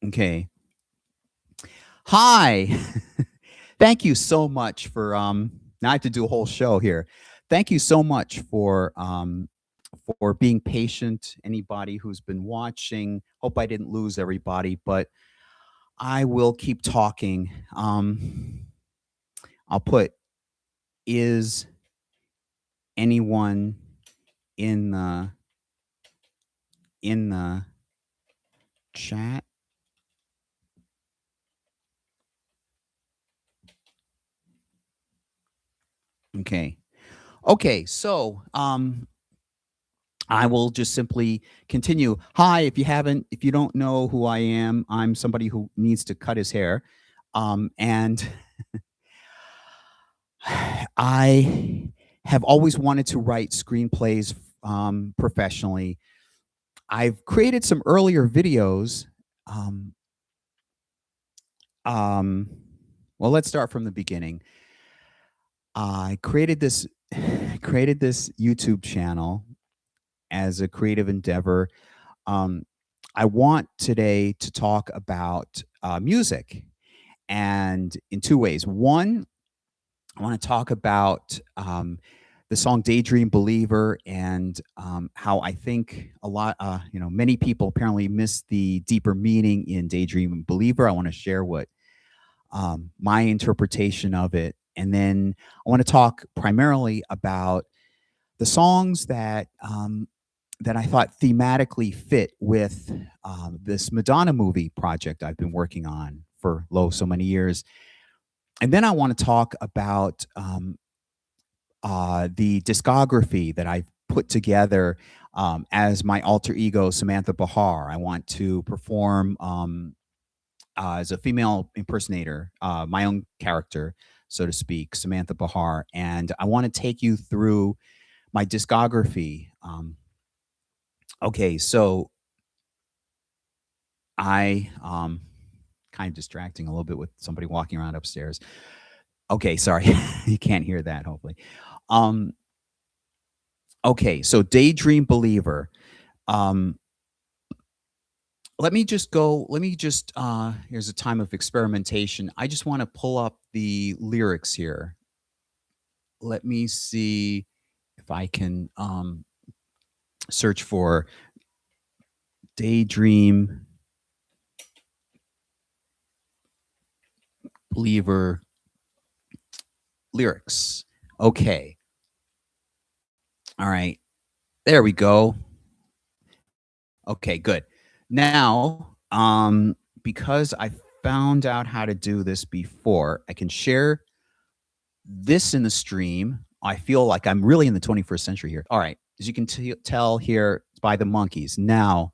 Okay. Hi. Thank you so much for now I have to do a whole show here. Thank you so much for being patient. Anybody who's been watching. Hope I didn't lose everybody, but I will keep talking. I'll put is anyone in the chat? Okay. Okay, so I will just simply continue. Hi, if you don't know who I am, I'm somebody who needs to cut his hair. And I have always wanted to write screenplays professionally. I've created some earlier videos. Um, um, well, let's start from the beginning. I created this YouTube channel as a creative endeavor. Um, I want today to talk about music, and in two ways. One, I want to talk about the song "Daydream Believer" and how I think many people apparently miss the deeper meaning in "Daydream Believer." I want to share what my interpretation of it, and then I want to talk primarily about the songs that I thought thematically fit with this Madonna movie project I've been working on for so many years. And then I want to talk about the discography that I've put together as my alter ego, Samantha Bahar. I want to perform as a female impersonator, my own character, so to speak, Samantha Bahar. And I want to take you through my discography. Okay, so I kind of distracting a little bit with somebody walking around upstairs. Okay, sorry. You can't hear that, hopefully. Um, okay, so Daydream Believer. Um, let me just here's a time of experimentation. I just want to pull up the lyrics here. Let me see if I can search for Daydream Believer lyrics. Okay. All right. There we go. Okay, good. Now, because I found out how to do this before, I can share this in the stream. I feel like I'm really in the 21st century here. All right, as you can tell here by the monkeys. Now,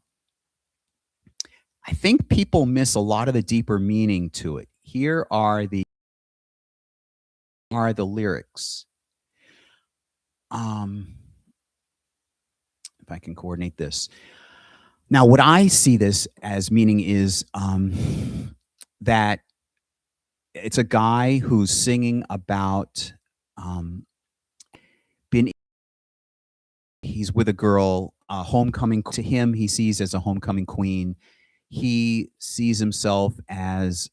I think people miss a lot of the deeper meaning to it. Here are the lyrics. If I can coordinate this. Now, what I see this as meaning is that it's a guy who's singing about um, being. He's with a girl, homecoming to him. He sees as a homecoming queen. He sees himself as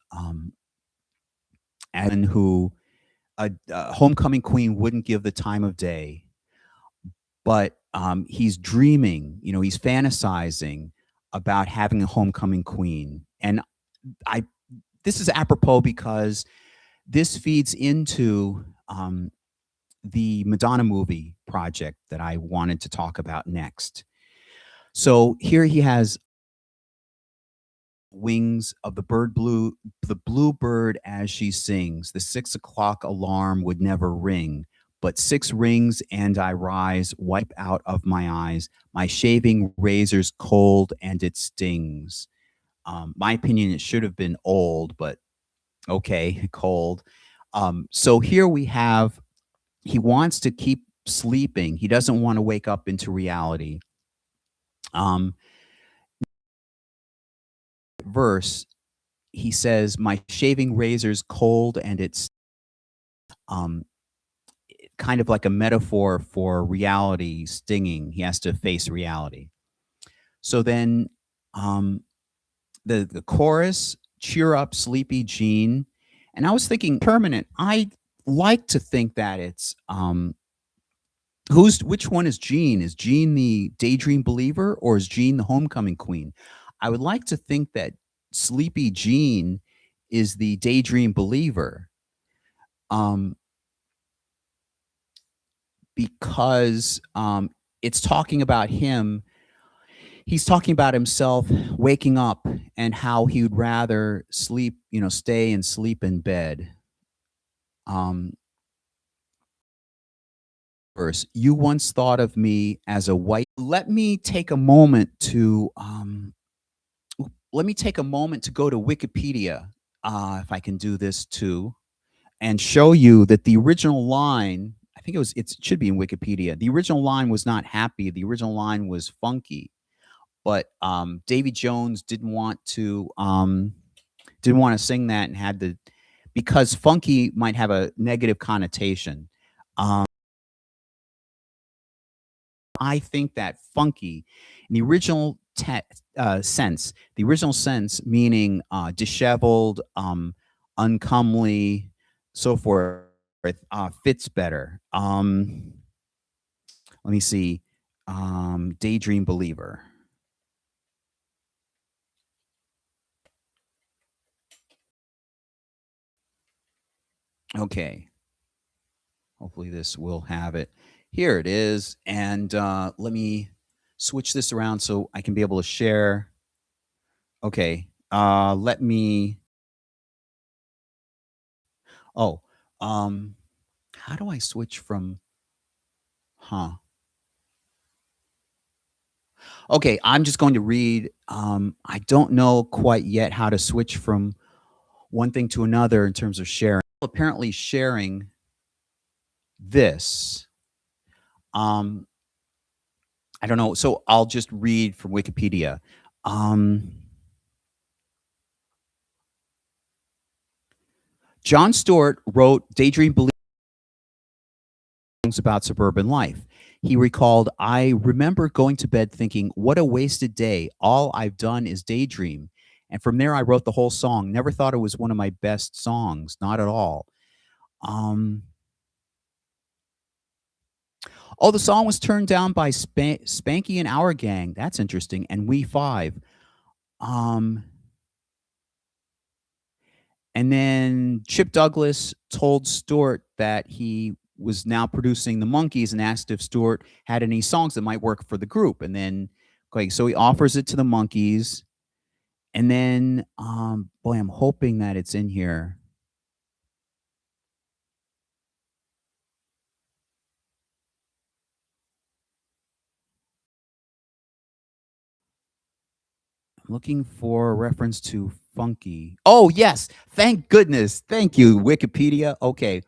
who a homecoming queen wouldn't give the time of day, but he's dreaming. You know, he's fantasizing about having a homecoming queen, and I. This is apropos because this feeds into the Madonna movie project that I wanted to talk about next. So here he has wings of the blue bird as she sings. The 6 o'clock alarm would never ring, but six rings and I rise, wipe out of my eyes. My shaving razor's cold and it stings. My opinion, it should have been old, but okay, cold. So here we have, he wants to keep sleeping. He doesn't want to wake up into reality. Um, verse, he says, "My shaving razor's cold, and it's um, kind of like a metaphor for reality stinging. He has to face reality. So then, um, the chorus, "Cheer up, sleepy Jean," and I was thinking permanent. I like to think that it's who's which one is Jean? Is Jean the daydream believer or is Jean the homecoming queen? I would like to think that sleepy Jean is the daydream believer. Um, because it's talking about him. He's talking about himself waking up and how he would rather sleep, stay and sleep in bed. Um, Verse, you once thought of me as a white. Let me take a moment to go to Wikipedia, if I can do this too, and show you that the original line. I think it should be in Wikipedia. The original line was not happy. The original line was funky, but Davy Jones didn't want to sing that and had the because funky might have a negative connotation. Um, I think that funky, in the original sense meaning disheveled, uncomely, so forth, fits better. Let me see. Daydream believer. Okay. Hopefully this will have it. Here it is. And let me switch this around so I can be able to share. Okay. Let me. Oh, how do I switch from? Huh. Okay, I'm just going to read. I don't know quite yet how to switch from one thing to another in terms of sharing. Apparently, sharing this. Um, I don't know. So I'll just read from Wikipedia. Um, John Stewart wrote Daydream Believer about suburban life. He recalled, I remember going to bed thinking, what a wasted day. All I've done is daydream. And from there, I wrote the whole song. Never thought it was one of my best songs. Not at all. Um, the song was turned down by Spanky and Our Gang. That's interesting. And We Five. Um, And then Chip Douglas told Stewart that he was now producing the Monkees and asked if Stewart had any songs that might work for the group. And then, okay, so he offers it to the Monkees. And then, boy, I'm hoping that it's in here. I'm looking for a reference to Funky. Oh, yes. Thank goodness. Thank you, Wikipedia. Okay.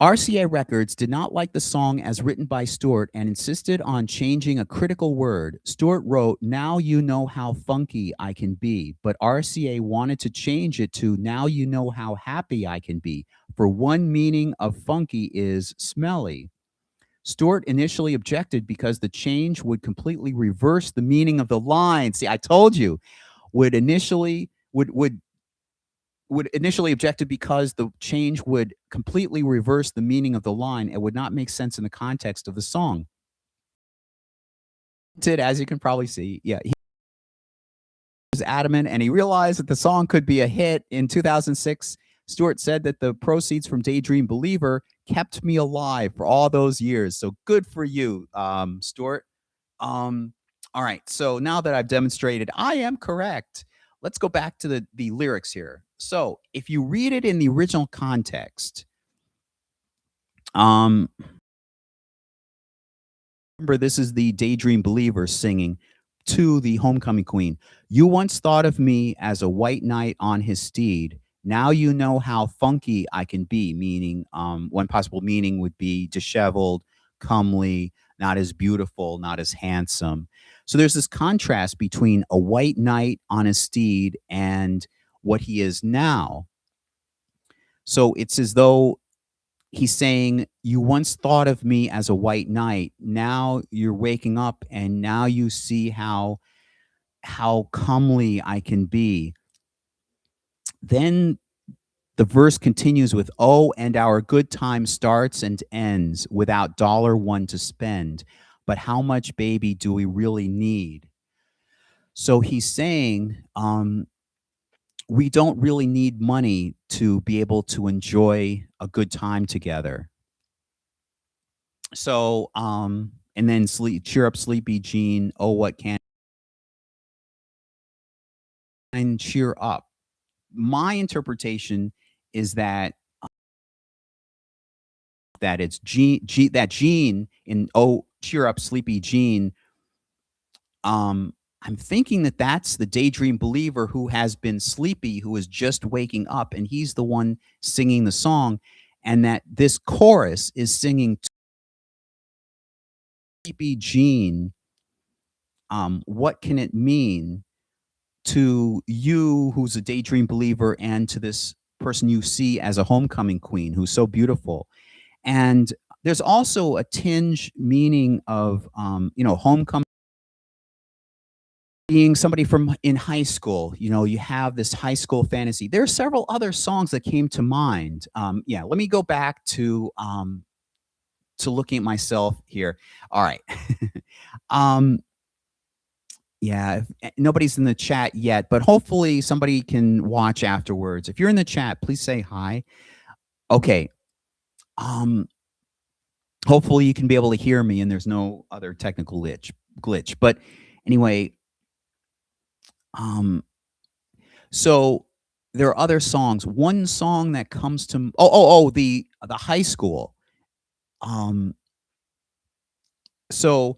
RCA Records did not like the song as written by Stewart and insisted on changing a critical word. Stewart wrote, Now you know how funky I can be, but RCA wanted to change it to Now you know how happy I can be. For one meaning of funky is smelly. Stewart initially objected because the change would completely reverse the meaning of the line. See, I told you, would initially objected because the change would completely reverse the meaning of the line. It would not make sense in the context of the song. Did, as you can probably see, yeah, he was adamant, and he realized that the song could be a hit. In 2006, Stewart said that the proceeds from Daydream Believer kept me alive for all those years. So good for you, Stewart. Um, all right. So now that I've demonstrated I am correct, let's go back to the lyrics here. So if you read it in the original context, um, remember this is the Daydream Believer singing to the homecoming queen. You once thought of me as a white knight on his steed. Now you know how funky I can be, meaning one possible meaning would be disheveled, comely, not as beautiful, not as handsome. So there's this contrast between a white knight on a steed and what he is now. So it's as though he's saying, you once thought of me as a white knight. Now you're waking up and now you see how comely I can be. Then the verse continues with, "Oh, and our good time starts and ends without dollar one to spend. But how much, baby, do we really need?" So he's saying, we don't really need money to be able to enjoy a good time together. So, and then cheer up, sleepy Jean. Oh, what can and cheer up? My interpretation is that it's that Jean in "Oh, cheer up, sleepy Jean." I'm thinking that that's the daydream believer who has been sleepy, who is just waking up, and he's the one singing the song, and that this chorus is singing "Sleepy Jean." What can it mean to you, who's a daydream believer, and to this person you see as a homecoming queen, who's so beautiful? And there's also a tinge meaning of, homecoming being somebody from in high school. You have this high school fantasy. There are several other songs that came to mind. Yeah, let me go back to looking at myself here. All right. um, yeah, nobody's in the chat yet, but hopefully somebody can watch afterwards. If you're in the chat, please say hi. Okay. Um, hopefully you can be able to hear me and there's no other technical glitch. But anyway, um, so there are other songs. One song that comes to the high school. Um, so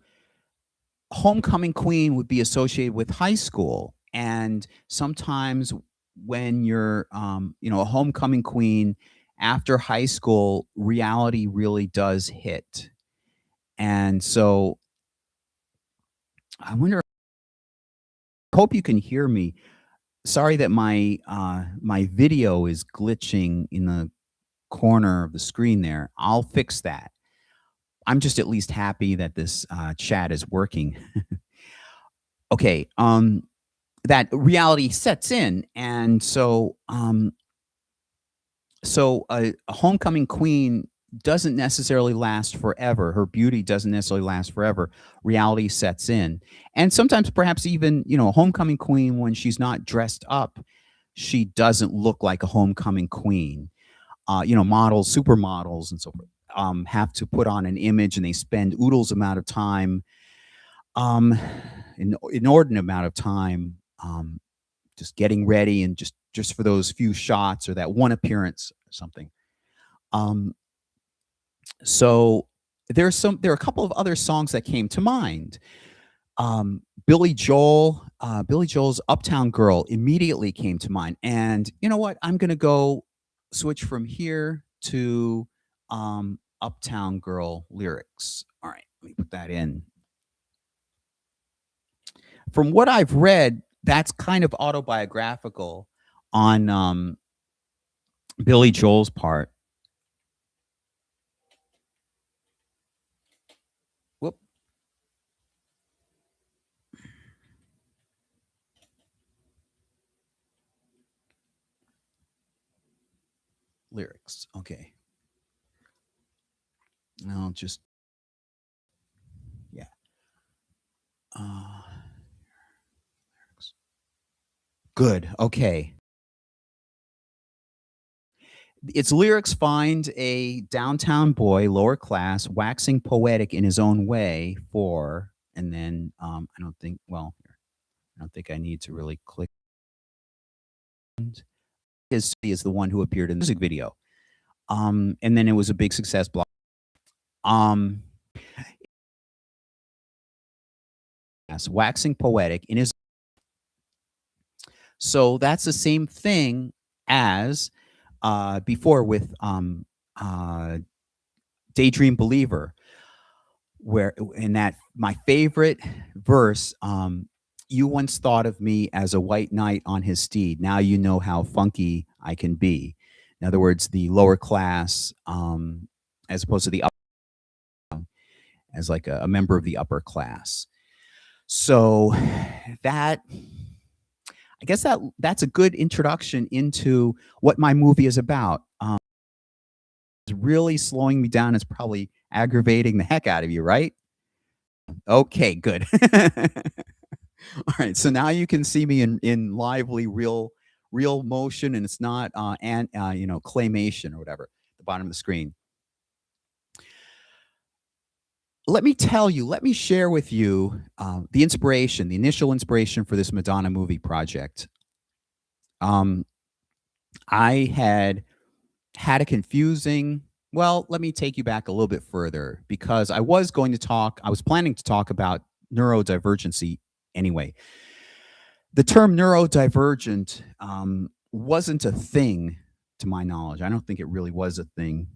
homecoming queen would be associated with high school, and sometimes when you're a homecoming queen after high school, reality really does hit. And so I wonder, hope you can hear me. Sorry that my video is glitching in the corner of the screen there. I'll fix that. I'm just at least happy that this chat is working. Okay, that reality sets in, and so a homecoming queen doesn't necessarily last forever. Her beauty doesn't necessarily last forever. Reality sets in, and sometimes perhaps even a homecoming queen, when she's not dressed up, she doesn't look like a homecoming queen. Models, supermodels, and so forth, have to put on an image, and they spend oodles amount of time, um, inordinate amount of time, just getting ready, and just for those few shots or that one appearance or something. Um, so there are a couple of other songs that came to mind. Billy Joel's "Uptown Girl" immediately came to mind, and you know what? I'm gonna go switch from here to "Uptown Girl" lyrics. All right, let me put that in. From what I've read, that's kind of autobiographical on Billy Joel's part. Whoop, lyrics. Okay, I'll just yeah. Uh, Good. Okay. Its lyrics find a downtown boy, lower class, waxing poetic in his own way for, and then I don't think, well, I don't think I need to really click. His is the one who appeared in the music video. And then it was a big success block. Um, yes, waxing poetic in his. So that's the same thing as before with Daydream Believer, where in that my favorite verse, you once thought of me as a white knight on his steed. Now you know how funky I can be. In other words, the lower class, as opposed to the upper, as like a member of the upper class. So that I guess that's a good introduction into what my movie is about. It's really slowing me down. It's probably aggravating the heck out of you, right? Okay, good. All right, so now you can see me in lively, real motion, and it's not claymation or whatever. At the bottom of the screen. Let me share with you the initial inspiration for this Madonna movie project. Um, I had a confusing. Well, let me take you back a little bit further because I was planning to talk about neurodivergency anyway. The term neurodivergent wasn't a thing to my knowledge. I don't think it really was a thing.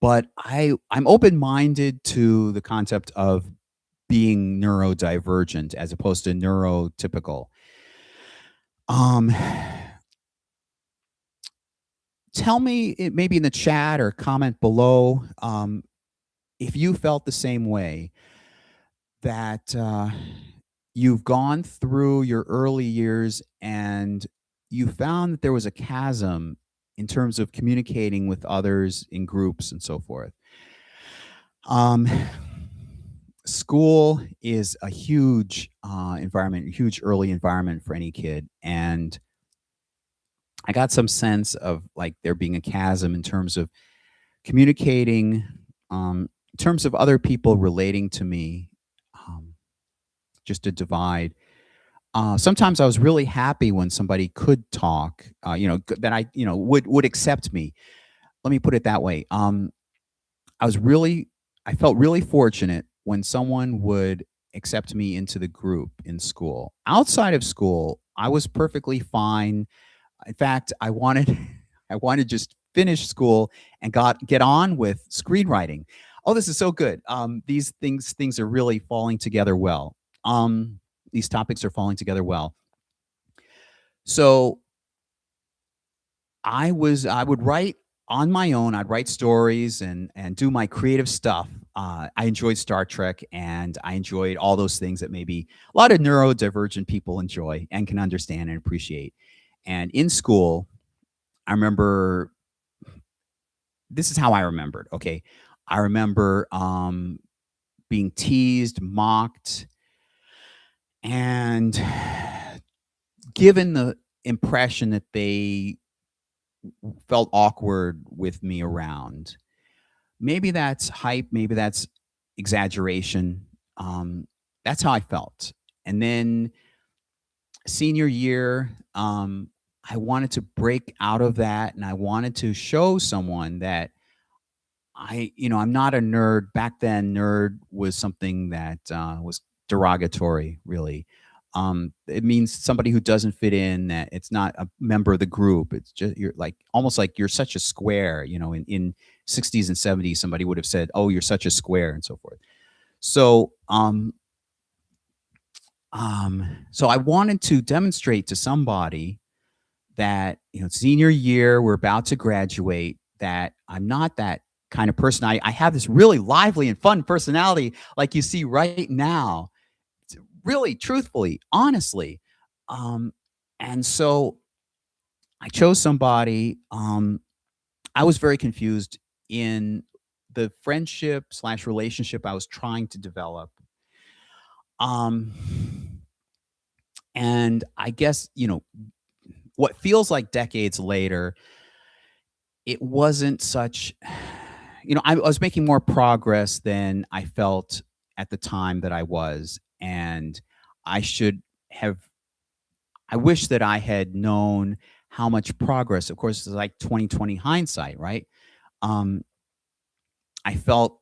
But I'm open minded to the concept of being neurodivergent as opposed to neurotypical. Um, Tell me, maybe in the chat or comment below, if you felt the same way that you've gone through your early years and you found that there was a chasm in terms of communicating with others in groups and so forth. Um, School is a huge environment, a huge early environment for any kid. And I got some sense of like there being a chasm in terms of communicating, in terms of other people relating to me, um, just a divide. Sometimes I was really happy when somebody could talk, that would accept me. Let me put it that way. I was really, I felt really fortunate when someone would accept me into the group in school. Outside of school, I was perfectly fine. In fact, I wanted to just finish school and get on with screenwriting. Oh, this is so good. These things are really falling together well. These topics are falling together well. So I would write on my own. I'd write stories and do my creative stuff. I enjoyed Star Trek and I enjoyed all those things that maybe a lot of neurodivergent people enjoy and can understand and appreciate. And in school, I remember this is how I remembered. Okay, I remember being teased, mocked, and given the impression that they felt awkward with me around. Maybe that's hype, maybe that's exaggeration. That's how I felt. And then senior year, I wanted to break out of that and I wanted to show someone that I'm not a nerd. Back then, nerd was something that was derogatory, really. It means somebody who doesn't fit in, that it's not a member of the group. It's just you're like almost like you're such a square. In 60s and 70s, somebody would have said, "Oh, you're such a square," and so forth. So, so I wanted to demonstrate to somebody that senior year, we're about to graduate, that I'm not that kind of person. I have this really lively and fun personality like you see right now, really truthfully, honestly. Um and so I chose somebody. I was very confused in the friendship slash relationship I was trying to develop. um and I guess what feels like decades later, it wasn't such I was making more progress than I felt at the time that I was, and I should have I wish that I had known how much progress. Of course, it's like 2020 hindsight, right? Um, I felt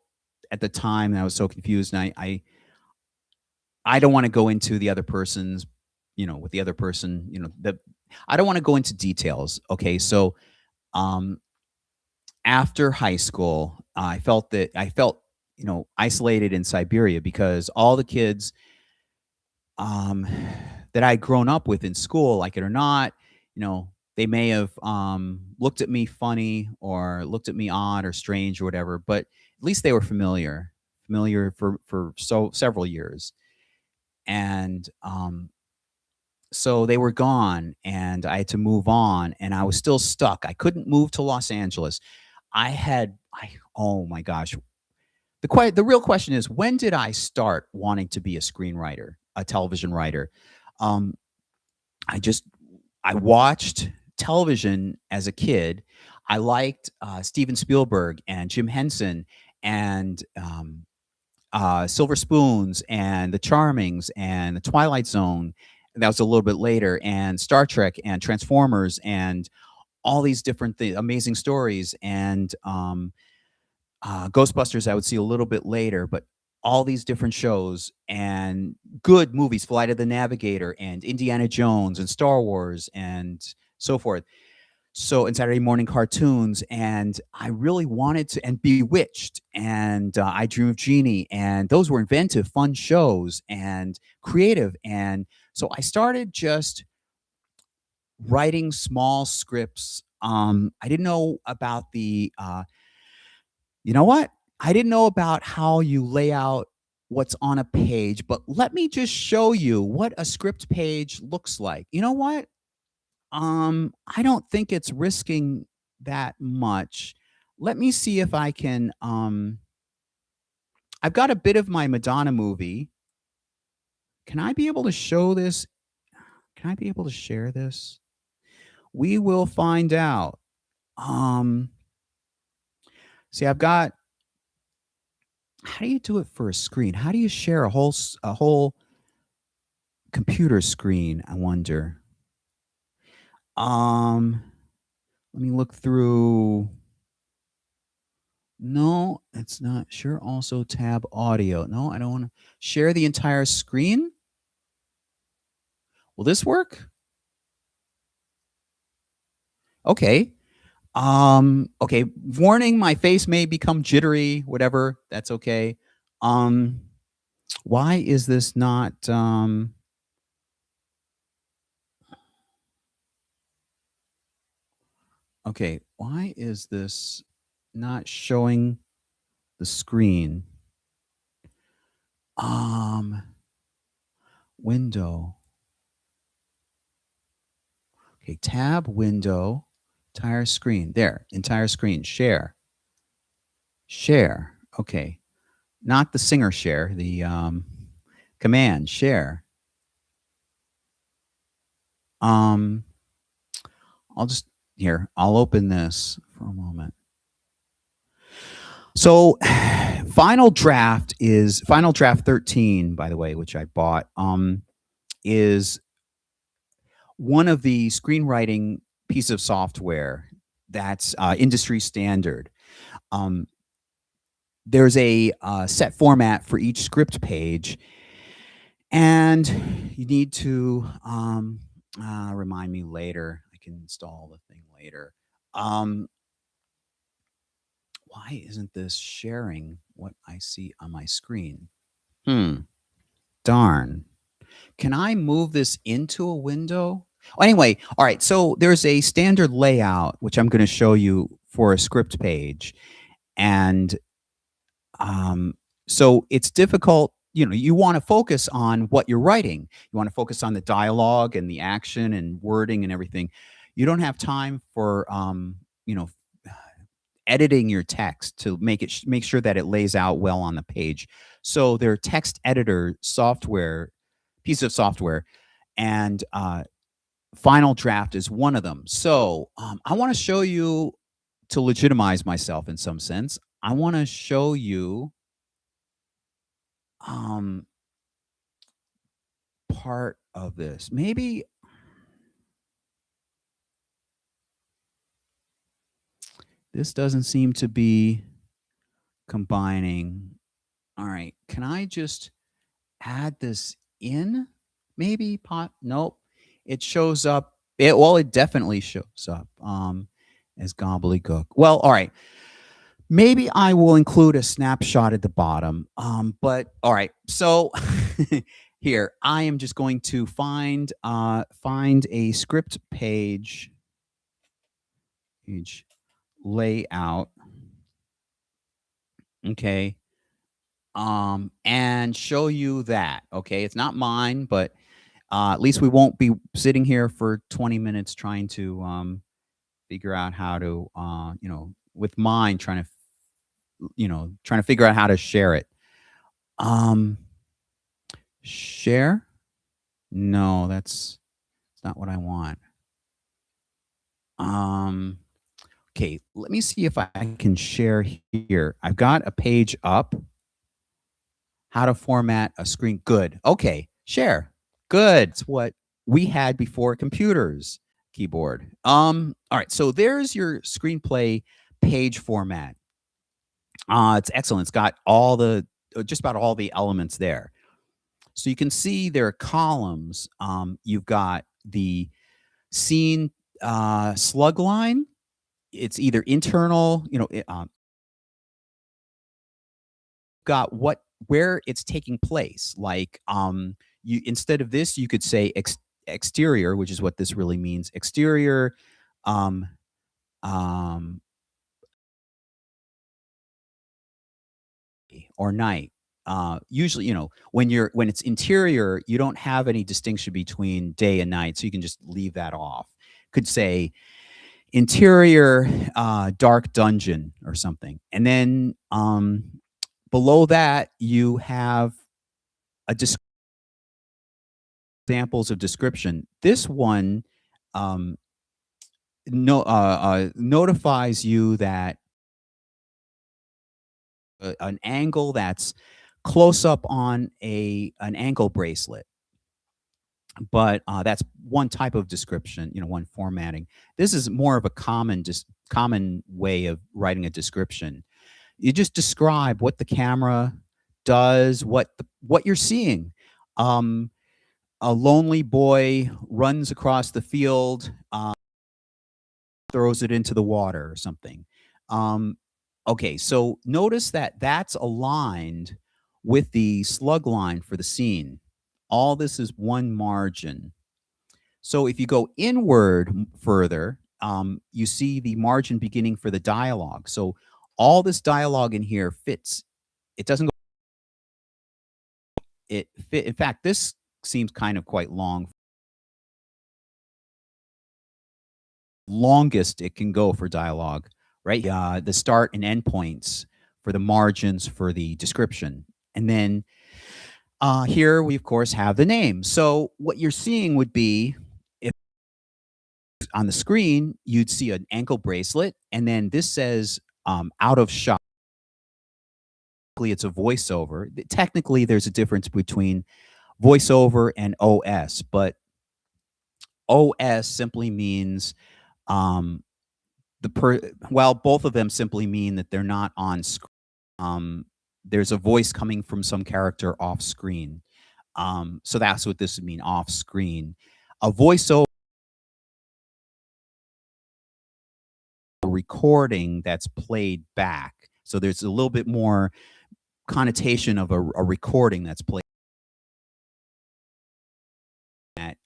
at the time that I was so confused, and I don't wanna go into the other person's with the other person, the I don't wanna go into details, okay? So, um after high school, I felt, isolated in Siberia because all the kids um, that I'd grown up with in school, like it or not, they may have looked at me funny or looked at me odd or strange or whatever, but at least they were familiar for several years, and so they were gone, and I had to move on, and I was still stuck. I couldn't move to Los Angeles. I oh my gosh. The real question is, when did I start wanting to be a screenwriter, a television writer? Um, I just I watched television as a kid. I liked Steven Spielberg and Jim Henson and Silver Spoons and The Charmings and The Twilight Zone. That was a little bit later, and Star Trek and Transformers and all these different amazing stories, and Ghostbusters I would see a little bit later, but all these different shows and good movies, Flight of the Navigator and Indiana Jones and Star Wars and so forth. So, and Saturday morning cartoons, and I really wanted to, and Bewitched and I Dream of Jeannie, and those were inventive, fun shows and creative. And so I started just writing small scripts. I didn't know about you know what? I didn't know about how you lay out what's on a page, but let me just show you what a script page looks like. You know what? I don't think it's risking that much. Let me see if I can I've got a bit of my Madonna movie. Can I be able to show this? Can I be able to share this? We will find out. Um See, I've got how do you do it for a screen? How do you share a whole computer screen, I wonder? Um Let me look through. No, it's not. Sure, also tab audio. No, I don't want to share the entire screen. Will this work? Okay. Okay. Warning, my face may become jittery, whatever. That's okay. Um, why is this not okay, why is this not showing the screen? Um, Window. Okay, tab window, entire screen. There, entire screen. Share. Share. Okay. Not the singer share, the command share. Um I'll just here, I'll open this for a moment. So Final Draft 13, by the way, which I bought, is one of the screenwriting piece of software that's industry standard. Um, there's a set format for each script page, and you need to remind me later. I can install the thing later. Um, why isn't this sharing what I see on my screen? Darn. Can I move this into a window? Anyway, all right. So there's a standard layout, which I'm going to show you for a script page. And so it's difficult. You know, you want to focus on what you're writing. You want to focus on the dialogue and the action and wording and everything. You don't have time for, you know, editing your text to make sure that it lays out well on the page. So their text editor software, piece of software, and Final Draft is one of them. So I want to show you, to legitimize myself in some sense. I want to show you um, part of this. Maybe this doesn't seem to be combining. All right, can I just add this in? Maybe pot. Nope. It shows up. It definitely shows up as gobbledygook. Well, all right. Maybe I will include a snapshot at the bottom. But all right. So here, I am just going to find a script page layout. Okay. and show you that. Okay, it's not mine, but at least we won't be sitting here for 20 minutes trying to figure out how to, with mine trying to, trying to figure out how to share it. Um, Share? No, that's not what I want. Um, okay, let me see if I can share here. I've got a page up. How to format a screen. Good. Okay, share. Good. It's what we had before computers keyboard. All right, so there's your screenplay page format. It's excellent. It's got all the just about all the elements there. So you can see there are columns. You've got the scene slug line. It's either internal, got what where it's taking place. Like you instead of this, you could say exterior, which is what this really means. Exterior, um, um, or night. Usually, when it's interior, you don't have any distinction between day and night, so you can just leave that off. Could say interior dark dungeon or something, and then below that you have a examples of description. This one um, notifies you that an angle that's close up on an ankle bracelet, but that's one type of description, one formatting. This is more of a common way of writing a description. You just describe what the camera does, what you're seeing. Um, a lonely boy runs across the field, throws it into the water or something. Um, okay, so notice that that's aligned with the slug line for the scene. All this is one margin. So if you go inward further, you see the margin beginning for the dialogue. So all this dialogue in here fits. It doesn't go. It fit. In fact, this seems kind of quite long. Longest it can go for dialogue, right? The start and end points for the margins for the description. And then here we, of course, have the name. So what you're seeing would be if on the screen, you'd see an ankle bracelet, and then this says out of shot. It's a voiceover. Technically, there's a difference between voiceover and OS, but OS simply means um, well, both of them simply mean that they're not on screen. There's a voice coming from some character off screen. So that's what this would mean, off screen. A voiceover recording that's played back. So there's a little bit more connotation of a recording that's played. That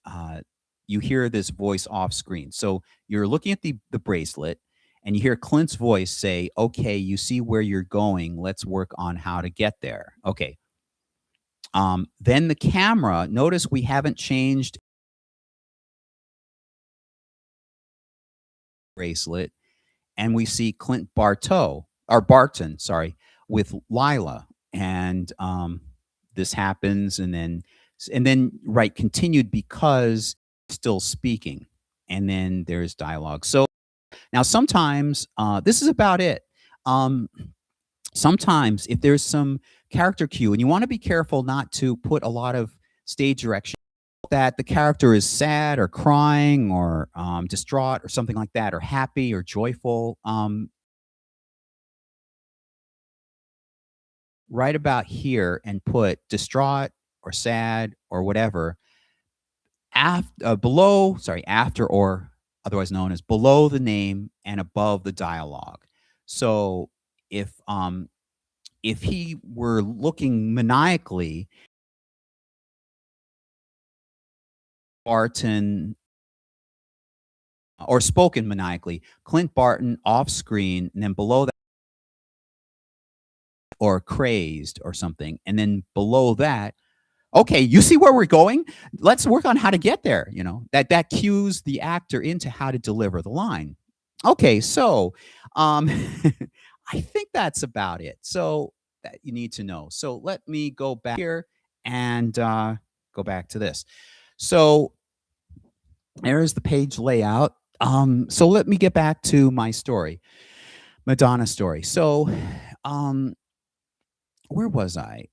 you hear this voice off screen. So you're looking at the bracelet, and you hear Clint's voice say, "Okay, you see where you're going. Let's work on how to get there." Okay. Then the camera. Notice we haven't changed bracelet, and we see Clint Bartow or Barton, sorry, with Lila, and this happens, and then right continued because still speaking, and then there's dialogue. So now sometimes this is about it. Um, Sometimes if there's some character cue, and you want to be careful not to put a lot of stage direction that the character is sad or crying or distraught or something like that, or happy or joyful. Right about here and put distraught or sad or whatever after, or otherwise known as below the name and above the dialogue. So if if he were looking maniacally, Barton, or spoken maniacally, Clint Barton off screen, and then below that or crazed or something. And then below that, okay, you see where we're going? Let's work on how to get there. That cues the actor into how to deliver the line. Okay, so um, I think that's about it. So that you need to know. So let me go back here and go back to this. So there's the page layout. So let me get back to my story, Madonna story. So, um, where was I?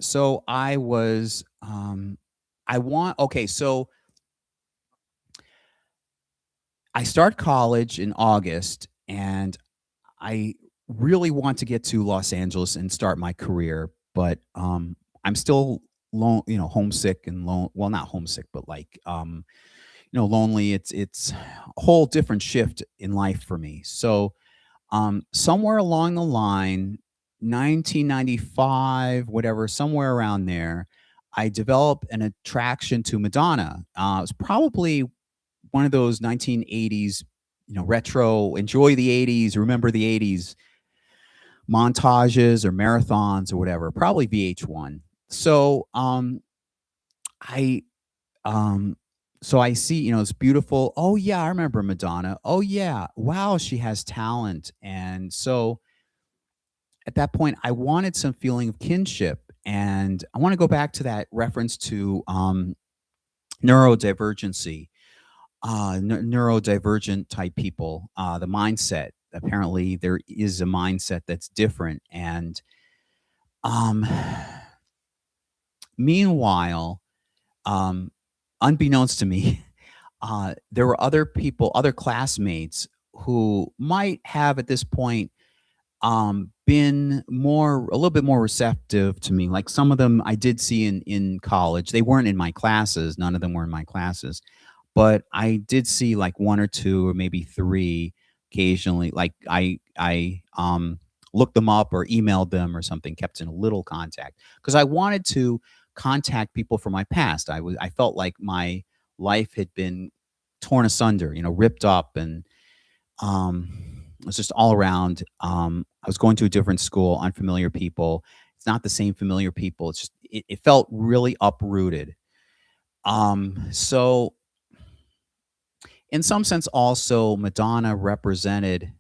So I was, I want, okay, so I start college in August and I really want to get to Los Angeles and start my career, but I'm still homesick and well, not homesick, but like lonely. It's a whole different shift in life for me. So somewhere along the line, 1995, whatever, somewhere around there, I developed an attraction to Madonna. It was probably one of those 1980s, retro, enjoy the 80s, remember the 80s montages or marathons or whatever, probably VH1. So I um so I see, it's beautiful. Oh yeah, I remember Madonna. Oh yeah, wow, she has talent. And so at that point, I wanted some feeling of kinship. And I want to go back to that reference to neurodivergency, neurodivergent type people, the mindset. Apparently, there is a mindset that's different. And um, meanwhile, um, unbeknownst to me, there were other people, other classmates who might have at this point been a little bit more receptive to me. Like some of them I did see in college. They weren't in my classes. None of them were in my classes, but I did see like one or two or maybe three occasionally. Like I looked them up or emailed them or something, kept in a little contact because I wanted to contact people from my past. I felt like my life had been torn asunder, ripped up, and um, it was just all around. I was going to a different school, unfamiliar people. It's not the same familiar people. It felt really uprooted. So in some sense, also Madonna represented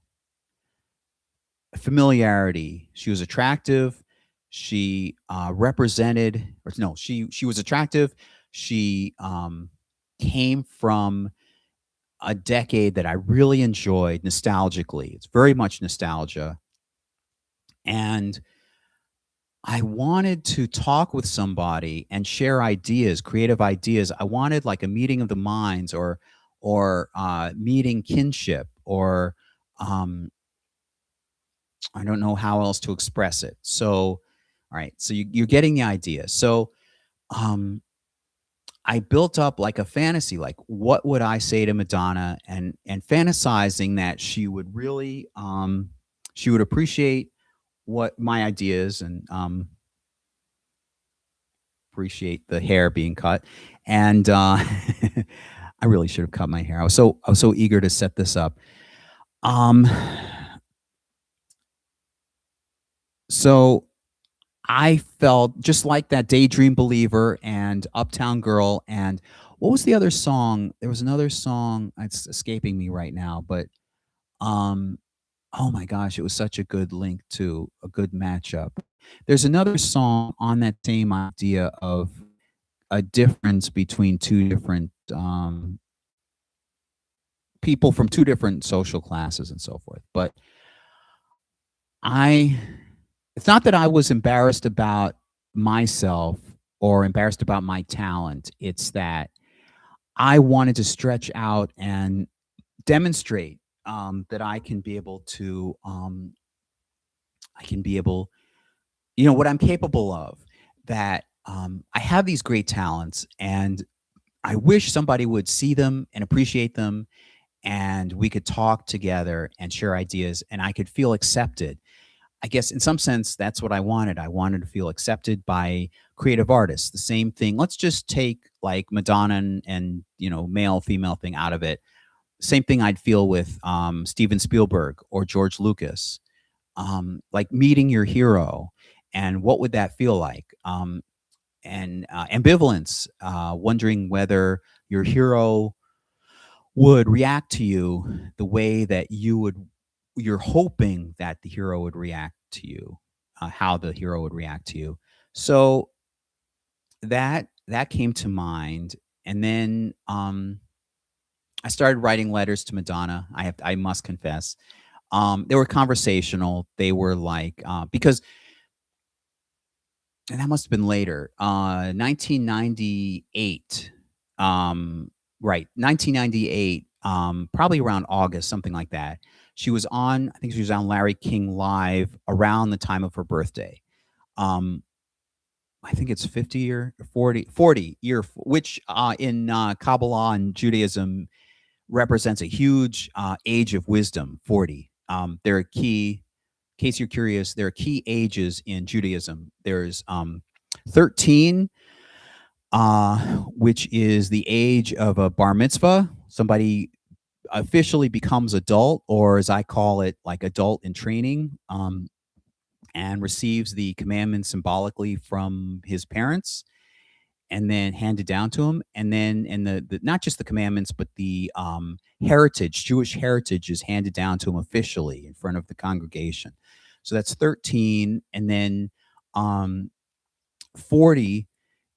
familiarity. She was attractive. She represented, or no, she was attractive. She came from a decade that I really enjoyed nostalgically. It's very much nostalgia. And I wanted to talk with somebody and share ideas, creative ideas. I wanted like a meeting of the minds or meeting kinship or I don't know how else to express it. So, all right, so you're getting the idea. So um I built up like a fantasy, like what would I say to Madonna, and fantasizing that she would appreciate what my ideas and appreciate the hair being cut. And I really should have cut my hair. I was so eager to set this up. Um so I felt just like that Daydream Believer and Uptown Girl and what was the other song? There was another song, it's escaping me right now, but um oh my gosh, it was such a good link to a good matchup. There's another song on that same idea of a difference between two different people from two different social classes and so forth. But I it's not that I was embarrassed about myself or embarrassed about my talent. It's that I wanted to stretch out and demonstrate that I can be able, what I'm capable of. That I have these great talents, and I wish somebody would see them and appreciate them, and we could talk together and share ideas, and I could feel accepted. I guess in some sense, that's what I wanted. I wanted to feel accepted by creative artists. The same thing. Let's just take like Madonna and male female thing out of it. Same thing I'd feel with Steven Spielberg or George Lucas. like meeting your hero, and what would that feel like? And ambivalence, wondering whether your hero would react to you the way that you're hoping that the hero would react to you, how the hero would react to you. So that came to mind, and then I started writing letters to Madonna. I must confess, they were conversational. They were like, because, and that must have been later, 1998, right, 1998, probably around August, something like that. She was on, I think she was on Larry King Live around the time of her birthday. Um, I think it's 50 or 40 year, which in Kabbalah and Judaism represents a huge age of wisdom, 40. There are key, in case you're curious, there are key ages in Judaism. There's 13, which is the age of a bar mitzvah. Somebody officially becomes adult, or as I call it, like adult in training, and receives the commandments symbolically from his parents and then handed down to him. And then, and the not just the commandments, but the heritage, Jewish heritage, is handed down to him officially in front of the congregation. So that's 13. And then 40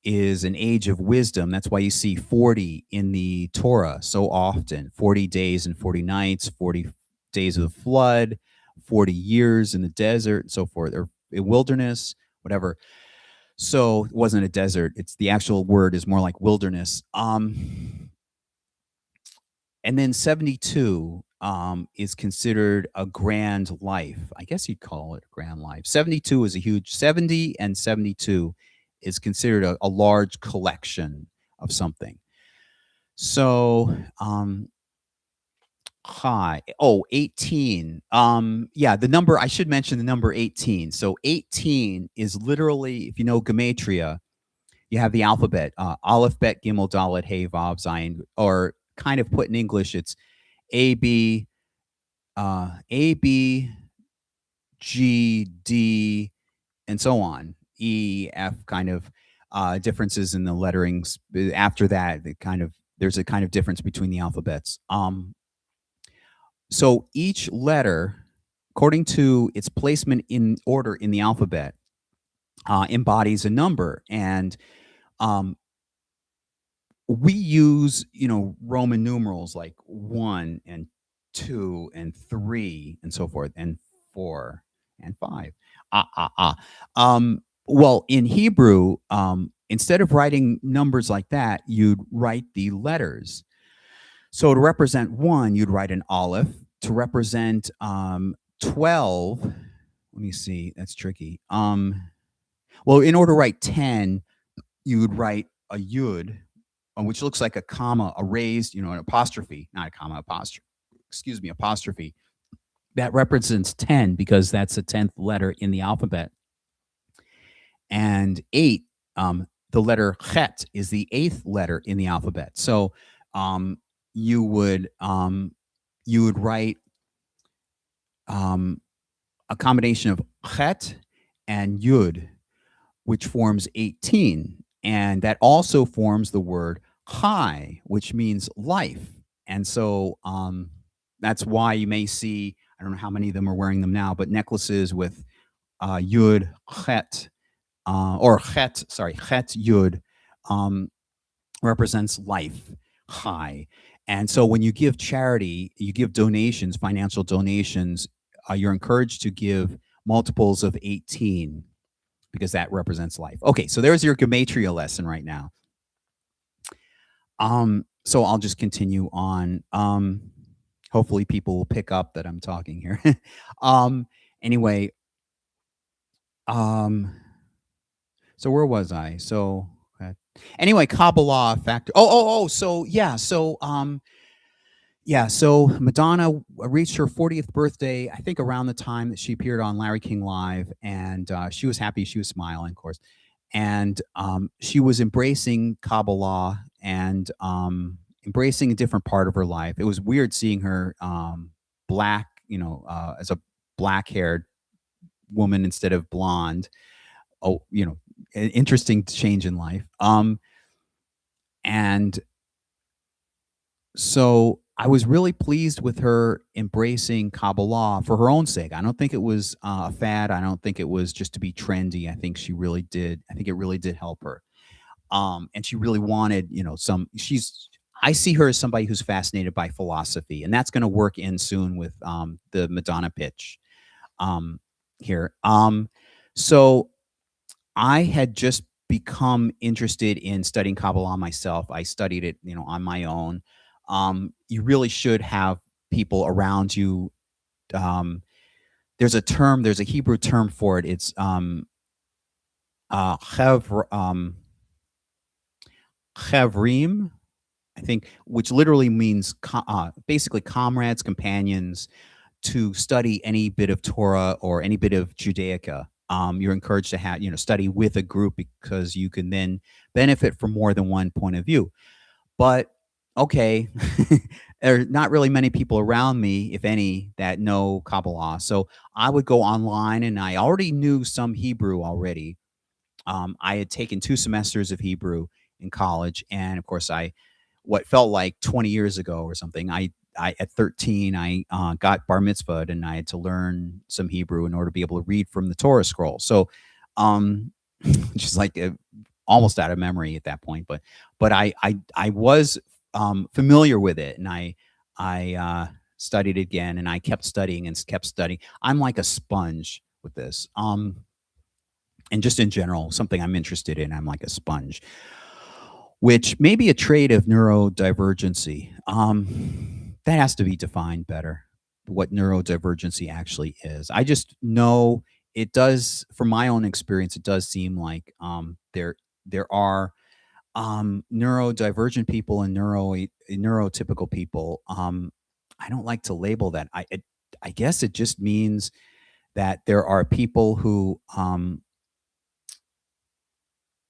is an age of wisdom. That's why you see 40 in the Torah so often: 40 days and 40 nights, 40 days of the flood, 40 years in the desert, and so forth, or wilderness, whatever. So it wasn't a desert. It's, the actual word is more like wilderness. And then 72 is considered a grand life. I guess you'd call it a grand life. 72 is a huge, 70 and 72 is considered a large collection of something. So, hi. Oh, 18. Yeah, the number, I should mention the number 18. So 18 is literally, if you know gematria, you have the alphabet, Aleph, Bet, Gimel, Dalet, Hey, Vav, Zayin, or kind of put in English, it's A, B, A, B, G, D, and so on. E, F, kind of differences in the letterings. After that, there's a kind of difference between the alphabets. So each letter, according to its placement in order in the alphabet, embodies a number. And we use, Roman numerals like 1 and 2 and 3 and so forth, and 4 and 5. Well, in Hebrew, instead of writing numbers like that, you'd write the letters. So to represent 1, you'd write an aleph. To represent 12, let me see, that's tricky. Well, in order to write 10, you would write a yud, which looks like a comma, a raised, an apostrophe, not a comma, apostrophe. Excuse me, apostrophe. That represents 10 because that's the 10th letter in the alphabet. And 8, the letter chet is the 8th letter in the alphabet. So you would write a combination of chet and yud, which forms 18. And that also forms the word chai, which means life. And so that's why you may see, I don't know how many of them are wearing them now, but necklaces with yud, chet, or chet, sorry, chet yud, represents life, chai. And so when you give charity, you give donations, financial donations, you're encouraged to give multiples of 18, because that represents life. Okay, so there's your gematria lesson right now. So I'll just continue on. Hopefully people will pick up that I'm talking here. Anyway, so where was I? So anyway, Kabbalah factor. So yeah, so Madonna reached her 40th birthday, I think around the time that she appeared on Larry King Live, and she was happy, she was smiling, of course, and she was embracing Kabbalah and embracing a different part of her life. It was weird seeing her black, as a black-haired woman instead of blonde. Oh, an interesting change in life. And so I was really pleased with her embracing Kabbalah for her own sake. I don't think it was a fad. I don't think it was just to be trendy. I think she really did. I think it really did help her. And she really wanted, I see her as somebody who's fascinated by philosophy, and that's going to work in soon with the Madonna pitch um, here. So I had just become interested in studying Kabbalah myself. I studied it, on my own. You really should have people around you. Um, there's a Hebrew term for it. It's chev, chevrim, I think, which literally means basically comrades, companions, to study any bit of Torah or any bit of Judaica. You're encouraged to have, study with a group because you can then benefit from more than one point of view. But okay, there are not really many people around me, if any, that know Kabbalah. So I would go online, and I already knew some Hebrew already. I had taken 2 semesters of Hebrew in college, and of course, what felt like 20 years ago or something, I at 13, I got bar mitzvahed, and I had to learn some Hebrew in order to be able to read from the Torah scroll. So, just like almost out of memory at that point, but I was familiar with it, and I studied again, and I kept studying and kept studying. I'm like a sponge with this. And just in general, something I'm interested in, I'm like a sponge, which may be a trait of neurodivergency. That has to be defined better, what neurodivergency actually is. I just know it does, from my own experience, it does seem like there are neurodivergent people and neurotypical people. I don't like to label that. I guess it just means that there are people who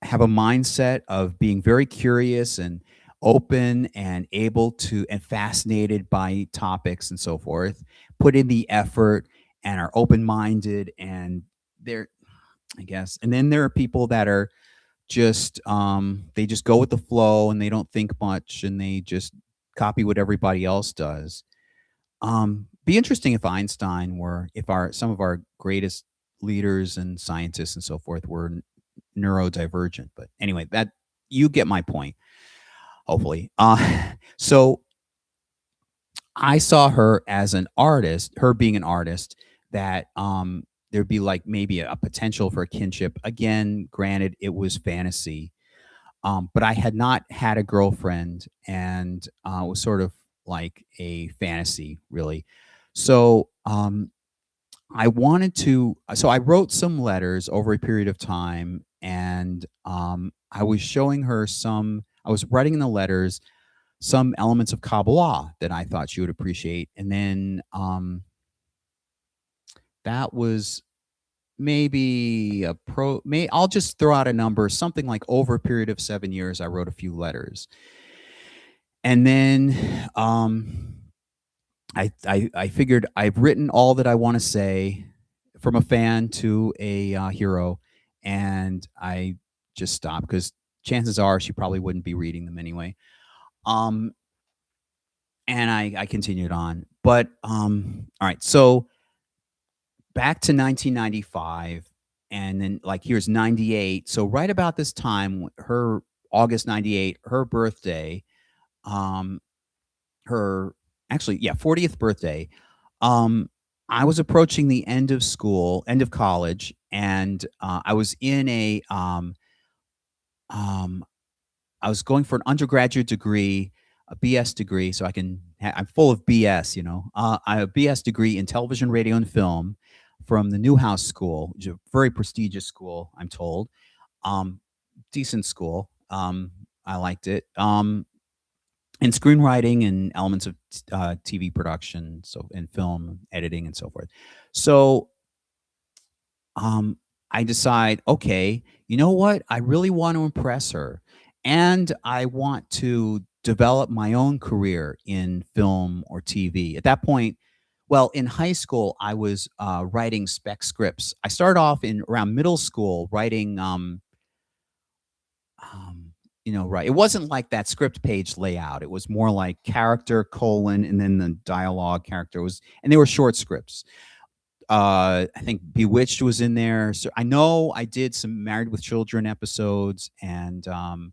have a mindset of being very curious and open and able to and fascinated by topics and so forth, put in the effort and are open-minded, and they're, I guess, and then there are people that are just they just go with the flow, and they don't think much, and they just copy what everybody else does. Be interesting if Einstein were, if our some of our greatest leaders and scientists and so forth were neurodivergent. But anyway, that, you get my point, hopefully. So I saw her as an artist, her being an artist, that there'd be like maybe a potential for a kinship. Again, granted, it was fantasy, but I had not had a girlfriend, and it was sort of like a fantasy, really. So so I wrote some letters over a period of time, and I was showing her I was writing in the letters some elements of Kabbalah that I thought she would appreciate. And then that was maybe I'll just throw out a number, something like over a period of 7 years, I wrote a few letters. And then I figured I've written all that I want to say from a fan to a hero, and I just stopped because chances are she probably wouldn't be reading them anyway. Um, and I continued on, but all right. So back to 1995, and then like here's 98. So right about this time, her August 98, her birthday, um, her actually, yeah, 40th birthday. Um, I was approaching the end of college, and I was in um, I was going for an undergraduate degree, a BS degree, so I'm full of BS, I have a BS degree in television, radio, and film from the Newhouse School, which is a very prestigious school, I'm told. Um, Decent school. I liked it. And screenwriting and elements of TV production, so and film editing and so forth. So um, I decide, okay, you know what? I really want to impress her, and I want to develop my own career in film or TV. At that point, Well, in high school, I was writing spec scripts. I started off in around middle school writing, um, right. It wasn't like that script page layout. It was more like character colon and then the dialogue character was, and they were short scripts. I think Bewitched was in there. So I know I did some Married with Children episodes, and it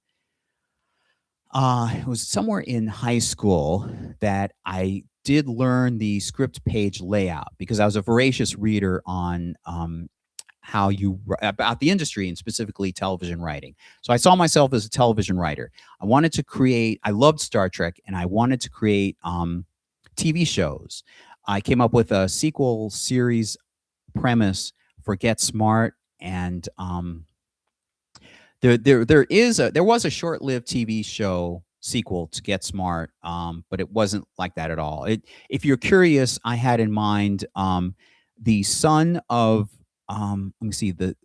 was somewhere in high school that I did learn the script page layout because I was a voracious reader on how about the industry and specifically television writing. So I saw myself as a television writer. I wanted to create. I loved Star Trek, and I wanted to create TV shows. I came up with a sequel series premise for Get Smart, and there was a short-lived TV show sequel to Get Smart, but it wasn't like that at all. If you're curious, I had in mind the son of let me see the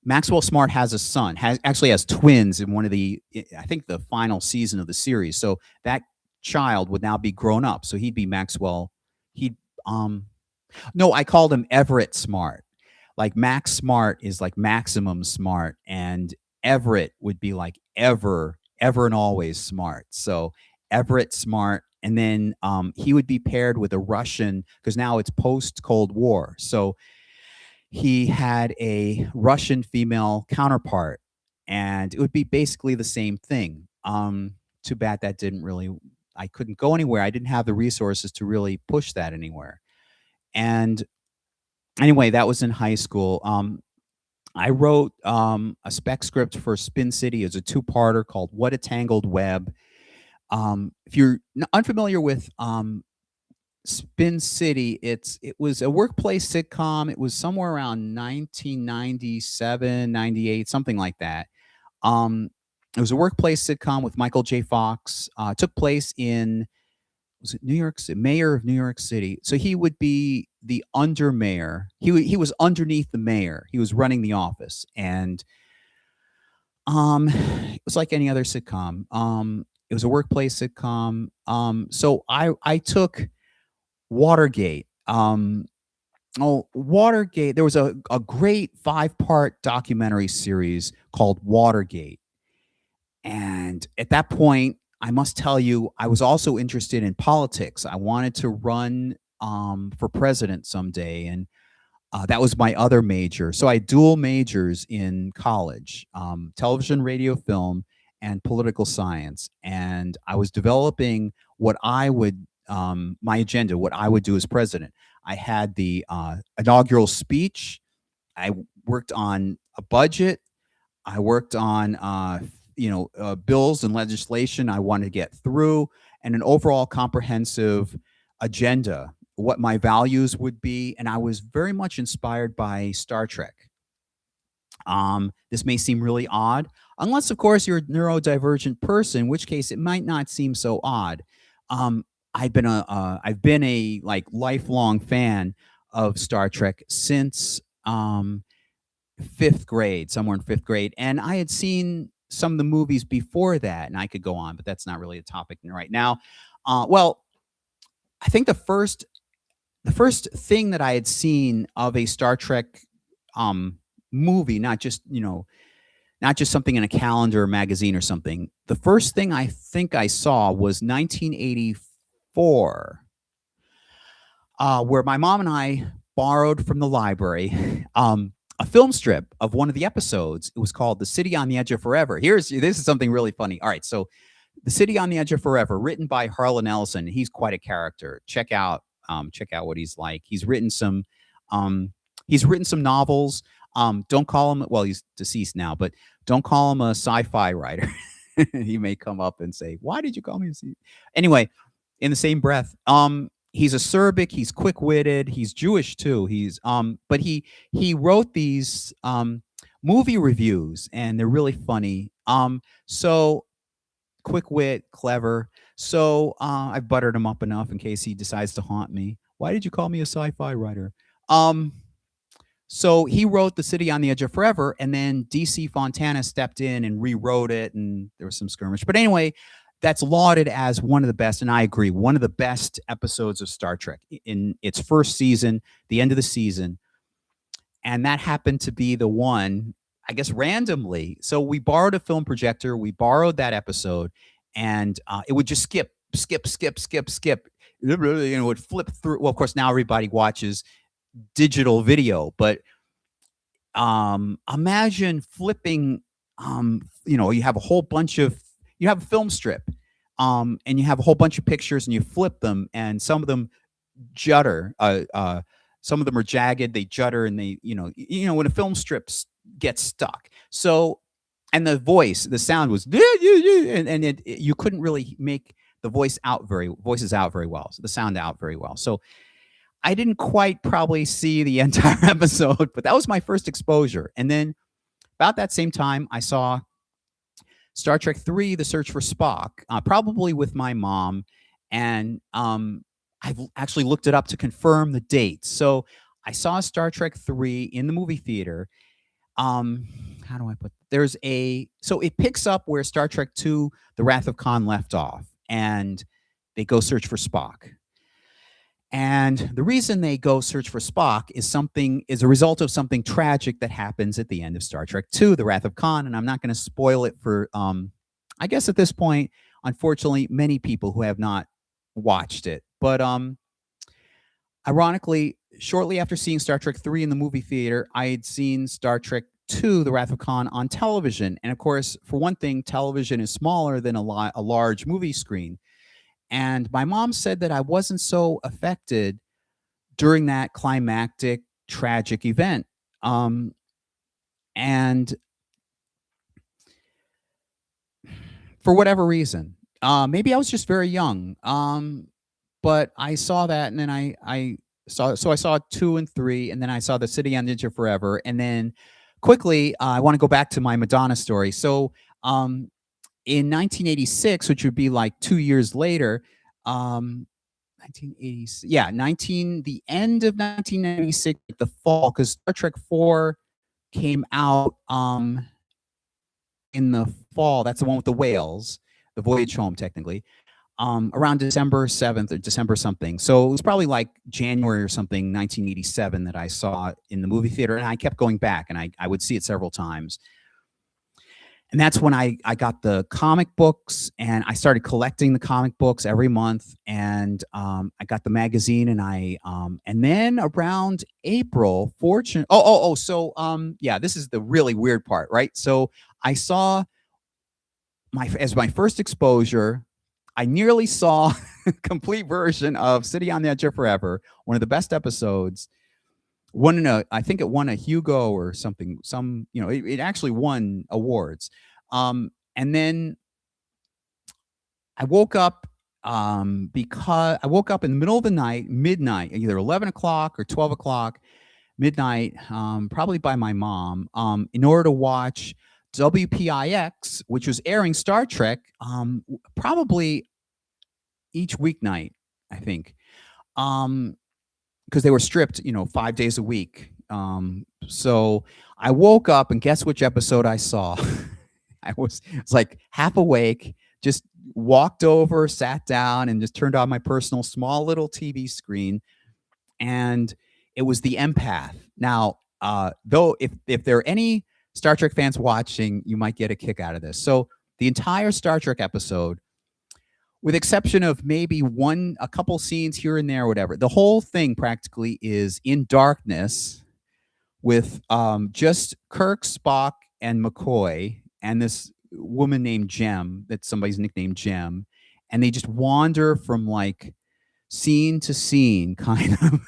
Maxwell Smart has a son, has twins in one of I think the final season of the series. So that child would now be grown up. So he'd be Maxwell. He'd no, I called him Everett Smart. Like Max Smart is like maximum smart, and Everett would be like ever and always smart. So Everett Smart, and then he would be paired with a Russian because now it's post Cold War. So he had a Russian female counterpart, and it would be basically the same thing. Too bad that didn't really. I couldn't go anywhere. I didn't have the resources to really push that anywhere. And anyway, that was in high school. I wrote a spec script for Spin City as a two-parter called "What a Tangled Web." If you're unfamiliar with Spin City, it was a workplace sitcom. It was somewhere around 1997, 98, something like that. Um, it was a workplace sitcom with Michael J. Fox. Took place in was it New York City, mayor of New York City. So he would be the under mayor. He was underneath the mayor. He was running the office, and it was like any other sitcom. It was a workplace sitcom. So I took Watergate. Watergate. There was a great 5-part documentary series called Watergate, and at that point, I must tell you, I was also interested in politics. I wanted to run for president someday, and that was my other major. So I had dual majors in college: television, radio, film, and political science. And I was developing what I would my agenda, what I would do as president. I had the inaugural speech. I worked on a budget. I worked on bills and legislation I wanted to get through, and an overall comprehensive agenda, what my values would be, and I was very much inspired by Star Trek. This may seem really odd, unless of course you're a neurodivergent person, in which case it might not seem so odd. Um, I've been a like lifelong fan of Star Trek since fifth grade, somewhere in fifth grade. And I had seen some of the movies before that, and I could go on, but that's not really a topic right now. Well, I think the first thing that I had seen of a Star Trek um, movie, not just something in a calendar or magazine or something. The first thing I think I saw was 1984, where my mom and I borrowed from the library a film strip of one of the episodes. It was called "The City on the Edge of Forever." This is something really funny. All right, so "The City on the Edge of Forever," written by Harlan Ellison. He's quite a character. Check out what he's like. Um, he's written some novels. Don't call him, well, he's deceased now, but don't call him a sci-fi writer. He may come up and say, "Why did you call me a sci-" Anyway, in the same breath, he's acerbic, he's quick-witted, he's Jewish too. But he wrote these movie reviews, and they're really funny. So quick wit, clever. So I've buttered him up enough in case he decides to haunt me. Why did you call me a sci-fi writer? Um, so he wrote "The City on the Edge of Forever," and then DC Fontana stepped in and rewrote it, and there was some skirmish. But anyway, that's lauded as one of the best, and I agree, one of the best episodes of Star Trek in its first season, the end of the season. And that happened to be the one, I guess, randomly. So we borrowed a film projector, we borrowed that episode, and it would just skip. You know, it would flip through. Well, of course, now everybody watches digital video, but imagine flipping. You know, you have a whole bunch of you have a film strip, and you have a whole bunch of pictures, and you flip them, and some of them judder. Some of them are jagged, they judder, and they, when a film strip gets stuck. So, and the sound was, and you couldn't really make the voices out very well, so the sound out very well. So I didn't quite probably see the entire episode, but that was my first exposure. And then about that same time, I saw Star Trek 3, The Search for Spock, probably with my mom. And I've actually looked it up to confirm the dates. So I saw Star Trek 3 in the movie theater. How do I put so it picks up where Star Trek 2, The Wrath of Khan left off, and they go search for Spock. And the reason they go search for Spock is a result of something tragic that happens at the end of Star Trek 2, The Wrath of Khan. And I'm not going to spoil it for, I guess at this point, unfortunately, many people who have not watched it. But ironically, shortly after seeing Star Trek 3 in the movie theater, I had seen Star Trek 2, The Wrath of Khan on television. And of course, for one thing, television is smaller than a large movie screen. And my mom said that I wasn't so affected during that climactic, tragic event. And for whatever reason, maybe I was just very young. But I saw that, and then I saw 2 and 3, and then I saw The City on Ninja Forever. And then quickly, I want to go back to my Madonna story. So in 1986, which would be like 2 years later, 1986, the end of 1996, the fall, because Star Trek 4 came out in the fall. That's the one with the whales, the voyage home, technically, around December 7th or December something. So it was probably like January or something, 1987, that I saw in the movie theater, and I kept going back, and I would see it several times. And that's when I got the comic books, and I started collecting the comic books every month. And I got the magazine, and then around April, this is the really weird part, right? So I saw as my first exposure, I nearly saw a complete version of City on the Edge of Forever, one of the best episodes. I think it won a Hugo or something. It actually won awards. And then I woke up because I woke up in the middle of the night, midnight, either 11 o'clock or 12 o'clock, midnight, probably by my mom, in order to watch WPIX, which was airing Star Trek, probably each weeknight, I think. Because they were stripped, 5 days a week. So I woke up, and guess which episode I saw? I was like half awake, just walked over, sat down, and just turned on my personal small little TV screen. And it was The Empath. Now, though, if there are any Star Trek fans watching, you might get a kick out of this. So the entire Star Trek episode, with exception of maybe a couple scenes here and there, or whatever, the whole thing practically is in darkness with just Kirk, Spock, and McCoy, and this woman named Jem, that's somebody's nicknamed Jem, and they just wander from like scene to scene, kind of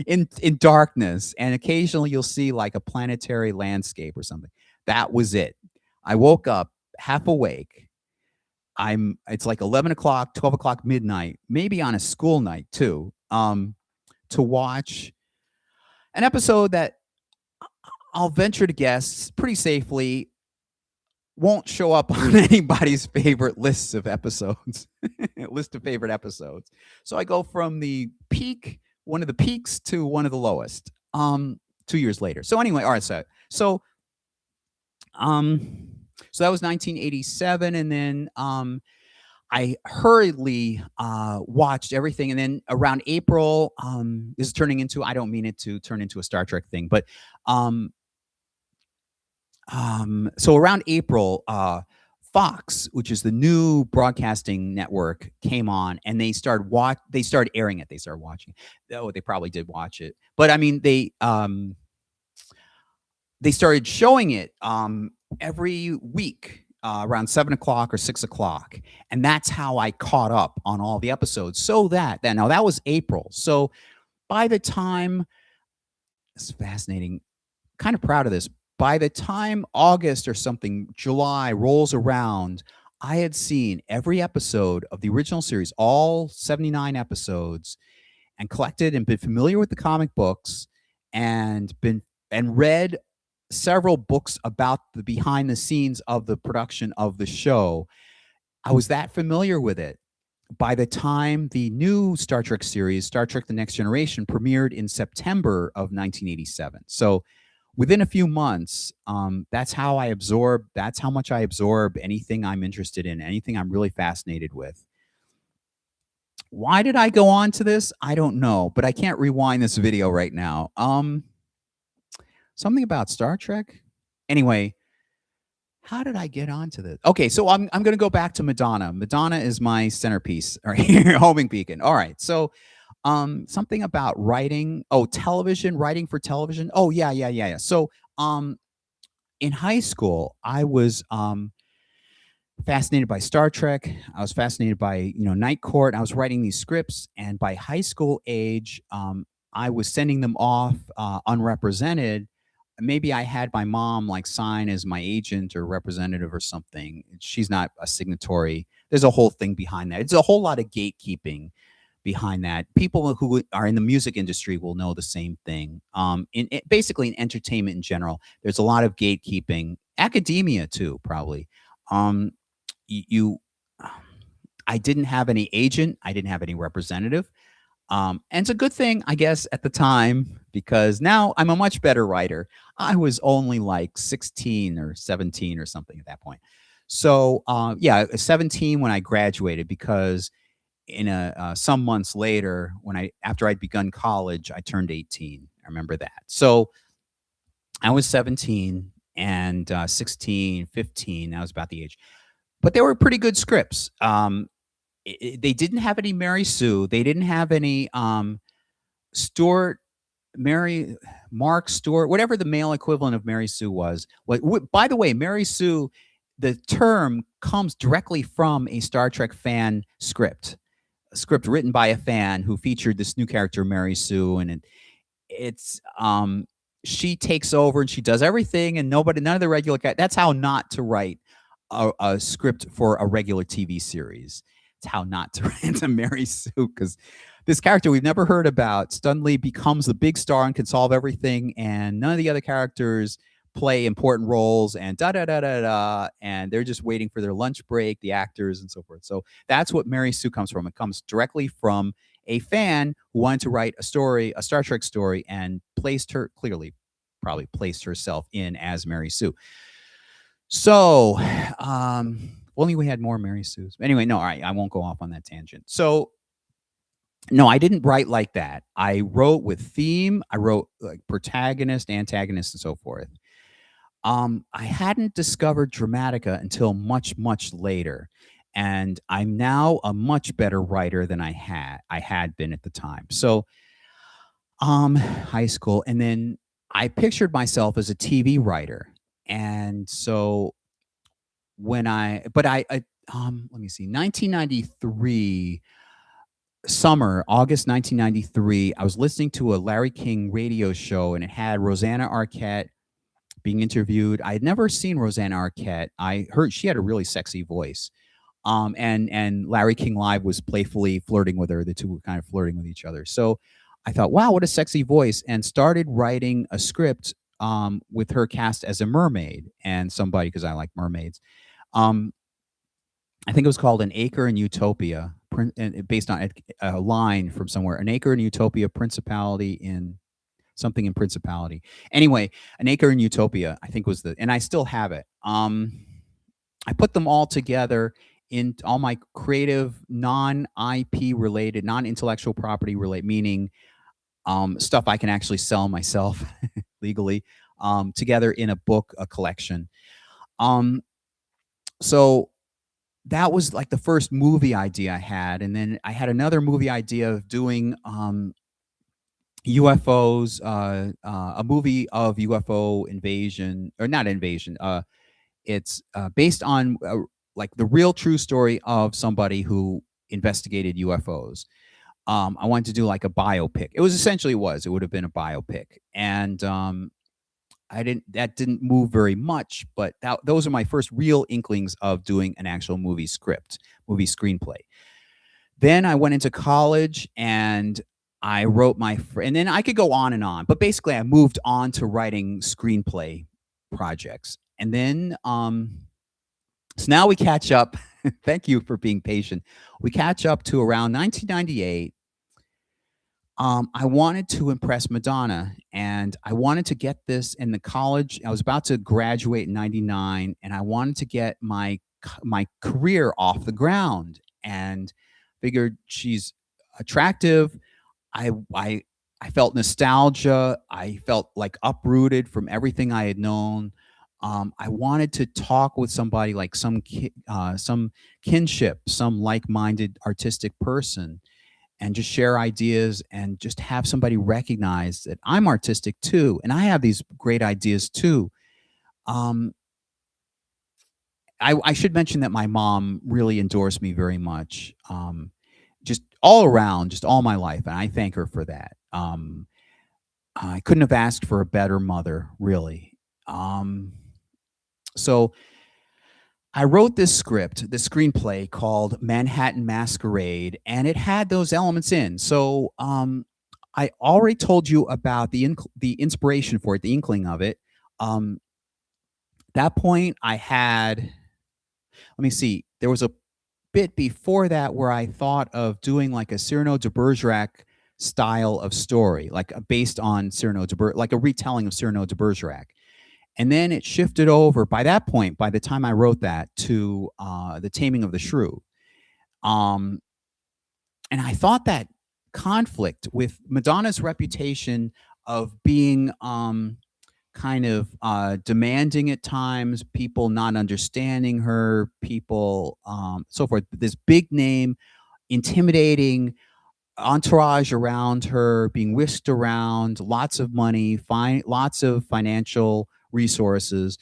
in darkness, and occasionally you'll see like a planetary landscape or something. That was it. I woke up half awake. It's like 11 o'clock, 12 o'clock, midnight, maybe on a school night too, to watch an episode that I'll venture to guess pretty safely won't show up on anybody's favorite lists of episodes, list of favorite episodes. So I go from one of the peaks to one of the lowest, 2 years later. So anyway, all right, so So that was 1987, and then I hurriedly watched everything, and then around April, this is turning into, I don't mean it to turn into a Star Trek thing, but um, so around April, Fox, which is the new broadcasting network, came on, and they started airing it. They started watching it. Oh, they probably did watch it, but I mean, they started showing it every week around 7 o'clock or 6 o'clock, and that's how I caught up on all the episodes. So that now that was April. So by the time, it's fascinating, kind of proud of this. By the time August or something, July rolls around, I had seen every episode of the original series, all 79 episodes, and collected and been familiar with the comic books, and read several books about the behind the scenes of the production of the show. I was that familiar with it. By the time the new Star Trek series, Star Trek The Next Generation, premiered in September of 1987. So within a few months, that's how much I absorb anything I'm interested in, anything I'm really fascinated with. Why did I go on to this? I don't know, but I can't rewind this video right now. Something about Star Trek? Anyway, how did I get onto this? Okay, so I'm gonna go back to Madonna. Madonna is my centerpiece, or homing beacon. All right, so something about writing. Oh, television, writing for television. Oh, yeah. So in high school, I was fascinated by Star Trek. I was fascinated by, Night Court. I was writing these scripts, and by high school age, I was sending them off unrepresented. Maybe I had my mom like sign as my agent or representative or something. She's not a signatory. There's a whole thing behind that. It's a whole lot of gatekeeping behind that. People who are in the music industry will know the same thing. Basically in entertainment in general, there's a lot of gatekeeping. Academia too, probably. Um, you I didn't have any agent, I didn't have any representative. And it's a good thing, I guess, at the time, because now I'm a much better writer. I was only like 16 or 17 or something at that point. So yeah, 17 when I graduated, because in some months later, after I'd begun college, I turned 18. I remember that. So I was 17 and 16, 15. I was about the age, but they were pretty good scripts. They didn't have any Mary Sue. They didn't have any Stuart, Mary, Mark Stewart, whatever the male equivalent of Mary Sue was. By the way, Mary Sue, the term comes directly from a Star Trek fan script, a script written by a fan who featured this new character, Mary Sue, and it's she takes over and she does everything, and none of the regular guys. That's how not to write a script for a regular TV series. It's how not to write a Mary Sue, because this character we've never heard about suddenly becomes the big star and can solve everything, and none of the other characters play important roles, and da da da da da, and they're just waiting for their lunch break, the actors and so forth. So that's what Mary Sue comes from. It comes directly from a fan who wanted to write a story, a Star Trek story, and probably placed herself in as Mary Sue. So, only we had more Mary Sues. Anyway, no, all right, I won't go off on that tangent. So, no, I didn't write like that. I wrote with theme. I wrote like protagonist, antagonist, and so forth. I hadn't discovered Dramatica until much, much later, and I'm now a much better writer than I had been at the time. So, high school, and then I pictured myself as a TV writer, and so let me see, 1993 summer, August 1993, I was listening to a Larry King radio show, and it had Rosanna Arquette being interviewed. I had never seen Rosanna Arquette. I heard she had a really sexy voice. And Larry King Live was playfully flirting with her. The two were kind of flirting with each other. So I thought, wow, what a sexy voice, and started writing a script with her cast as a mermaid and somebody, because I like mermaids. I think it was called An Acre in Utopia, based on a line from somewhere. An Acre in Utopia, Principality in something in Principality. Anyway, An Acre in Utopia, I think was and I still have it. I put them all together in all my creative, non-IP related, non-intellectual property related, meaning stuff I can actually sell myself legally, together in a book, a collection. Um, so that was like the first movie idea I had, and then I had another movie idea of doing UFOs, a movie of UFO invasion, or not invasion. It's based on like the real true story of somebody who investigated UFOs. I wanted to do like a biopic. It was essentially it would have been a biopic, and I didn't that didn't move very much, but those are my first real inklings of doing an actual movie script, movie screenplay. Then I went into college and I wrote and then I could go on, but basically I moved on to writing screenplay projects. And then so now we catch up. Thank you for being patient. We catch up to around 1998. I wanted to impress Madonna, and I wanted to get this in the college. I was about to graduate in '99, and I wanted to get my career off the ground. And figured she's attractive. I I felt nostalgia. I felt like uprooted from everything I had known. I wanted to talk with somebody like some kinship, some like-minded artistic person, and just share ideas and just have somebody recognize that I'm artistic too, and I have these great ideas too. Um, I should mention that my mom really endorsed me very much, just all around, just all my life, and I thank her for that. I couldn't have asked for a better mother, really. Um, so I wrote this script, this screenplay called Manhattan Masquerade, and it had those elements in. So I already told you about the inspiration for it, the inkling of it. That point, I had. Let me see. There was a bit before that where I thought of doing like a Cyrano de Bergerac style of story, like based on Cyrano de Bergerac, like a retelling of Cyrano de Bergerac. And then it shifted over by that point, by the time I wrote that, to The Taming of the Shrew. Um, and I thought that conflict with Madonna's reputation of being kind of demanding at times, people not understanding her, people, so forth, this big name, intimidating entourage around her, being whisked around, lots of money, lots of financial resources,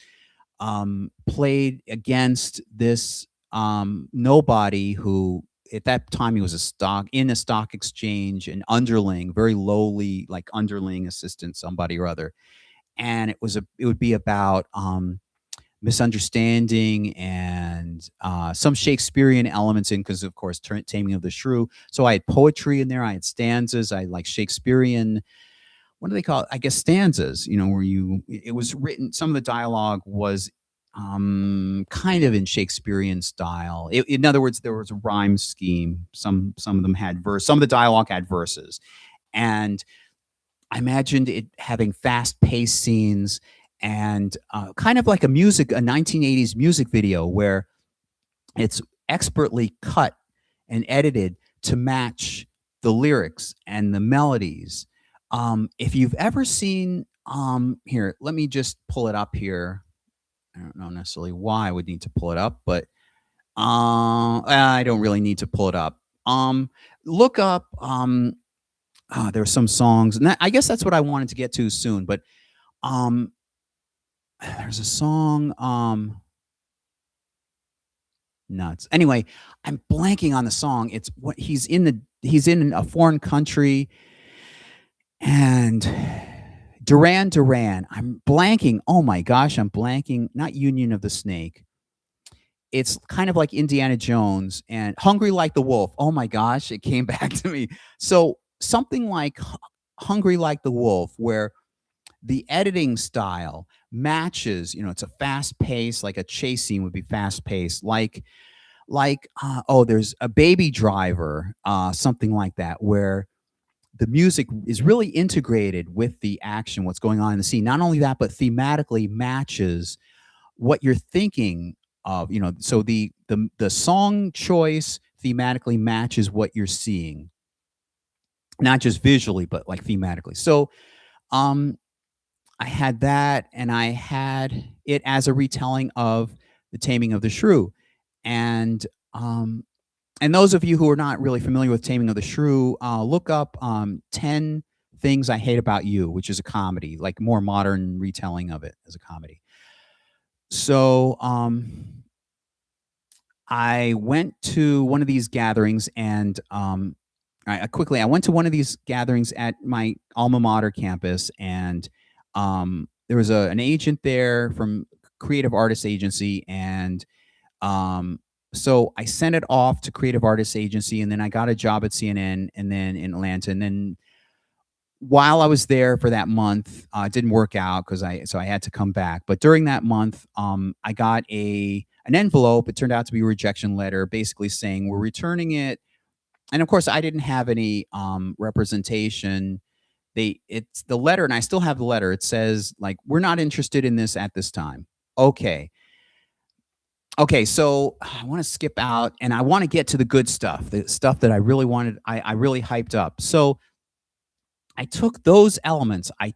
played against this nobody who at that time he was a stock exchange, an underling, very lowly, like underling assistant, somebody or other. And it would be about misunderstanding and some Shakespearean elements in, because of course Taming of the Shrew. So I had poetry in there, I had stanzas, I like Shakespearean, what do they call it? I guess stanzas, where it was written, some of the dialogue was kind of in Shakespearean style. In other words, there was a rhyme scheme. Some of them had some of the dialogue had verses. And I imagined it having fast-paced scenes and kind of like a 1980s music video where it's expertly cut and edited to match the lyrics and the melodies. If you've ever seen, here, let me just pull it up here. I don't know necessarily why I would need to pull it up, but I don't really need to pull it up. Look up. There are some songs, and I guess that's what I wanted to get to soon. But um, there's a song. Nuts. Anyway, I'm blanking on the song. It's what he's in a foreign country, and Duran Duran. I'm blanking. Oh my gosh, I'm blanking. Not Union of the Snake. It's kind of like Indiana Jones and Hungry Like the Wolf. Oh my gosh, it came back to me. So something like Hungry Like the Wolf, where the editing style matches, it's a fast pace, like a chase scene would be fast paced, there's a Baby Driver, something like that, where the music is really integrated with the action, what's going on in the scene. Not only that, but thematically matches what you're thinking of, so the song choice thematically matches what you're seeing, not just visually, but like thematically. So, um, I had that, and I had it as a retelling of The Taming of the Shrew, and um, and those of you who are not really familiar with Taming of the Shrew, look up 10 Things I Hate About You, which is a comedy, like more modern retelling of it as a comedy. So I went to one of these gatherings, and I went to one of these gatherings at my alma mater campus, and there was an agent there from Creative Artists Agency, and so I sent it off to Creative Artists Agency, and then I got a job at CNN, and then in Atlanta, and then while I was there for that month, it didn't work out because I had to come back. But during that month, I got a an envelope. It turned out to be a rejection letter, basically saying we're returning it. And of course, I didn't have any representation. It's the letter, and I still have the letter. It says like we're not interested in this at this time. Okay, okay. So I want to skip out, and I want to get to the good stuff, the stuff that I really wanted. I really hyped up. So I took those elements. I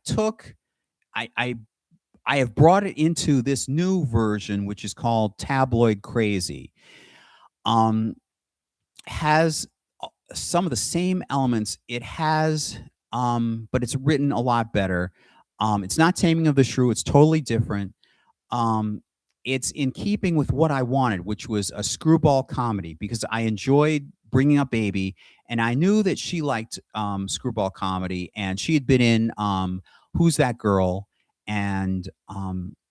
I have brought it into this new version, which is called Tabloid Crazy. Um, has some of the same elements. It has, but it's written a lot better. It's not Taming of the Shrew. It's totally different. Um, it's in keeping with what I wanted, which was a screwball comedy, because I enjoyed Bringing Up Baby, and I knew that she liked screwball comedy, and she had been in Who's That Girl, and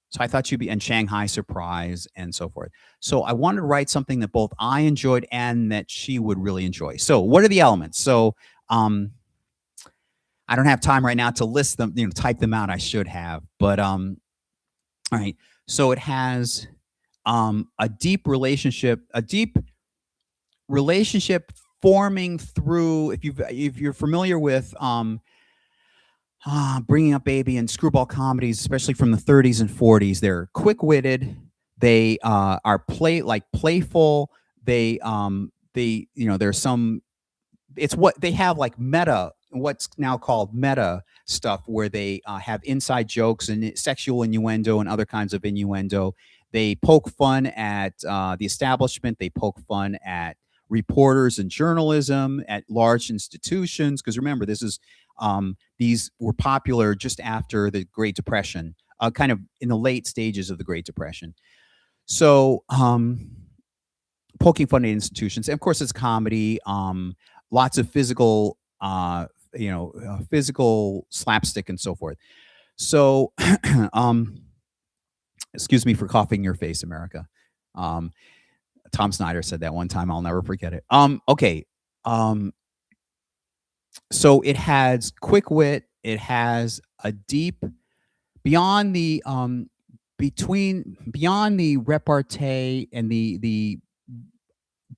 so I thought she'd be, and Shanghai Surprise, and so forth. So I wanted to write something that both I enjoyed and that she would really enjoy. So what are the elements? So um, I don't have time right now to list them, type them out. I should have, but all right. So it has a deep relationship forming through. If you're familiar with Bringing Up Baby and screwball comedies, especially from the 30s and 40s, they're quick witted. They are playful. There's some, it's what they have, like meta, what's now called meta stuff, where they have inside jokes and sexual innuendo and other kinds of innuendo. They poke fun at the establishment. They poke fun at reporters and journalism at large institutions, because remember, this is these were popular just after the Great Depression, kind of in the late stages of the Great Depression. So poking fun at institutions. And of course, it's comedy. Lots of physical slapstick and so forth. So, um, excuse me for coughing in your face, America. Um, Tom Snyder said that one time. I'll never forget it. Okay. Um, so it has quick wit. It has a deep, beyond the beyond the repartee and the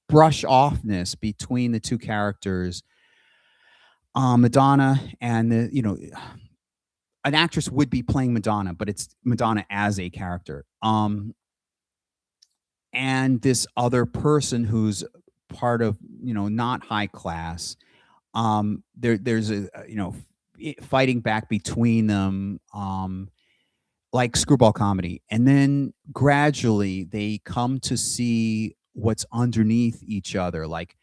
brush offness between the two characters, Madonna and an actress would be playing Madonna, but it's Madonna as a character. And this other person who's part of, not high class. There's fighting back between them, like screwball comedy, and then gradually they come to see what's underneath each other. Like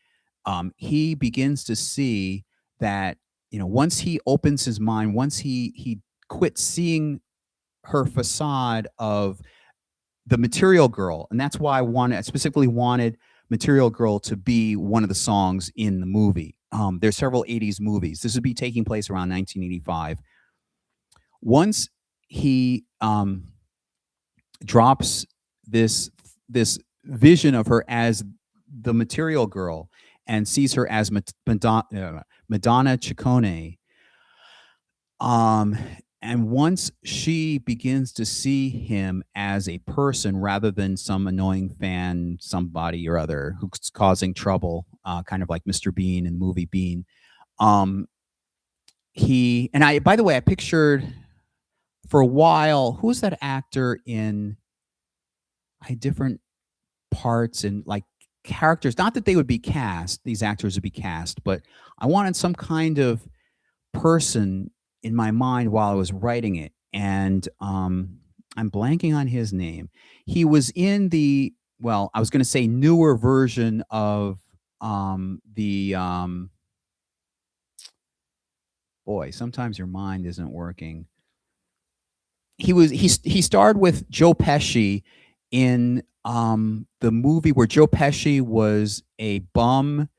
he begins to see that, once he opens his mind, once he quits seeing her facade of the Material Girl, and that's why I specifically wanted Material Girl to be one of the songs in the movie. There's several 80s movies. This would be taking place around 1985. Once he drops this vision of her as the Material Girl and sees her as Madonna Ciccone, um, and once she begins to see him as a person rather than some annoying fan, somebody or other who's causing trouble, kind of like Mr. Bean in the movie Bean, um, he and I. By the way, I pictured for a while, who's that actor in a different? parts and like characters. Not that they would be cast; these actors would be cast, but I wanted some kind of person in my mind while I was writing it, and I'm blanking on his name. He was in the well, I was going to say newer version of the boy. Sometimes your mind isn't working. He starred with Joe Pesci in the movie where Joe Pesci was a bum,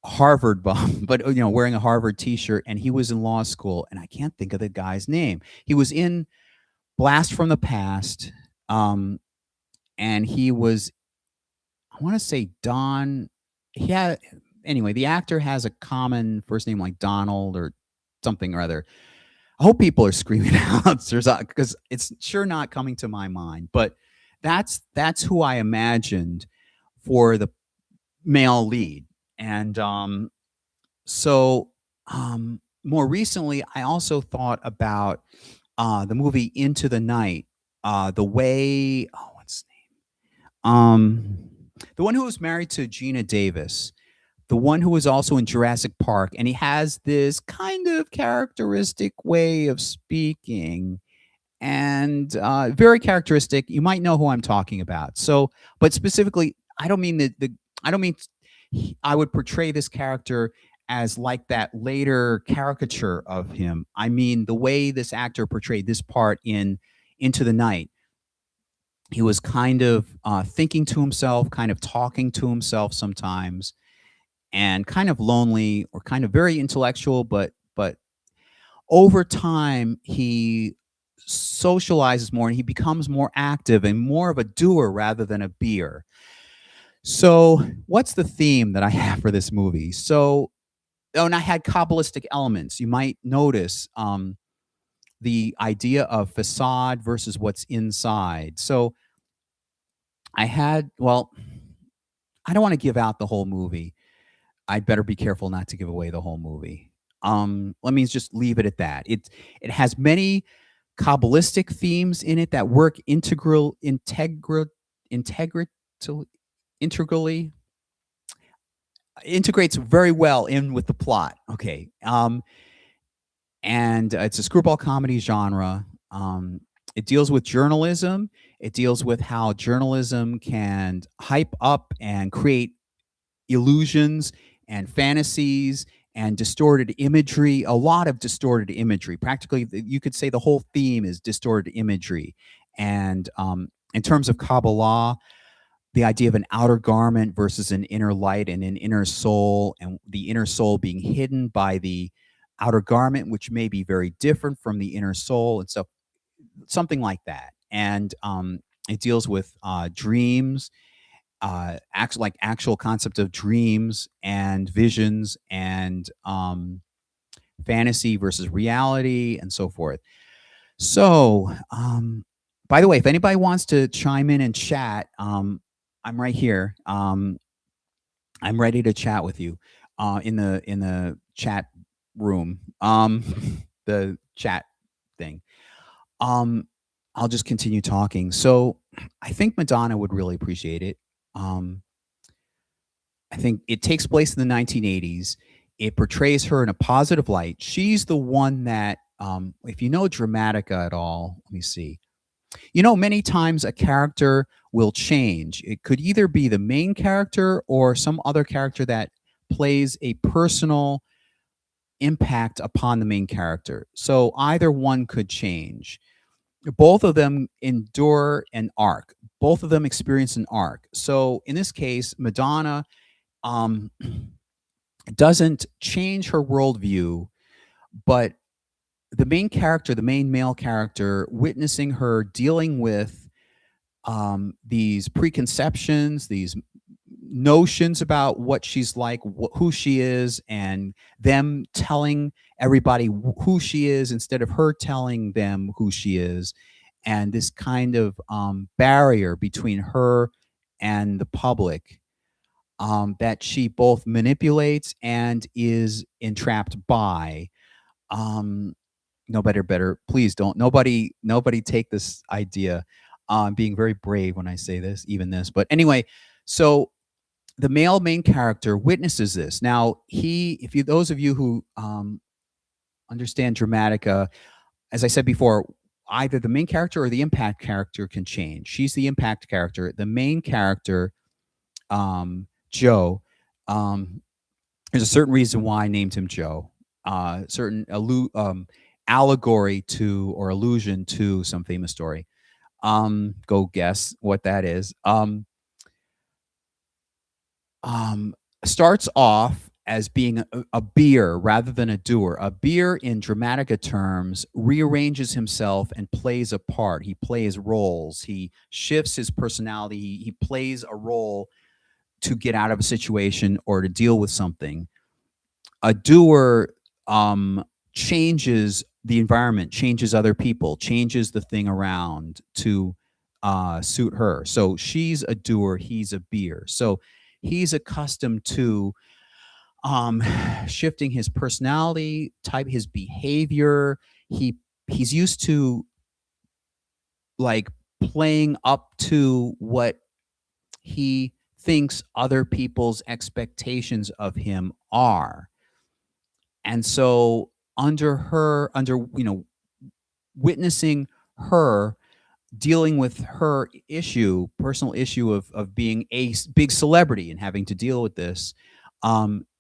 Harvard bum, but wearing a Harvard T-shirt, and he was in law school, and I can't think of the guy's name. He was in Blast from the Past, um, and he was, I want to say Don. He had anyway. The actor has a common first name like Donald or something or other. I hope people are screaming out because it's sure not coming to my mind. But that's who I imagined for the male lead, and so more recently, I also thought about the movie Into the Night. The way, oh, what's his name? The one who was married to Gina Davis, the one who was also in Jurassic Park, and he has this kind of characteristic way of speaking and very characteristic. You might know who I'm talking about. So, but specifically, I don't mean I don't mean I would portray this character as like that later caricature of him. I mean the way this actor portrayed this part in Into the Night. He was kind of thinking to himself, kind of talking to himself sometimes, and kind of lonely or kind of very intellectual, but over time he socializes more and he becomes more active and more of a doer rather than a beer. So what's the theme that I have for this movie? So oh, and I had kabbalistic elements. You might notice the idea of facade versus what's inside. So I had, well, I don't want to give out the whole movie. I'd better be careful not to give away the whole movie. Let me just leave it at that. It has many kabbalistic themes in it that work integral, integrally, integrates very well in with the plot. Okay, and it's a screwball comedy genre. It deals with journalism. It deals with how journalism can hype up and create illusions and fantasies and distorted imagery, a lot of distorted imagery. Practically, you could say the whole theme is distorted imagery. And in terms of Kabbalah, the idea of an outer garment versus an inner light and an inner soul, and the inner soul being hidden by the outer garment, which may be very different from the inner soul. And so something like that. And it deals with dreams, actual concept of dreams and visions and fantasy versus reality and so forth. So, by the way, if anybody wants to chime in and chat, I'm right here. I'm ready to chat with you in the chat room, the chat thing. Um, I'll just continue talking. So, I think Madonna would really appreciate it. Um, I think it takes place in the 1980s. It portrays her in a positive light. She's the one that, if you know Dramatica at all, let me see. Many times a character will change. It could either be the main character or some other character that plays a personal impact upon the main character. So either one could change. Both of them endure an arc. Both of them experience an arc. So in this case, Madonna um, doesn't change her worldview, but the main character, the main male character, witnessing her dealing with these preconceptions, these notions about what she's like, who she is, and them telling everybody who she is instead of her telling them who she is, and this kind of barrier between her and the public that she both manipulates and is entrapped by. Um, no better. Please don't. Nobody take this idea. I'm being very brave when I say this, even this. But anyway, So the male main character witnesses this. Now, if you, those of you who understand Dramatica, as I said before, either the main character or the impact character can change. She's the impact character. The main character, Joe, um, there's a certain reason why I named him Joe. Certain allegory to or allusion to some famous story. Go guess what that is. Um, Starts off as being a beer rather than a doer. A beer, in Dramatica terms, rearranges himself and plays a part. He plays roles. He shifts his personality. He plays a role to get out of a situation or to deal with something. A doer changes the environment, changes other people, changes the thing around to suit her. So she's a doer, he's a beer. So he's accustomed to um, shifting his personality type, his behavior. He's used to like playing up to what he thinks other people's expectations of him are. And so under witnessing her dealing with her personal issue of being a big celebrity and having to deal with this,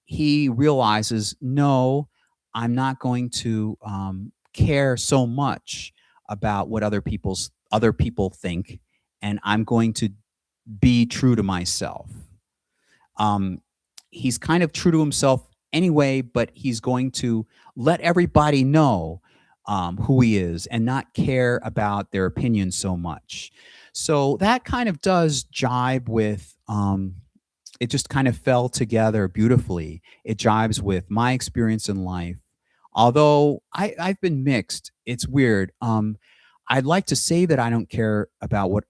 he realizes, no, I'm not going to care so much about what other people think, and I'm going to be true to myself. Um, he's kind of true to himself anyway, but he's going to let everybody know who he is and not care about their opinions so much. So that kind of does jibe with. It just kind of fell together beautifully. It jives with my experience in life. Although I've been mixed. It's weird. I'd like to say that I don't care about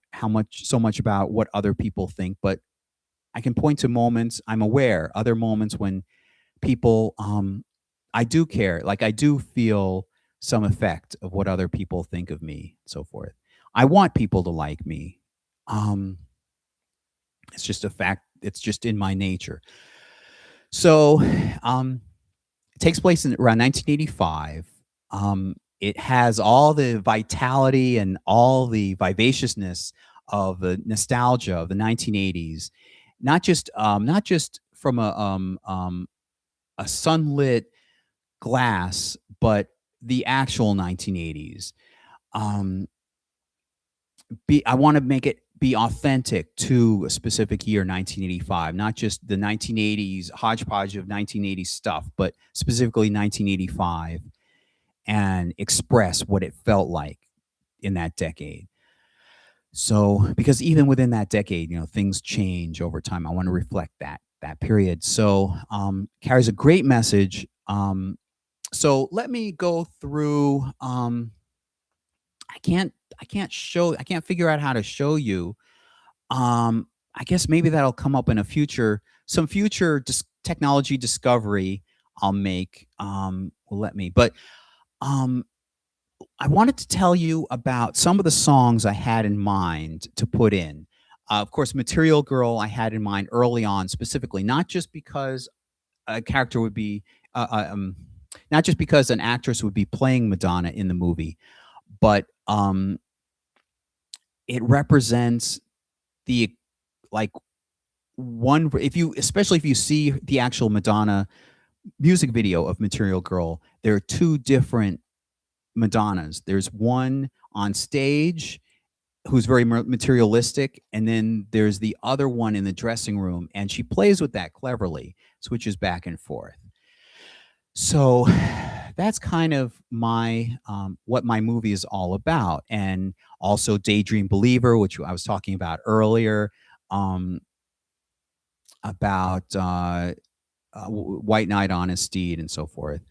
so much about what other people think, but I can point to moments I'm aware, other moments when people, I do care. Like I do feel some effect of what other people think of me, so forth. I want people to like me. Um, it's just a fact. It's just in my nature. So, it takes place in around 1985. It has all the vitality and all the vivaciousness of the nostalgia of the 1980s, not just from a sunlit glass, but the actual 1980s. Um, I want to make it be authentic to a specific year, 1985, not just the 1980s hodgepodge of 1980s stuff, but specifically 1985, and express what it felt like in that decade. So, because even within that decade, things change over time. I want to reflect that period. So, carries a great message. So let me go through. I can't figure out how to show you. I guess maybe that'll come up in some future technology discovery I'll make. Will let me, but um, I wanted to tell you about some of the songs I had in mind to put in. Of course, Material Girl I had in mind early on, specifically, not just because a character would be, uh, uh, um, not just because an actress would be playing Madonna in the movie, but it represents the like one if you especially if you see the actual Madonna music video of Material Girl, there are two different Madonnas. There's one on stage who's very materialistic, and then there's the other one in the dressing room, and she plays with that cleverly, switches back and forth. So that's kind of my what my movie is all about, and also Daydream Believer, which I was talking about earlier, um, about White Knight on His Steed and so forth.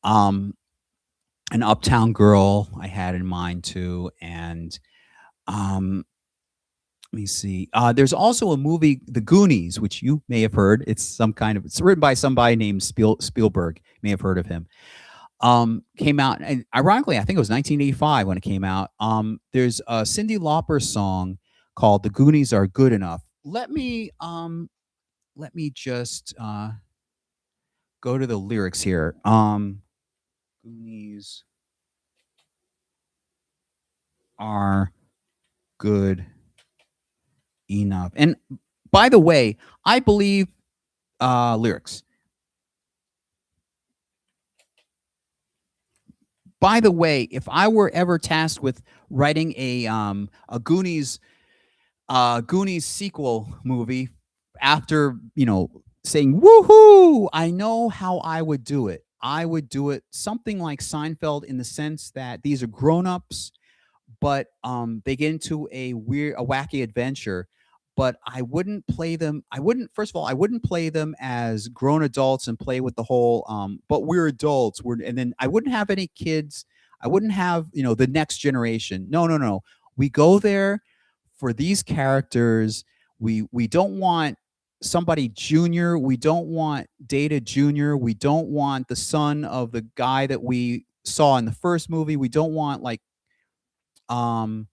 Um, an Uptown Girl I had in mind too, and um, let me see. There's also a movie, The Goonies, which you may have heard. It's written by somebody named Spielberg. You may have heard of him. Came out, and ironically, I think it was 1985 when it came out. There's a Cyndi Lauper song called "The Goonies Are Good Enough." let me just go to the lyrics here. Goonies are good enough. And by the way, I believe lyrics. By the way, if I were ever tasked with writing a Goonies sequel movie after, saying woohoo, I know how I would do it. I would do it something like Seinfeld in the sense that these are grown-ups, but they get into a wacky adventure. But I wouldn't, first of all, I wouldn't play them as grown adults and play with the whole but we're adults, and then I wouldn't have any kids. I wouldn't have, the next generation. No, no, no. We go there for these characters. We don't want somebody junior. We don't want Data Junior. We don't want the son of the guy that we saw in the first movie. We don't want like um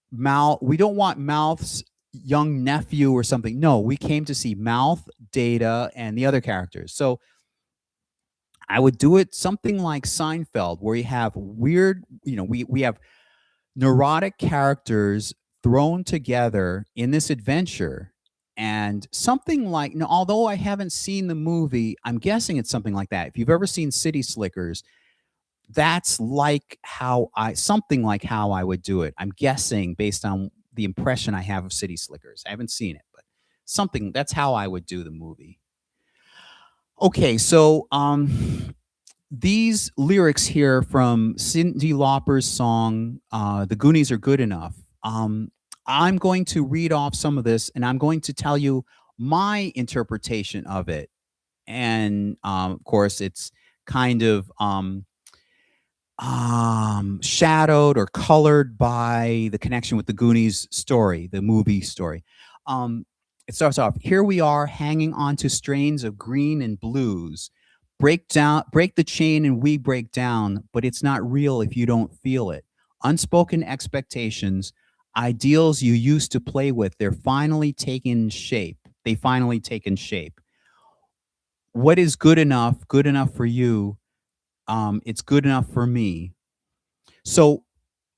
Mal. We don't want Mouth's young nephew or something. No, we came to see Mouth, Data, and the other characters. So I would do it something like Seinfeld, where you have weird, we have neurotic characters thrown together in this adventure. And something like, now, although I haven't seen the movie, I'm guessing it's something like that. If you've ever seen City Slickers, that's like how I something like how I would do it. I'm guessing based on the impression I have of City Slickers. I haven't seen it, but something that's how I would do the movie. Okay, so these lyrics here from Cyndi Lauper's song "The Goonies Are Good Enough." I'm going to read off some of this, and I'm going to tell you my interpretation of it. And of course, it's kind of shadowed or colored by the connection with the Goonies story, the movie story. Um, it starts off, here we are hanging onto strains of green and blues. Break the chain and we break down, but it's not real if you don't feel it. Unspoken expectations, ideals you used to play with, they're finally taken shape. They finally taken shape. What is good enough? Good enough for you. It's good enough for me. So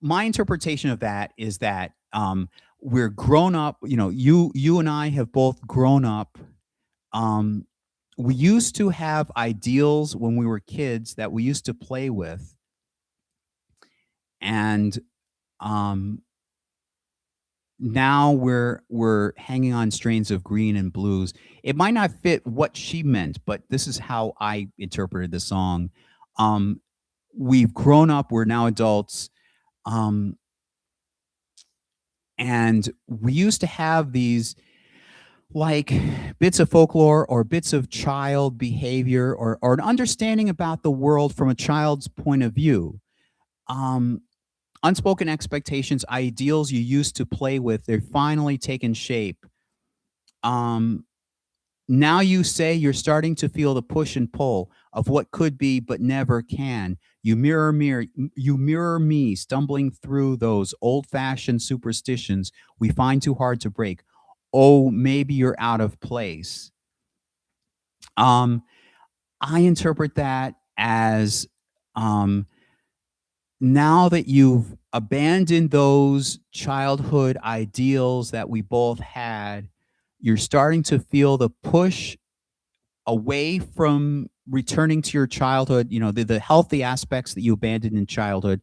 my interpretation of that is that we're grown up. You and I have both grown up. Um, we used to have ideals when we were kids that we used to play with, and um, now we're hanging on strains of green and blues. It might not fit what she meant, but this is how I interpreted the song. Um, we've grown up. We're now adults. Um, and we used to have these like bits of folklore or bits of child behavior, or an understanding about the world from a child's point of view. um, Unspoken expectations, ideals you used to play with, they're finally taken shape. um, Now you say you're starting to feel the push and pull of what could be but never can. You mirror me stumbling through those old-fashioned superstitions we find too hard to break. Oh, maybe you're out of place. Um, I interpret that as um, now that you've abandoned those childhood ideals that we both had, you're starting to feel the push away from returning to your childhood, the healthy aspects that you abandoned in childhood,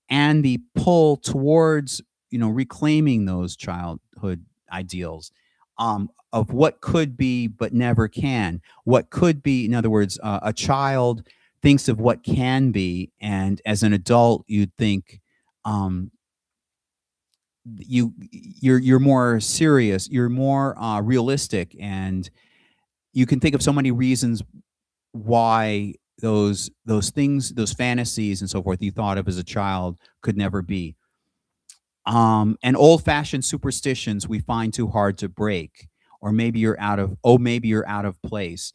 and the pull towards, reclaiming those childhood ideals, of what could be but never can. What could be, in other words, a child thinks of what can be, and as an adult, you'd think, um, you're more serious, you're more realistic, and you can think of so many reasons why those things, those fantasies and so forth you thought of as a child could never be. And old-fashioned superstitions we find too hard to break, or maybe you're out of place.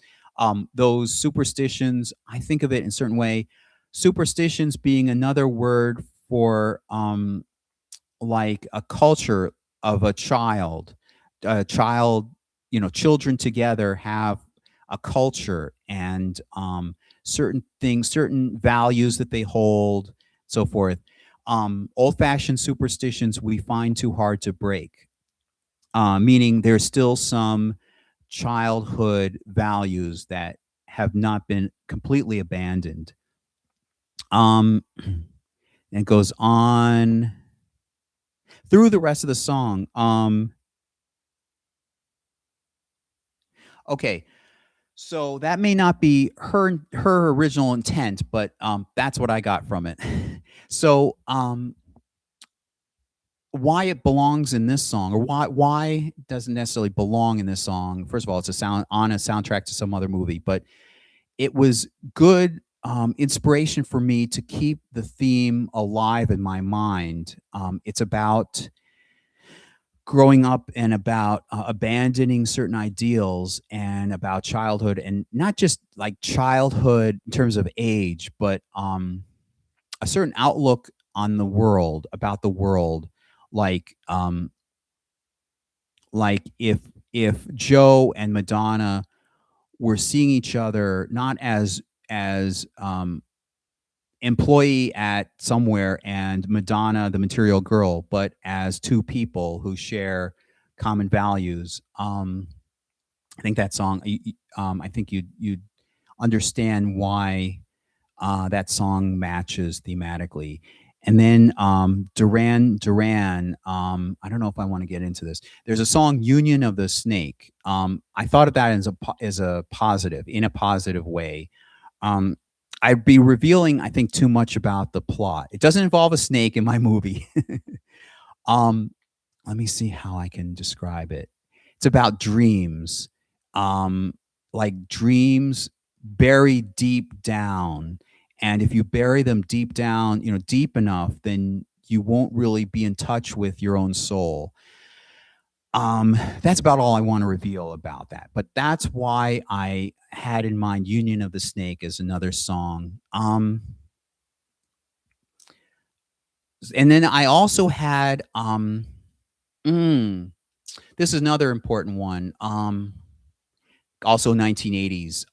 Those superstitions, I think of it in a certain way. Superstitions being another word for like a culture of a child. child, children together have a culture and certain things, certain values that they hold, so forth. Old-fashioned superstitions we find too hard to break, meaning there's still some childhood values that have not been completely abandoned. And it goes on through the rest of the song. Okay, so that may not be her original intent, but that's what I got from it. So why it belongs in this song, or why it doesn't necessarily belong in this song. First of all, it's a sound on a soundtrack to some other movie, but it was good inspiration for me to keep the theme alive in my mind. It's about growing up and about abandoning certain ideals and about childhood, and not just like childhood in terms of age, but a certain outlook on the world, about the world, like if Joe and Madonna were seeing each other not as employee at somewhere and Madonna the material girl, but as two people who share common values. I think that song. I think you'd understand why that song matches thematically. And then Duran Duran. I don't know if I want to get into this. There's a song "Union of the Snake." I thought of that as a positive, in a positive way. Um, I'd be revealing, I think, too much about the plot. It doesn't involve a snake in my movie. um, Let me see how I can describe it. It's about dreams, um, like dreams buried deep down. And if you bury them deep down, deep enough, then you won't really be in touch with your own soul. That's about all I want to reveal about that. But that's why I had in mind Union of the Snake as another song. And then I also had mm, this is another important one. Also 1980s.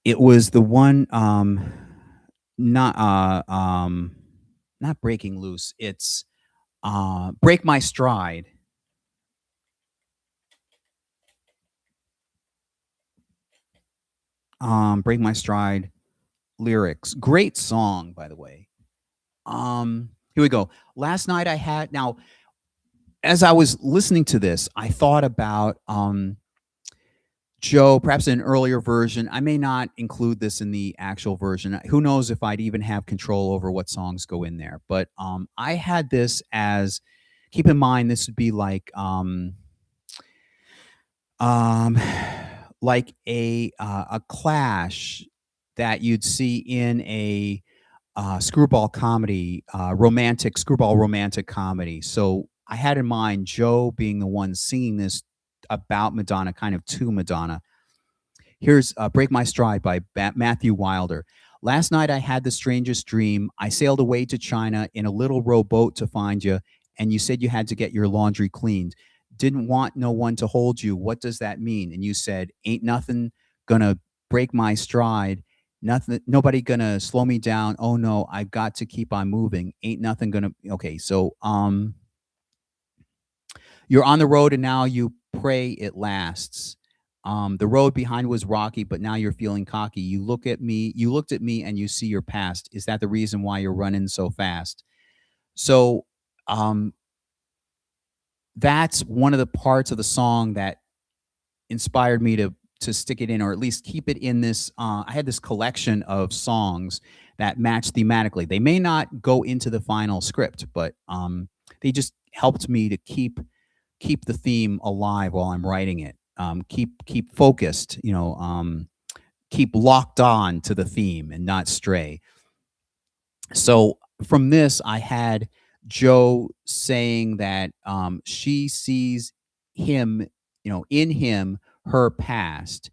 It was the one not not Breaking Loose. It's Break My Stride. Break My Stride lyrics. Great song, by the way. Here we go. Last night I had now as I was listening to this, I thought about Joe, perhaps in an earlier version. I may not include this in the actual version. Who knows if I'd even have control over what songs go in there. But I had this as, keep in mind, this would be um, like a clash that you'd see in a screwball comedy, romantic screwball romantic comedy. So I had in mind Joe being the one singing this about Madonna, kind of to Madonna. Here's Break My Stride by Matthew Wilder. Last night I had the strangest dream. I sailed away to China in a little rowboat to find you, and you said you had to get your laundry cleaned. Didn't want no one to hold you. What does that mean? And you said, ain't nothing gonna break my stride. Nothing, nobody gonna slow me down. Oh no, I've got to keep on moving. Ain't nothing gonna. Okay, so you're on the road and now you pray it lasts. The road behind was rocky, but now you're feeling cocky. You looked at me and you see your past. Is that the reason why you're running so fast? So um, that's one of the parts of the song that inspired me to stick it in, or at least keep it in this. I had this collection of songs that match thematically. They may not go into the final script, but they just helped me to keep the theme alive while I'm writing it. Keep focused, keep locked on to the theme and not stray. So from this, I had Joe saying that she sees him, in him, her past,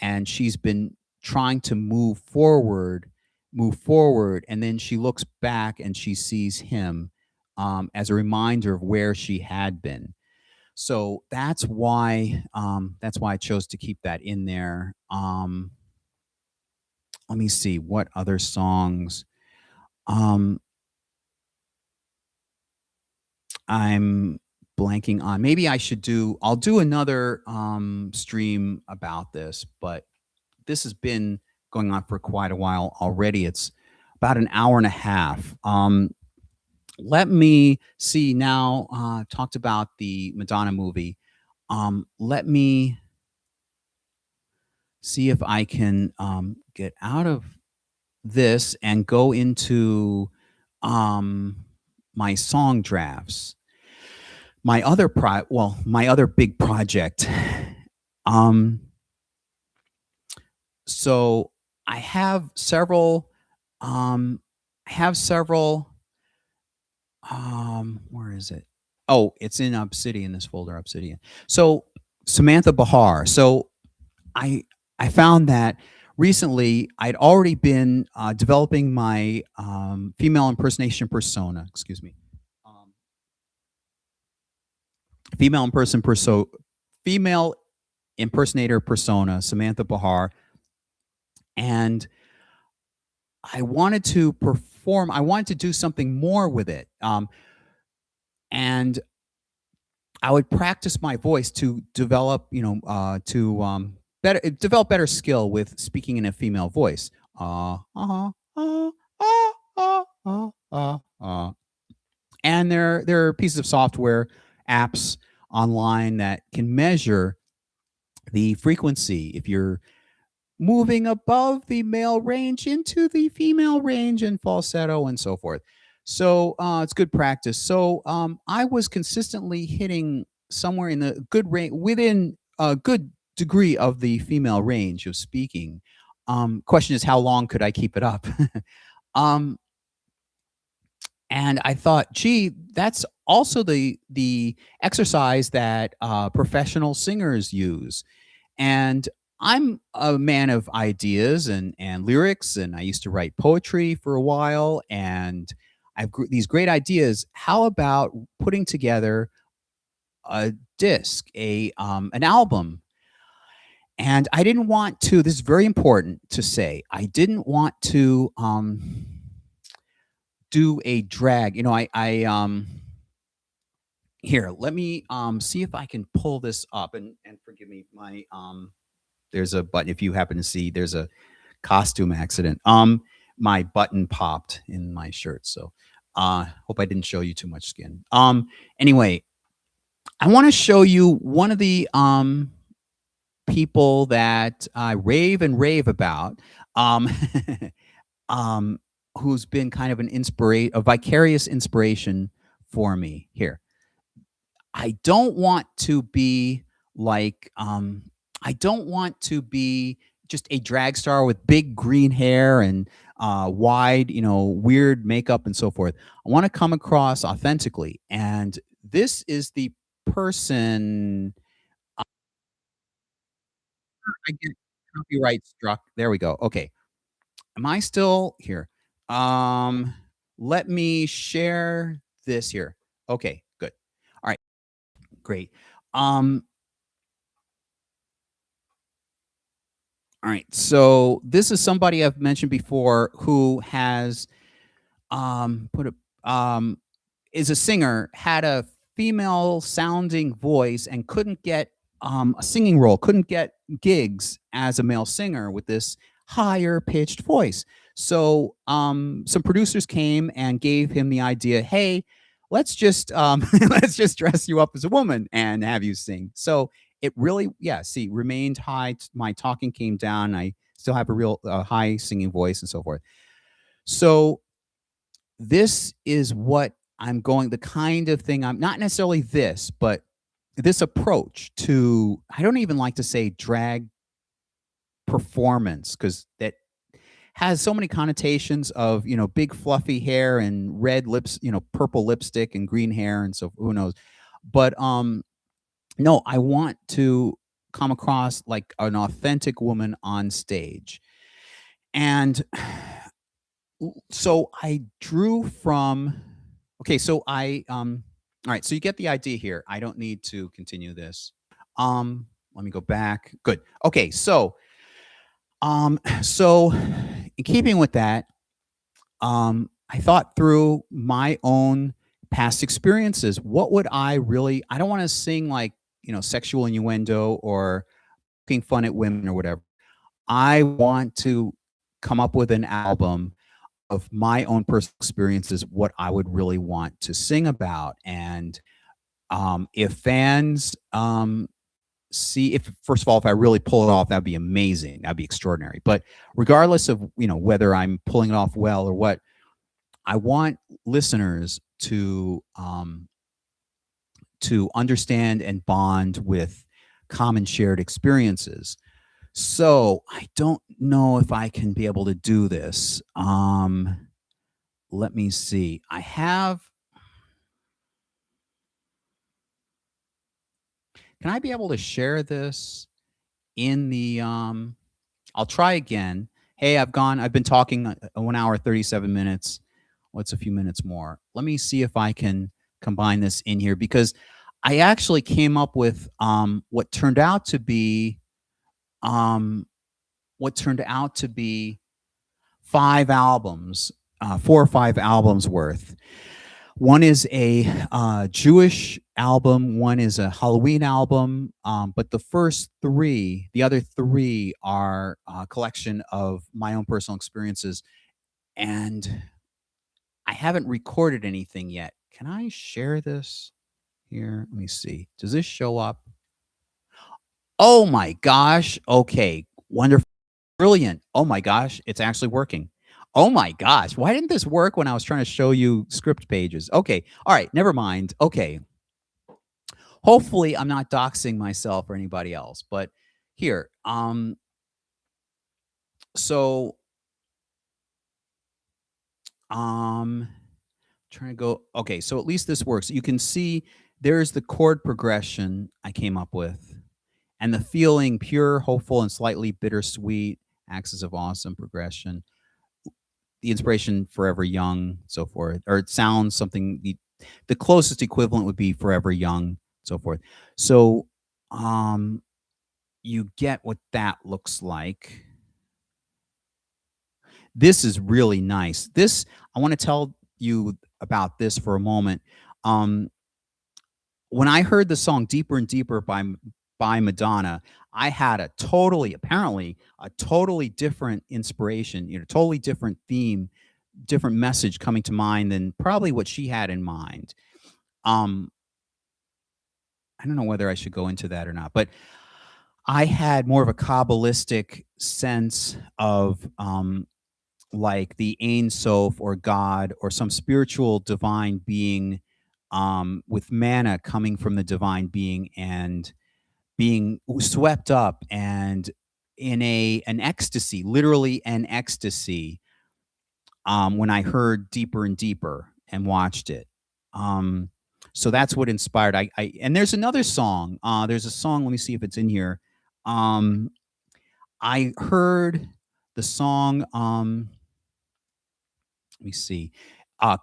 and she's been trying to move forward, and then she looks back and she sees him as a reminder of where she had been. So that's why I chose to keep that in there. Let me see what other songs. Um, I'm blanking on. Maybe I should do. I'll do another stream about this, but this has been going on for quite a while already. It's about an hour and a half. Let me see now. Talked about the Madonna movie. Let me see if I can get out of this and go into um, my song drafts. My other big project. Um, so I have several. I have several. Where is it? Oh, it's in Obsidian. This folder, Obsidian. So Samantha Bahar. So I I found that recently I'd already been developing my female impersonation persona. Excuse me, um, female imperson perso female impersonator persona, Samantha Bahar, and I wanted to perform. I wanted to do something more with it, and I would practice my voice to develop, to better develop better skill with speaking in a female voice. And there are pieces of software, apps online that can measure the frequency if you're moving above the male range into the female range and falsetto and so forth. So it's good practice. So I was consistently hitting somewhere in the good range, within a good degree of the female range of speaking. Question is, how long could I keep it up? um, and I thought, gee, that's also the exercise that professional singers use, and I'm a man of ideas and lyrics, and I used to write poetry for a while, and these great ideas. How about putting together a disc, a an album? And I didn't want to. This is very important to say. I didn't want to do a drag. Here. Let me see if I can pull this up. And forgive me, my there's a button. If you happen to see, there's a costume accident. My button popped in my shirt, so hope I didn't show you too much skin. Anyway, I want to show you one of the people that I rave and rave about, um, um, who's been kind of a vicarious inspiration for me. Here, I don't want to be like, I don't want to be just a drag star with big green hair and wide, weird makeup and so forth. I want to come across authentically. And this is the person. I get copyright struck. There we go. Okay. Am I still here? Um, Let me share this here. Okay, good. All right, great. Um, All right. So this is somebody I've mentioned before who has put a is a singer, had a female sounding voice and couldn't get a singing role, couldn't get gigs as a male singer with this higher pitched voice. So some producers came and gave him the idea, hey, let's just let's just dress you up as a woman and have you sing. So it really, yeah, see, remained high. My talking came down. I still have a real high singing voice and so forth. So this is what I'm going, the kind of thing I'm not necessarily this, but this approach to, I don't even like to say drag performance because that has so many connotations of, big fluffy hair and red lips, purple lipstick and green hair. And so who knows? But no, I want to come across like an authentic woman on stage. And so I drew from, okay, so I All right, so you get the idea here. I don't need to continue this. Let me go back. Good. Okay, so in keeping with that, I thought through my own past experiences. What would I really? I don't want to sing like sexual innuendo or poking fun at women or whatever. I want to come up with an album of my own personal experiences, what I would really want to sing about. And if fans see, if first of all, if I really pull it off, that'd be amazing. That'd be extraordinary. But regardless of whether I'm pulling it off well or what, I want listeners to understand and bond with common shared experiences. So I don't know if I can be able to do this. Let me see. Can I be able to share this in the I'll try again. Hey, I've been talking 1 hour 37 minutes. What's a few minutes more? Let me see if I can combine this in here because I actually came up with what turned out to be um what turned out to be 5 albums, 4 or 5 albums worth. One is a Jewish album, one is a Halloween album, but the other three are a collection of my own personal experiences. And I haven't recorded anything yet. Can I share this here? Let me see. Does this show up? Oh my gosh. Okay. Wonderful. Brilliant. Oh my gosh. It's actually working. Oh my gosh. Why didn't this work when I was trying to show you script pages? Okay. All right. Never mind. Okay. Hopefully, I'm not doxing myself or anybody else, but here, so, um, trying to go okay, so at least this works. You can see there's the chord progression I came up with, and the feeling pure, hopeful, and slightly bittersweet, axis of awesome progression, the inspiration forever young, so forth, or it sounds something the closest equivalent would be forever young, so forth. So, um, you get what that looks like. This is really nice. This I want to tell you about this for a moment. Um, when I heard the song "Deeper and Deeper" by Madonna, I had apparently a totally different inspiration, totally different theme, different message coming to mind than probably what she had in mind. Um, I don't know whether I should go into that or not, but I had more of a kabbalistic sense of like the Ein Sof or God or some spiritual divine being with manna coming from the divine being and being swept up and in an ecstasy, literally an ecstasy, when I heard Deeper and Deeper and watched it. Um, so that's what inspired. And there's another song. There's a song. Let me see if it's in here. Um, I heard the song. Let me see,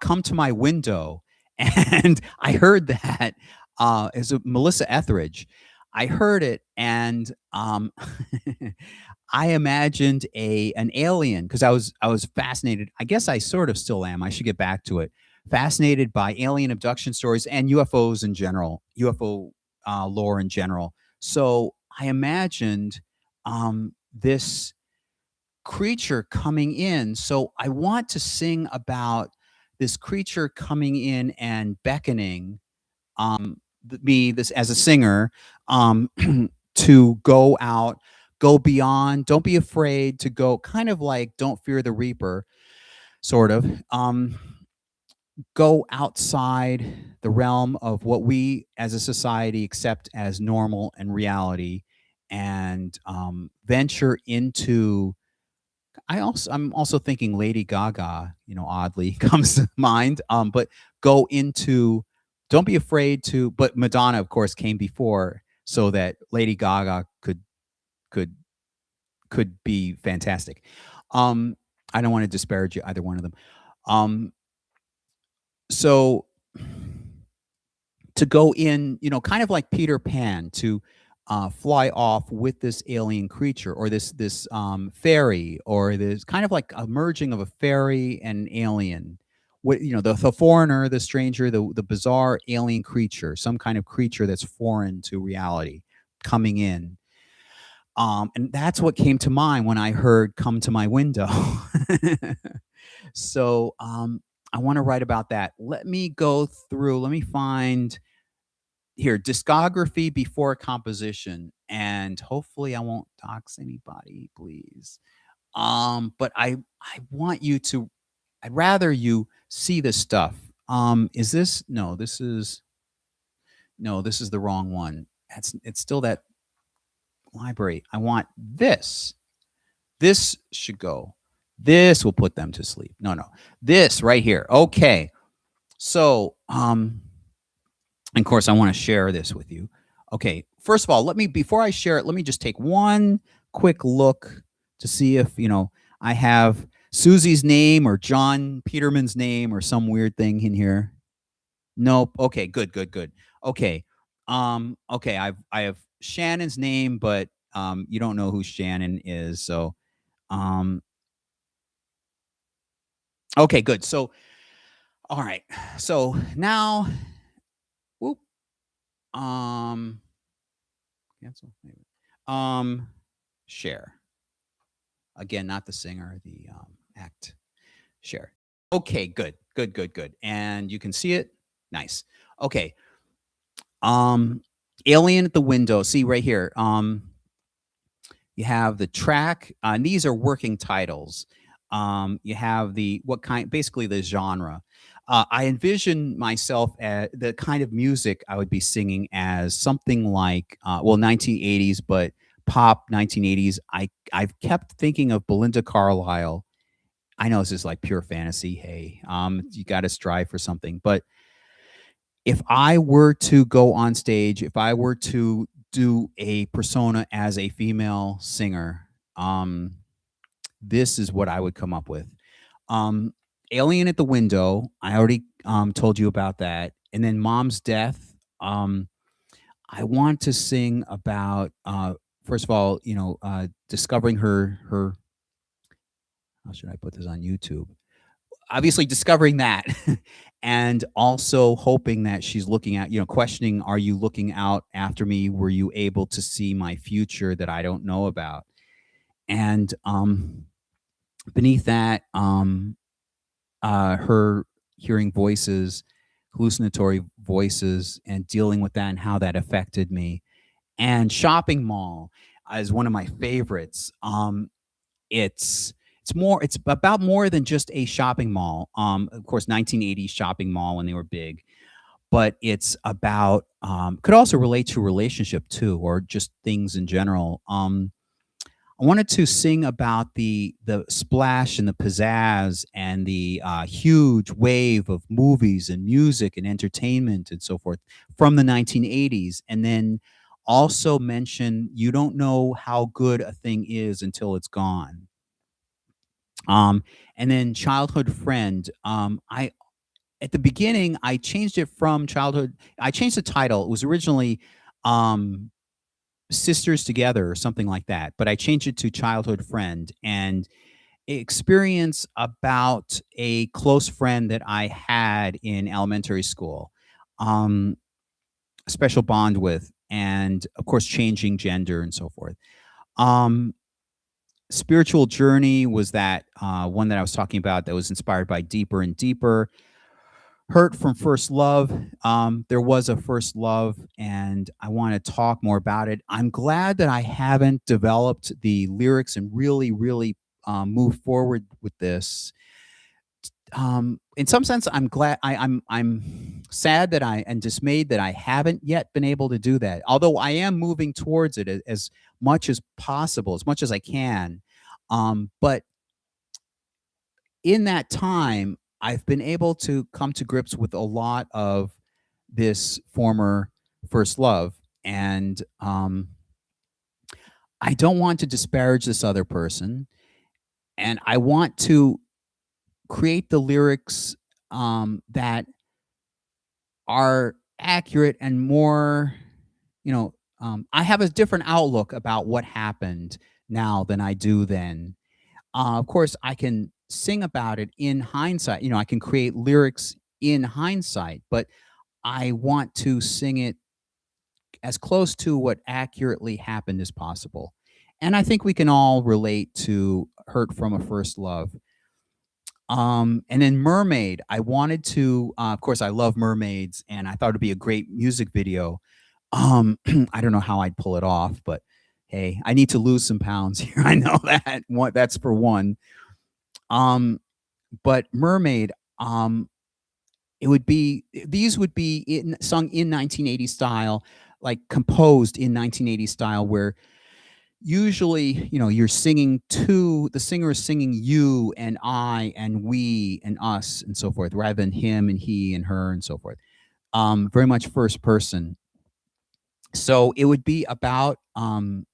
"Come to My Window," and I heard that, as a Melissa Etheridge. I heard it and, I imagined an alien because I was fascinated. I guess I sort of still am, I should get back to it. Fascinated by alien abduction stories and UFOs in general, UFO, lore in general. So, I imagined, this creature coming in. So I want to sing about this creature coming in and beckoning me this as a singer to go out, go beyond, don't be afraid to go kind of like don't fear the reaper sort of go outside the realm of what we as a society accept as normal and reality and venture into I'm also thinking Lady Gaga, oddly comes to mind. But go into don't be afraid to but Madonna, of course, came before so that Lady Gaga could could be fantastic. Um, I don't want to disparage either one of them. Um, so to go in, kind of like Peter Pan, to fly off with this alien creature, or this fairy, or this kind of like a merging of a fairy and an alien. What the foreigner, the stranger, the bizarre alien creature, some kind of creature that's foreign to reality coming in. And that's what came to mind when I heard "Come to My Window." So I want to write about that. Let me go through. Let me find here discography before composition, and hopefully I won't dox anybody, please. But I want you to. I'd rather you see this stuff. Is this no? This is no. This is the wrong one. It's still that library. I want this. This should go. This will put them to sleep. No, no. This right here. Okay. So, and of course, I want to share this with you. Okay. First of all, before I share it, let me just take one quick look to see if, I have Susie's name or John Peterman's name or some weird thing in here. Nope. Okay. Good, good, good. Okay. Okay. I have Shannon's name, but, you don't know who Shannon is. So, um, okay, good. So, all right. So now, whoop, um, cancel. Maybe. Um, share again, not the singer, the act. Share. Okay, good, good, good, good. And you can see it. Nice. Okay. Um, Alien at the Window. See right here. You have the track, and these are working titles. You have basically the genre. I envision myself at the kind of music I would be singing as something like, 1980s, but pop 1980s. I've kept thinking of Belinda Carlisle. I know this is like pure fantasy. Hey, you got to strive for something. But if I were to go on stage, if I were to do a persona as a female singer, this is what I would come up with. Um, Alien at the Window, I already told you about that. And then Mom's Death. I want to sing about, first of all, discovering her. How should I put this on YouTube? Obviously discovering that, and also hoping that she's looking at, questioning, are you looking out after me? Were you able to see my future that I don't know about? And beneath that, her hearing voices, hallucinatory voices, and dealing with that and how that affected me. And Shopping Mall is one of my favorites. It's it's about more than just a shopping mall. Of course, 1980s shopping mall when they were big, but it's about, could also relate to a relationship too, or just things in general. I wanted to sing about the splash and the pizzazz and the huge wave of movies and music and entertainment and so forth from the 1980s, and then also mention you don't know how good a thing is until it's gone. Um, and then Childhood Friend. I At the beginning I changed it from childhood. I changed the title. It was originally um, Sisters Together or something like that, but I changed it to Childhood Friend, and experience about a close friend that I had in elementary school, um, a special bond with, and of course changing gender and so forth. Um, Spiritual Journey was that one that I was talking about that was inspired by Deeper and Deeper. Hurt from First Love. There was a first love, and I want to talk more about it. I'm glad that I haven't developed the lyrics and really, really move forward with this. In some sense, I'm glad. I'm sad that and dismayed that I haven't yet been able to do that. Although I am moving towards it as much as possible, as much as I can. But in that time, I've been able to come to grips with a lot of this former first love. And I don't want to disparage this other person. And I want to create the lyrics that are accurate and more, I have a different outlook about what happened now than I do then. Of course, I can sing about it in hindsight. I can create lyrics in hindsight, but I want to sing it as close to what accurately happened as possible. And I think we can all relate to Hurt from a First Love. And then Mermaid, I wanted to, of course, I love mermaids, and I thought it'd be a great music video. I don't know how I'd pull it off, but hey, I need to lose some pounds here. I know that. That's for one. Um, but Mermaid, it would be these would be sung in 1980 style, like composed in 1980 style, where usually, you're singing to the singer is singing you and I and we and us and so forth, rather than him and he and her and so forth. Very much first person. So it would be about some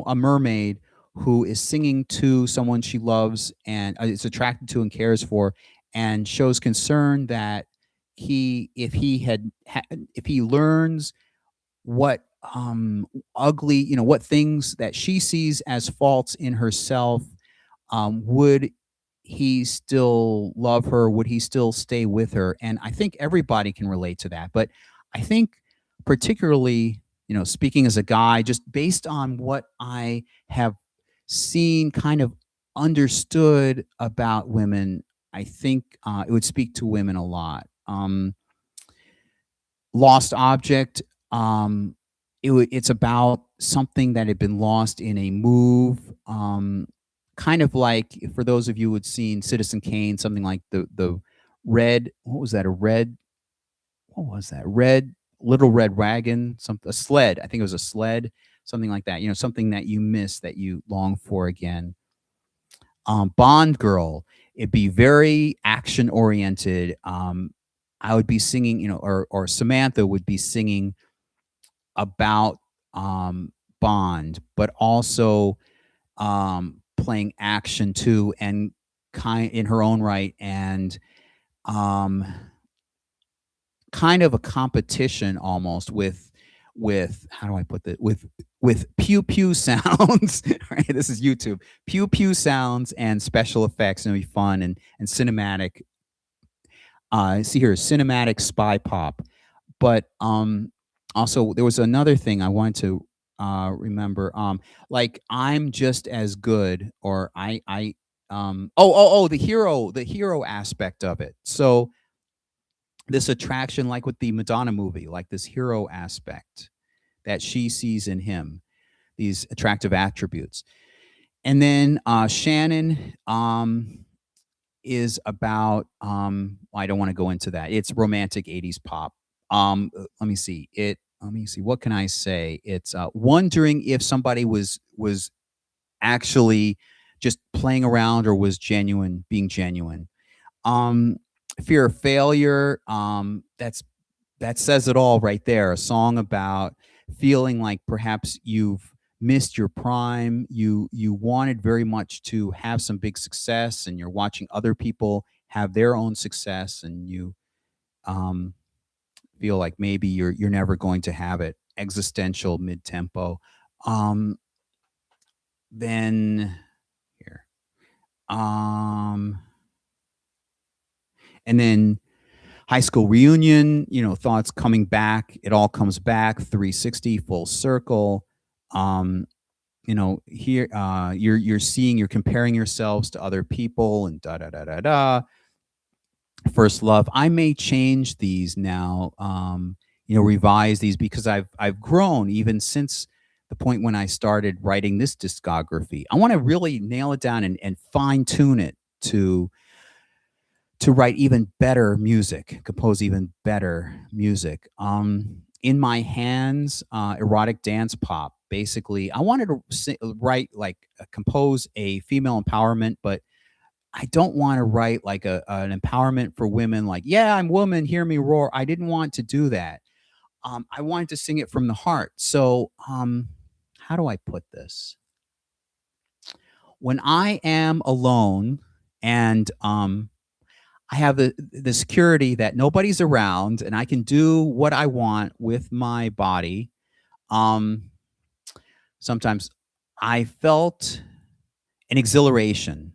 a mermaid who is singing to someone she loves and is attracted to and cares for, and shows concern that if he learns what ugly, what things that she sees as faults in herself, would he still love her? Would he still stay with her? And I think everybody can relate to that. But I think, particularly, speaking as a guy, just based on what I have seen, kind of understood about women, I think it would speak to women a lot. Lost Object, it's about something that had been lost in a move, kind of like, for those of you who had seen Citizen Kane, something like the red, what was that? A red, what was that? Red Little Red Wagon, a sled. I think it was a sled, something like that. Something that you miss that you long for again. Bond Girl, it'd be very action oriented. I would be singing, or Samantha would be singing about Bond, but also playing action too, and kind in her own right, and um, kind of a competition almost with how do I put that, with pew pew sounds. Right, this is YouTube. Pew pew sounds and special effects, and it'll be fun and cinematic. See here, cinematic spy pop. But also there was another thing I wanted to remember. Like, I'm just as good, or the hero aspect of it. So this attraction, like with the Madonna movie, like this hero aspect that she sees in him, these attractive attributes. And then Shannon, is about, well, I don't want to go into that. It's romantic 80s pop. Let me see, what can I say? It's wondering if somebody was actually just playing around, or was being genuine. Um Fear of Failure, that says it all right there. A song about feeling like perhaps you've missed your prime. You wanted very much to have some big success, and you're watching other people have their own success, and you um, feel like maybe you're never going to have it. Existential mid tempo. Um, then here, um, and then High School Reunion, thoughts coming back. It all comes back 360, full circle. Um, here, you're comparing yourselves to other people, and da da da da da. First Love. I may change these now, revise these, because I've grown even since the point when I started writing this discography. I want to really nail it down and fine tune it to write even better music, compose even better music. In My Hands, erotic dance pop. Basically, I wanted to write, like, compose a female empowerment, but I don't want to write like an empowerment for women, like, yeah, I'm woman, hear me roar. I didn't want to do that. I wanted to sing it from the heart. So, how do I put this? When I am alone, and I have the security that nobody's around and I can do what I want with my body. Um, Sometimes I felt an exhilaration.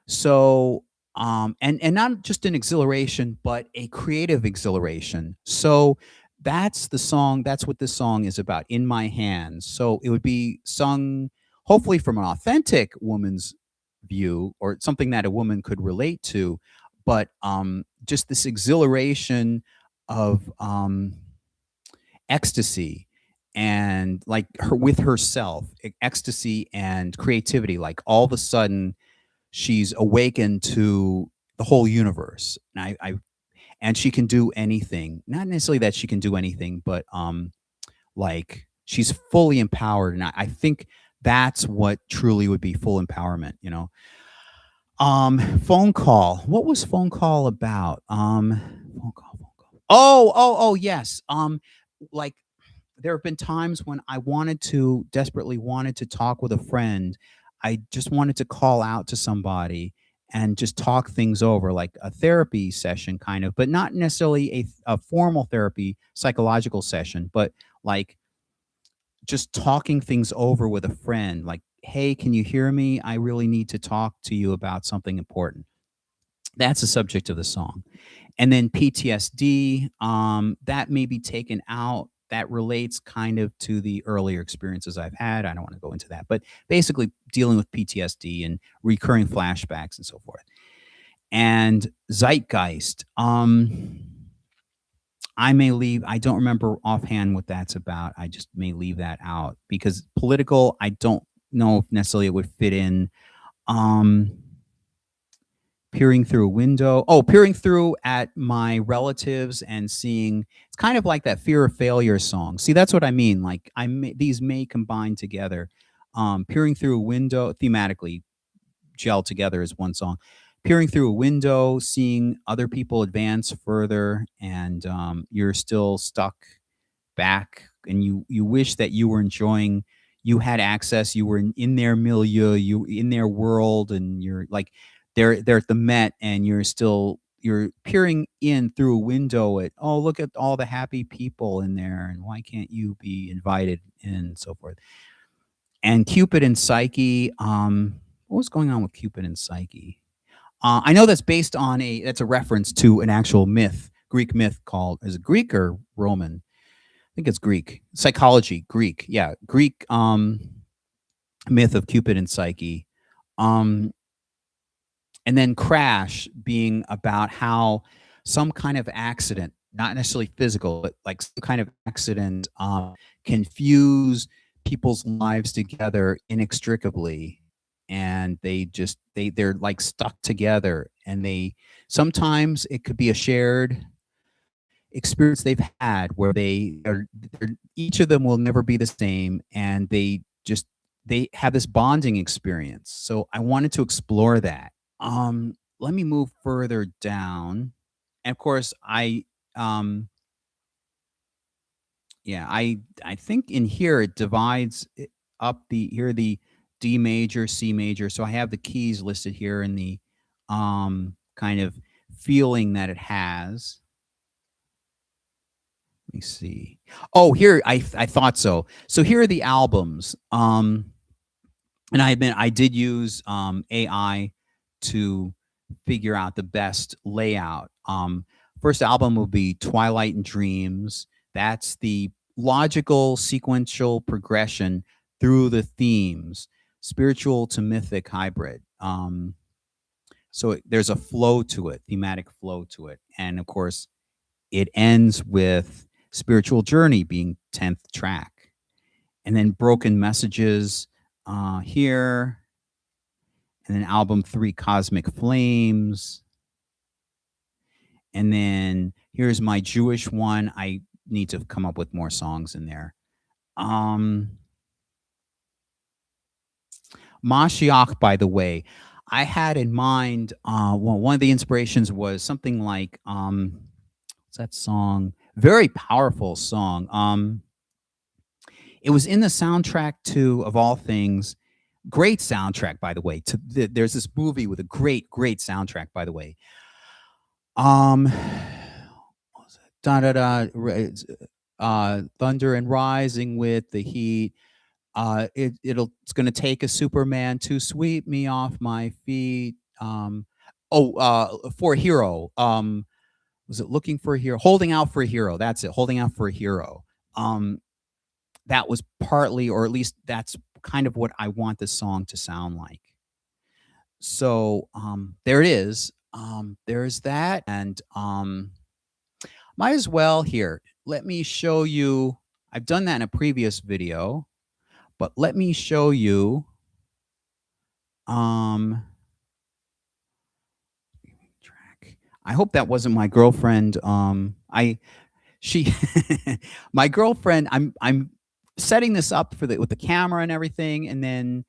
So, and not just an exhilaration, but a creative exhilaration. So that's the song. That's what this song is about. In my hands. So it would be sung, hopefully, from an authentic woman's view or something that a woman could relate to, but just this exhilaration of ecstasy and like her with herself, ecstasy and creativity. Like all of a sudden she's awakened to the whole universe, and and she can do anything. Not necessarily that she can do anything, but like she's fully empowered, and I think that's what truly would be full empowerment. Phone call. What was phone call about? Phone call. Phone call. Oh, yes. Like there have been times when I desperately wanted to talk with a friend. I just wanted to call out to somebody and just talk things over, like a therapy session, kind of, but not necessarily a formal therapy psychological session, but like just talking things over with a friend. Like, hey, can you hear me? I really need to talk to you about something important. That's the subject of the song. And then PTSD, that may be taken out. That relates kind of to the earlier experiences I've had. I don't want to go into that, but basically dealing with PTSD and recurring flashbacks and so forth. And zeitgeist, I may leave. I don't remember offhand what that's about. I just may leave that out because political, I don't know if necessarily it would fit in. Um, Peering through a window. Oh, peering through at my relatives and seeing. It's kind of like that fear of failure song. See, that's what I mean. Like these may combine together. Peering through a window thematically gel together as one song. Peering through a window, seeing other people advance further, and you're still stuck back, and you wish that you were enjoying, you had access, you were in their milieu, you in their world, and you're like they're at the Met and you're peering in through a window at, oh, look at all the happy people in there, and why can't you be invited in, and so forth. And Cupid and Psyche, what was going on with Cupid and Psyche? I know that's a reference to an actual myth, Greek myth called, is it Greek or Roman? I think it's Greek. Psychology, Greek. Yeah, Greek myth of Cupid and Psyche. Um, and then Crash being about how some kind of accident, not necessarily physical, but like some kind of accident can fuse people's lives together inextricably, and they're like stuck together, and they sometimes it could be a shared experience they've had where each of them will never be the same, and they have this bonding experience. So I wanted to explore that. Let me move further down. And of course, um yeah, I think in here it divides it up. The D major, C major. So I have the keys listed here in the kind of feeling that it has. Let me see. Oh, here I thought so. So here are the albums. And I did use AI to figure out the best layout. First album will be Twilight and Dreams. That's the logical sequential progression through the themes, spiritual to mythic hybrid. There's a flow to it, thematic flow to it, and of course, it ends with Spiritual Journey being 10th track, and then Broken Messages here, and then album 3, Cosmic Flames, and then here's my Jewish one. I need to come up with more songs in there. Mashiach, by the way, I had in mind, well, one of the inspirations was something like, what's that song? Very powerful song. It was in the soundtrack to, of all things, great soundtrack, by the way. There's this movie with a great, great soundtrack, by the way. what was it? Da da da. Thunder and rising with the heat. It's gonna take a Superman to sweep me off my feet. For a hero. Was it looking for a hero? Holding out for a hero. That's it. Holding out for a hero. Um, that was partly, or at least that's kind of what I want this song to sound like. So there it is. There's that, and might as well here. Let me show you. I've done that in a previous video, but let me show you. Um, track. I hope that wasn't my girlfriend. I she my girlfriend. I'm setting this up for the with the camera and everything, and then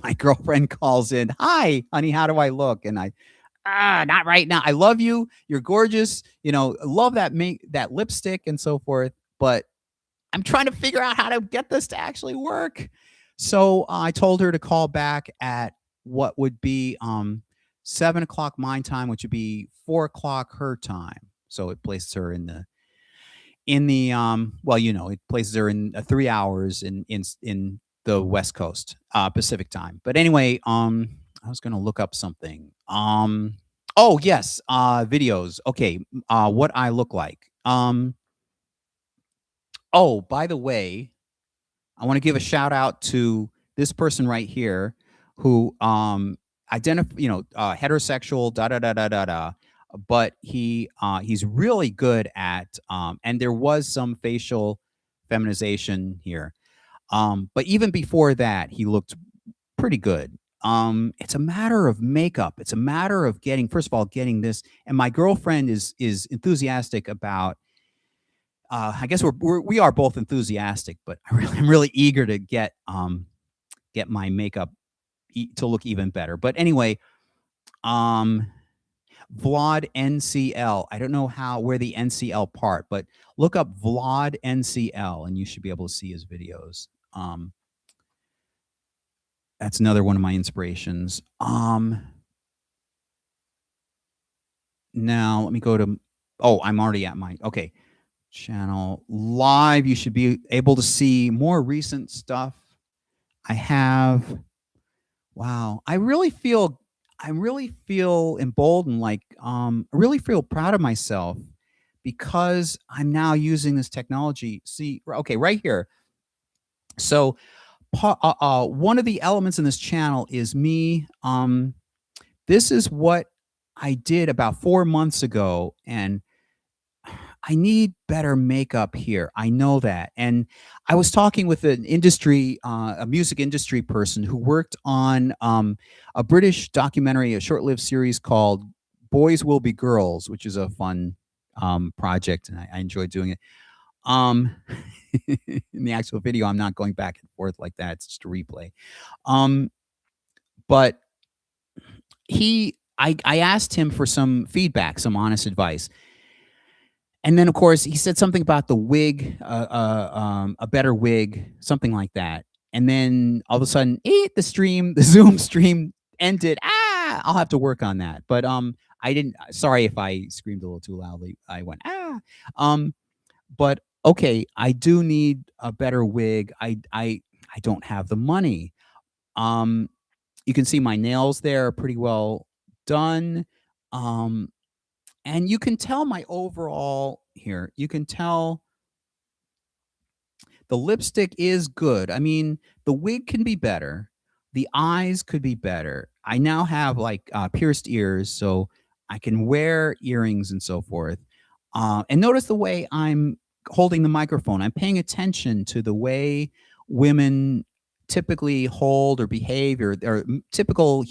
my girlfriend calls in. Hi, honey, how do I look? And not right now. I love you. You're gorgeous. Love that lipstick and so forth. But I'm trying to figure out how to get this to actually work. So I told her to call back at what would be 7 o'clock my time, which would be 4 o'clock her time. So it places her it places her in 3 hours in the West Coast, Pacific time. But anyway, I was gonna look up something. Oh yes, videos. Okay, what I look like. Oh, by the way, I want to give a shout out to this person right here who heterosexual, da da da da da da, but he's really good at and there was some facial feminization here. But even before that, he looked pretty good. It's a matter of makeup. It's a matter of getting, first of all, getting this. And my girlfriend is enthusiastic about. I guess we are both enthusiastic, but I'm really eager to get my makeup to look even better. But anyway, um, Vlad NCL. I don't know where the NCL part, but look up Vlad NCL, and you should be able to see his videos. That's another one of my inspirations. Now let me go to. Oh, I'm already at my okay channel live. You should be able to see more recent stuff. I have. Wow, I really feel emboldened. Like, I really feel proud of myself because I'm now using this technology. See, okay, right here. So, one of the elements in this channel is me. This is what I did about 4 months ago, and I need better makeup here. I know that. And I was talking with a music industry person who worked on a British documentary, a short-lived series called Boys Will Be Girls, which is a fun project, and I enjoyed doing it. Um, in the actual video, I'm not going back and forth like that. It's just a replay. Um, but I asked him for some feedback, some honest advice. And then, of course, he said something about the wig, a better wig, something like that. And then all of a sudden, the Zoom stream ended. I'll have to work on that. But I didn't. Sorry if I screamed a little too loudly. I went Um, but okay, I do need a better wig. I don't have the money. Um, you can see my nails there are pretty well done. Um, and you can tell my overall here, you can tell the lipstick is good. I mean, the wig can be better. The eyes could be better. I now have like pierced ears, so I can wear earrings and so forth. And notice the way I'm holding the microphone. I'm paying attention to the way women typically hold or behave, or typical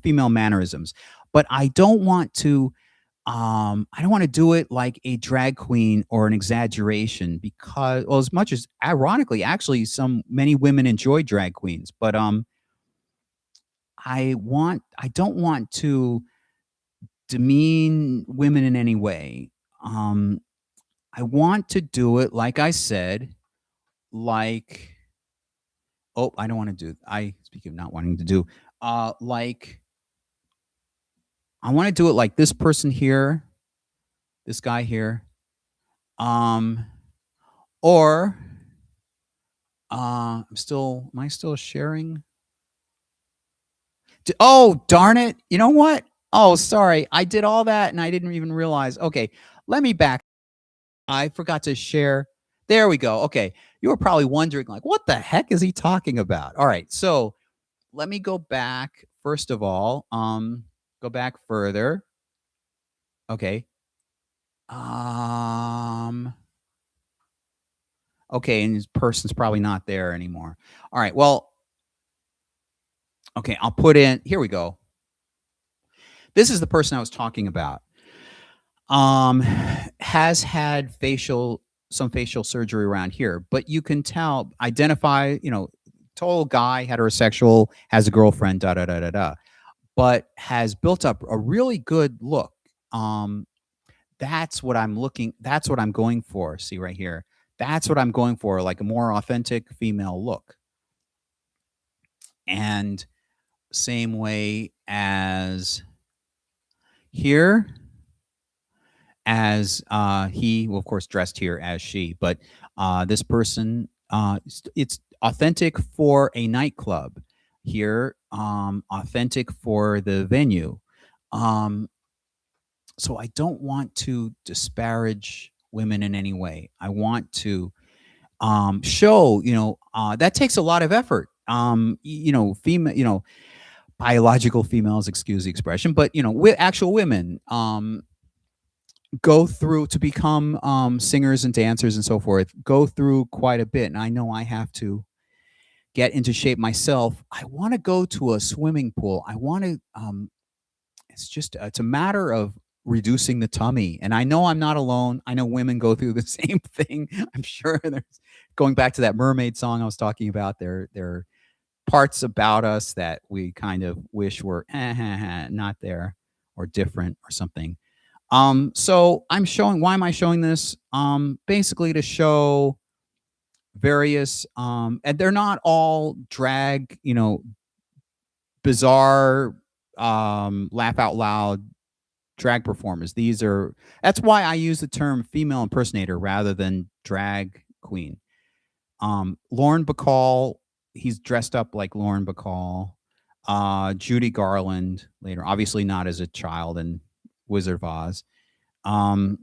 female mannerisms. But I don't want to do it like a drag queen or an exaggeration because, well, as much as ironically, actually, many women enjoy drag queens, but I don't want to demean women in any way. Um, I want to do it like I said, like I don't want to do. I speak of not wanting to do, like I want to do it like this person here, this guy here, um, or am I still sharing? Oh, darn it! You know what? Oh, sorry, I did all that and I didn't even realize. Okay, let me back. I forgot to share. There we go. Okay, you were probably wondering, like, what the heck is he talking about? All right, so let me go back first of all. Go back further. Okay. Um. Okay, and this person's probably not there anymore. All right. Well, okay, I'll put in. Here we go. This is the person I was talking about. Um, has had some facial surgery around here, but you can tell, identify, total guy, heterosexual, has a girlfriend, da da da da da, but has built up a really good look. Um, that's what I'm going for. See right here. That's what I'm going for, like a more authentic female look. And same way as here, as he, well, of course, dressed here as she, but this person, it's authentic for a nightclub here, authentic for the venue. Um, so I don't want to disparage women in any way. I want to show, that takes a lot of effort. Female, biological females, excuse the expression, but actual women go through to become singers and dancers and so forth, go through quite a bit. And I know I have to get into shape myself. I want to go to a swimming pool. I want to, it's a matter of reducing the tummy. And I know I'm not alone. I know women go through the same thing. I'm sure there's, going back to that mermaid song I was talking about, there are parts about us that we kind of wish were not there or different or something. So I'm showing, why am I showing this? Basically to show various, and they're not all drag, bizarre, laugh out loud drag performers. That's why I use the term female impersonator rather than drag queen. Lauren Bacall, he's dressed up like Lauren Bacall. Judy Garland later, obviously not as a child in Wizard of Oz. Um,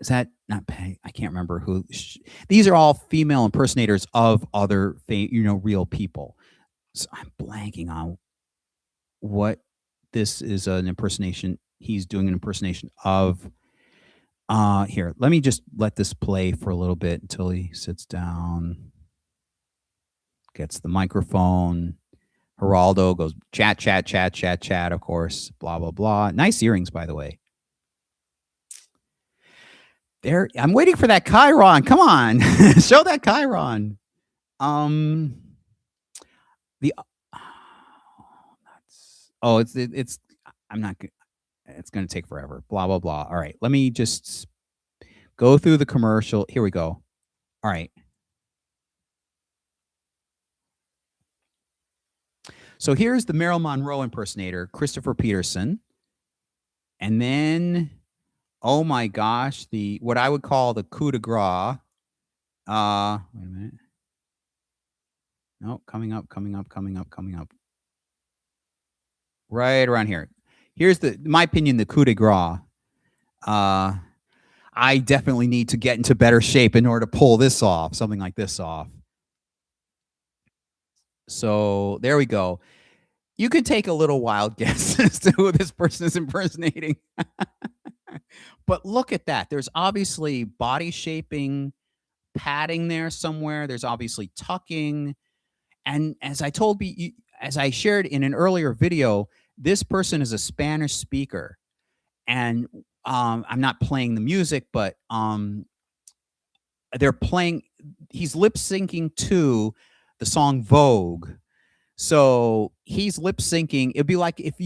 is that not Peg? I can't remember who. These are all female impersonators of other, real people. So I'm blanking on what this is, an impersonation. He's doing an impersonation of. Here, let me just let this play for a little bit until he sits down, gets the microphone. Geraldo goes chat, chat, chat, chat, chat, of course, blah, blah, blah. Nice earrings, by the way. There, I'm waiting for that Chiron. Come on. Show that Chiron. The it's I'm not it's going to take forever. Blah blah blah. All right, let me just go through the commercial. Here we go. All right. So here's the Marilyn Monroe impersonator, Christopher Peterson. And then, oh my gosh, the what I would call the coup de grace. Wait a minute. No, coming up. Right around here. Here's my opinion, the coup de grace. I definitely need to get into better shape in order to pull this off, something like this off. So there we go. You can take a little wild guess as to who this person is impersonating. But look at that. There's obviously body shaping, padding there somewhere. There's obviously tucking. And as as I shared in an earlier video, this person is a Spanish speaker. And I'm not playing the music, but they're playing, he's lip syncing to the song Vogue. So he's lip syncing. It'd be like if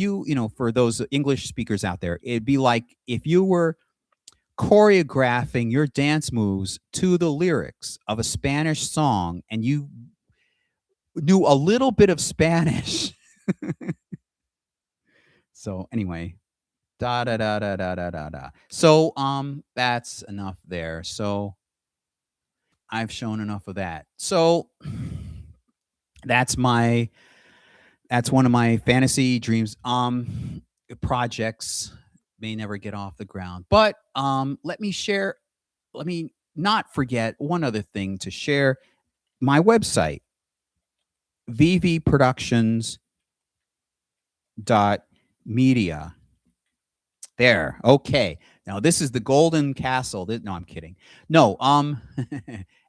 for those English speakers out there, it'd be like if you were choreographing your dance moves to the lyrics of a Spanish song and you knew a little bit of Spanish. So anyway, da da da da da da da da. So that's enough there. So I've shown enough of that. So that's my that's one of my fantasy dreams. Projects may never get off the ground. But let me not forget one other thing to share. My website, vvproductions.media. There. Okay. Now this is the golden castle. No, I'm kidding. No,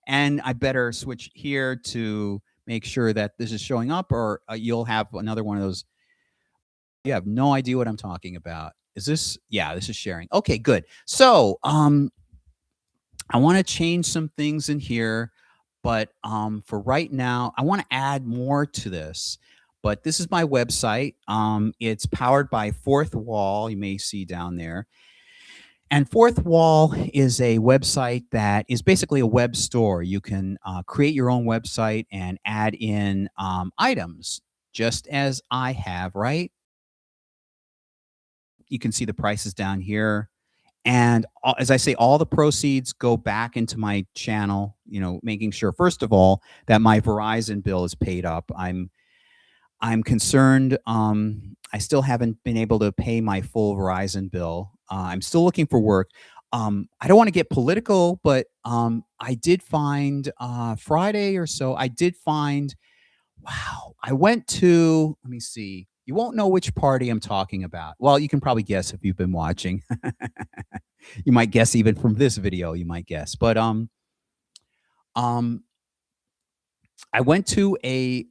and I better switch here to make sure that this is showing up, or you'll have another one of those. You have no idea what I'm talking about. Is this? Yeah, this is sharing. Okay, good. So, I want to change some things in here, but for right now, I want to add more to this. But this is my website. It's powered by Fourth Wall. You may see down there. And Fourth Wall is a website that is basically a web store. You can create your own website and add in items, just as I have, right? You can see the prices down here. And as I say, all the proceeds go back into my channel, making sure, first of all, that my Verizon bill is paid up. I'm concerned. I still haven't been able to pay my full Verizon bill. I'm still looking for work. I don't want to get political, but I did find Friday or so. I did find. Wow! I went to. Let me see. You won't know which party I'm talking about. Well, you can probably guess if you've been watching. You might guess even from this video. You might guess, but um, I went to a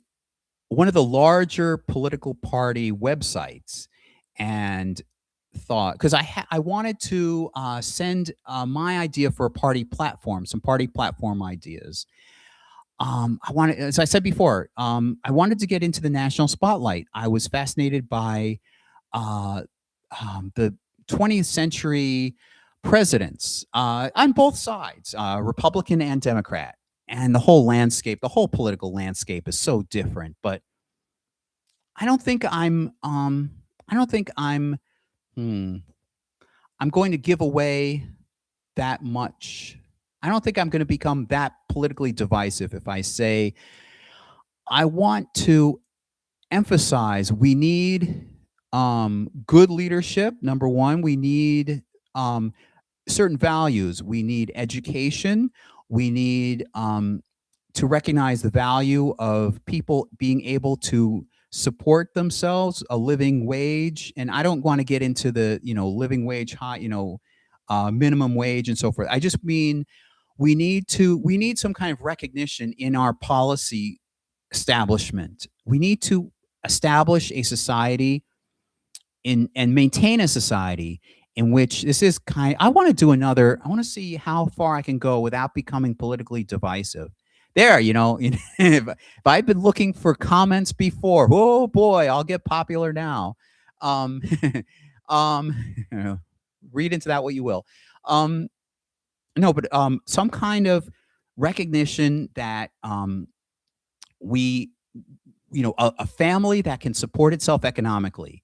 one of the larger political party websites and thought, because I wanted to send my idea for a party platform, some party platform ideas. I wanted, as I said before, I wanted to get into the national spotlight. I was fascinated by uh, the 20th century presidents on both sides, Republican and Democrat, and the whole landscape, the whole political landscape is so different. But I don't think I don't think hmm, I'm going to give away that much. I don't think I'm going to become that politically divisive if I say I want to emphasize we need good leadership. Number one, we need um, certain values. We need education. We need to recognize the value of people being able to support themselves, a living wage. And I don't want to get into the living wage, high, minimum wage, and so forth. I just mean we need some kind of recognition in our policy establishment. We need to establish a society in and maintain a society in which this is kind. I want to do another. I want to see how far I can go without becoming politically divisive. There, if I've been looking for comments before, oh boy, I'll get popular now. Um, um, read into that what you will. Um, no, but some kind of recognition that we, a family that can support itself economically.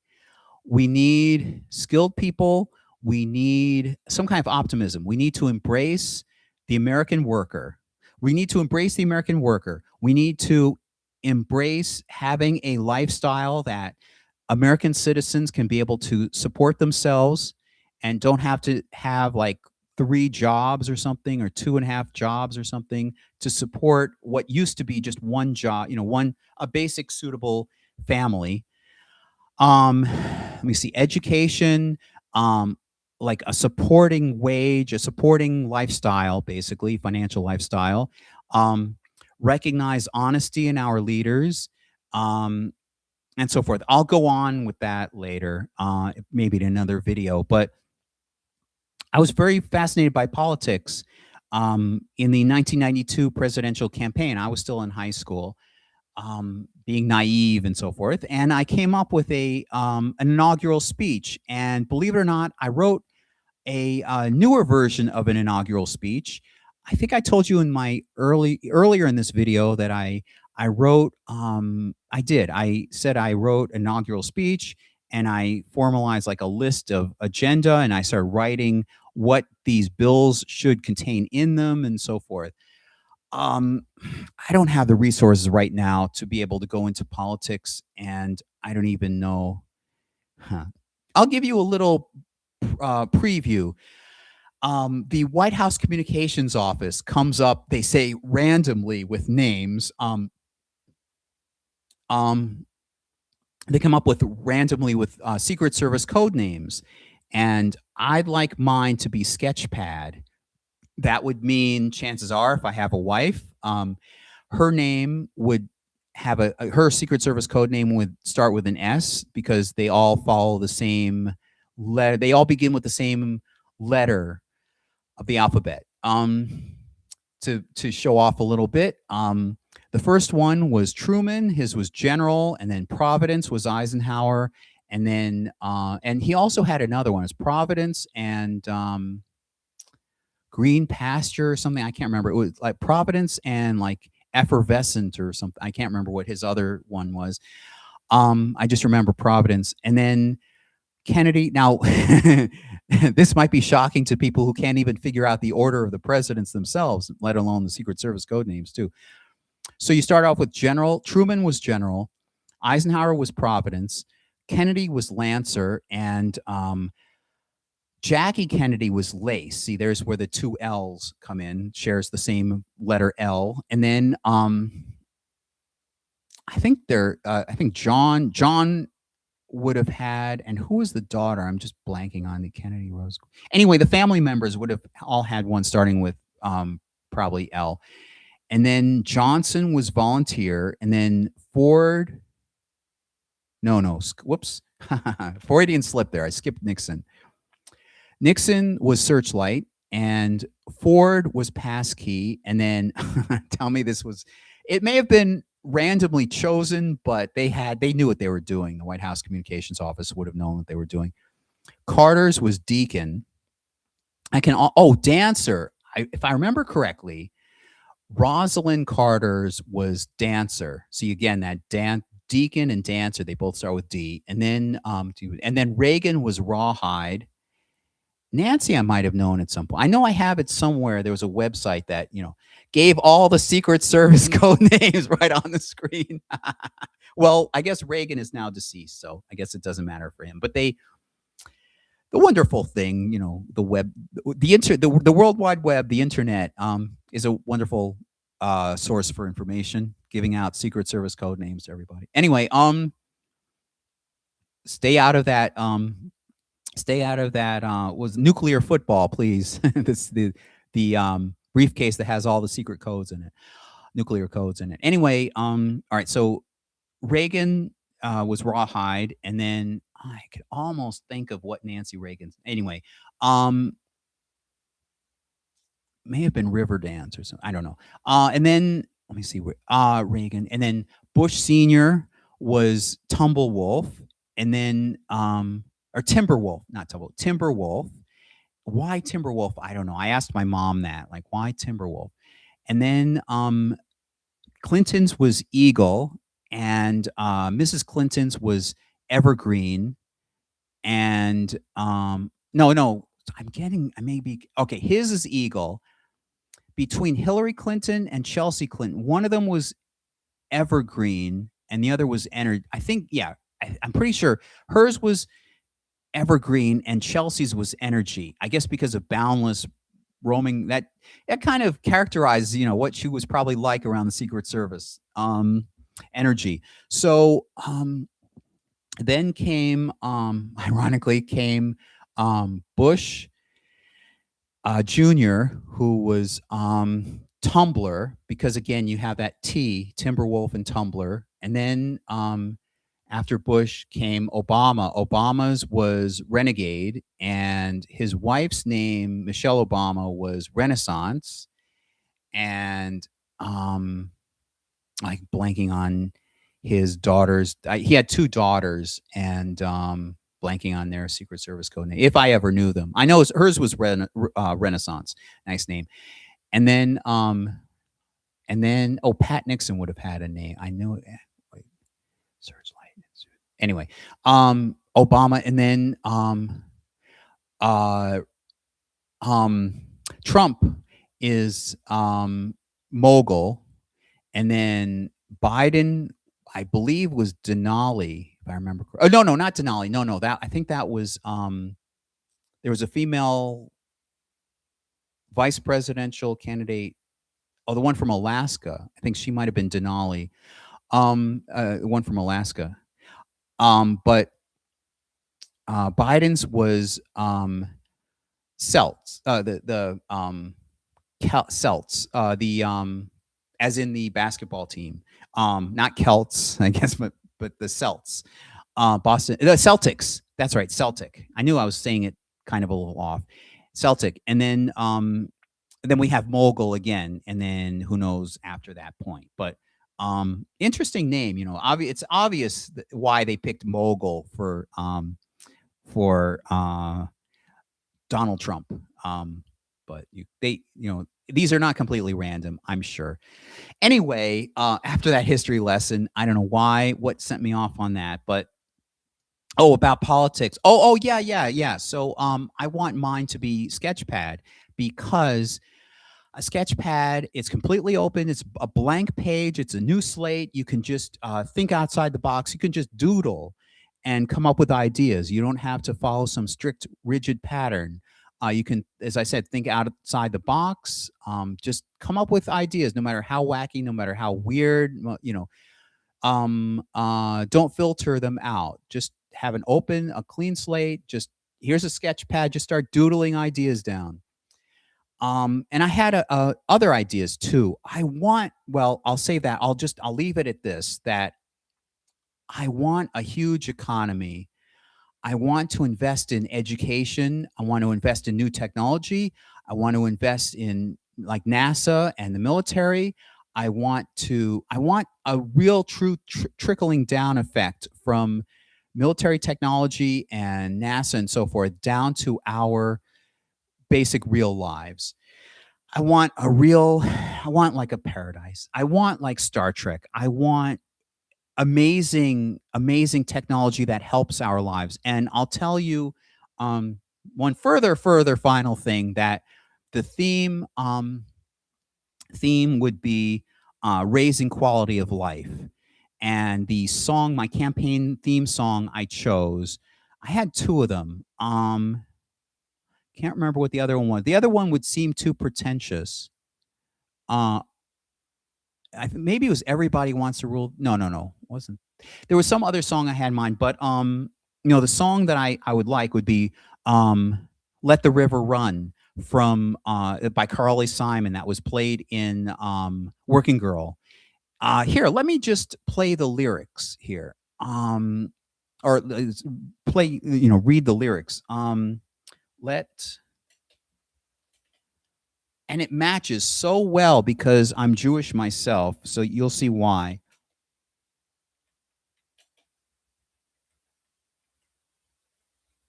We need skilled people. We need some kind of optimism. We need to embrace the American worker. We need to embrace the American worker. We need to embrace having a lifestyle that American citizens can be able to support themselves and don't have to have like three jobs or something, or two and a half jobs or something, to support what used to be just one job, a basic suitable family. Let me see, education, um, like a supporting wage, a supporting lifestyle, basically financial lifestyle. Um, Recognize honesty in our leaders, and so forth. I'll go on with that later, maybe in another video. But I was very fascinated by politics in the 1992 presidential campaign. I was still in high school, being naive and so forth. And I came up with an inaugural speech. And believe it or not, I wrote a newer version of an inaugural speech. I think I told you in my earlier in this video that I wrote. I did. I said I wrote inaugural speech, and I formalized like a list of agenda, and I started writing what these bills should contain in them and so forth. Um, I don't have the resources right now to be able to go into politics, and I don't even know. Huh. I'll give you a little preview. The White House Communications Office comes up, they say randomly with names. Um, they come up with randomly with Secret Service code names, and I'd like mine to be Sketchpad. That would mean, chances are, if I have a wife, her name would have her Secret Service code name would start with an S because they all follow the same letter. They all begin with the same letter of the alphabet. To show off a little bit, the first one was Truman. His was General, and then Providence was Eisenhower, and then and he also had another one. It's Providence and Green Pasture or something. I can't remember. It was like Providence and like Effervescent or something. I can't remember what his other one was. I just remember Providence, and then Kennedy. Now, this might be shocking to people who can't even figure out the order of the presidents themselves, let alone the Secret Service code names too. So you start off with General. Truman was General. Eisenhower was Providence. Kennedy was Lancer, and Jackie Kennedy was Lace. See, there's where the two L's come in, shares the same letter L. And then I think John would have had, and who was the daughter? I'm just blanking on the Kennedy Rose. Anyway, the family members would have all had one starting with probably L. And then Johnson was Volunteer, and then Ford. No, whoops. Freudian slip there. I skipped Nixon. Nixon was Searchlight, and Ford was Passkey. And then tell me this was, it may have been randomly chosen, but they knew what they were doing. The White House Communications Office would have known what they were doing. Carter's was Deacon. Dancer. If I remember correctly, Rosalind Carter's was Dancer. See again that Deacon and Dancer, they both start with D. And then Reagan was Rawhide. Nancy, I might have known at some point. I know I have it somewhere. There was a website that, gave all the Secret Service code names right on the screen. Well, I guess Reagan is now deceased, so I guess it doesn't matter for him. But the wonderful thing, the web, the World Wide Web, the internet, is a wonderful source for information, giving out Secret Service code names to everybody. Anyway, stay out of that. Was nuclear football, please. This the briefcase that has all the secret codes in it, nuclear codes in it. Anyway, all right. So Reagan was Rawhide, and then I could almost think of what Nancy Reagan's. Anyway, may have been Riverdance or something. I don't know. And then let me see where Reagan, and then Bush Senior was Tumblewolf, and then or Timberwolf, not Timberwolf. Why Timberwolf? I don't know. I asked my mom that, like, why Timberwolf? And then Clinton's was Eagle, and Mrs. Clinton's was Evergreen, and no, I may be okay. His is Eagle. Between Hillary Clinton and Chelsea Clinton, one of them was Evergreen, and the other was Energy. I think, yeah, I'm pretty sure hers was Evergreen and Chelsea's was Energy. I guess because of boundless roaming, that kind of characterizes, what she was probably like around the Secret Service. Energy. So then came, ironically, Bush Jr., who was Tumblr, because again, you have that T, Timberwolf and Tumblr. And then after Bush came Obama. Obama's was Renegade, and his wife's name, Michelle Obama, was Renaissance. And like blanking on his daughters. He had two daughters, and blanking on their Secret Service code name, if I ever knew them. I know hers was Renaissance. Nice name. And then Pat Nixon would have had a name. I know it. Wait, Searchlight. Anyway, Obama, and then uh, um, Trump is mogul, and then Biden, I believe, was Denali, if I remember. Oh no, no, not Denali. No, no, that I think that was there was a female vice presidential candidate. Oh, the one from Alaska. I think she might have been Denali. One from Alaska. But Biden's was Celts. Celts. The as in the basketball team. Not Celts, I guess, but the Celts. Boston, the Celtics. That's right, Celtic. I knew I was saying it kind of a little off. Celtic, and then we have Mogul again, and then who knows after that point. But interesting name, it's obvious why they picked Mogul for Donald Trump. But these are not completely random, I'm sure. Anyway, after that history lesson, I don't know what sent me off on that, but about politics. Oh, yeah, yeah, yeah. So, I want mine to be Sketchpad because a Sketchpad, it's completely open. It's a blank page. It's a new slate. You can just think outside the box. You can just doodle and come up with ideas. You don't have to follow some strict, rigid pattern. You can, as I said, think outside the box. Just come up with ideas, no matter how wacky, no matter how weird. Don't filter them out. Just have a clean slate. Just here's a sketch pad. Just start doodling ideas down. And I had other ideas too. Well, I'll say that. I'll leave it at this, that I want a huge economy. I want to invest in education. I want to invest in new technology. I want to invest in like NASA and the military. I want a real true trickling down effect from military technology and NASA and so forth down to our basic real lives. I want like a paradise. I want like Star Trek. I want amazing, amazing technology that helps our lives. And I'll tell you one further final thing, that the theme would be raising quality of life. And the song, my campaign theme song I chose, I had two of them. Can't remember what the other one was. The other one would seem too pretentious. Uh, maybe it was "Everybody Wants to Rule." No, no, no, it wasn't. There was some other song I had in mind, but the song that I would like would be "Let the River Run" from by Carly Simon, that was played in Working Girl. Here, let me just play the lyrics here. Or play, read the lyrics. Let And it matches so well because I'm Jewish myself, so you'll see why.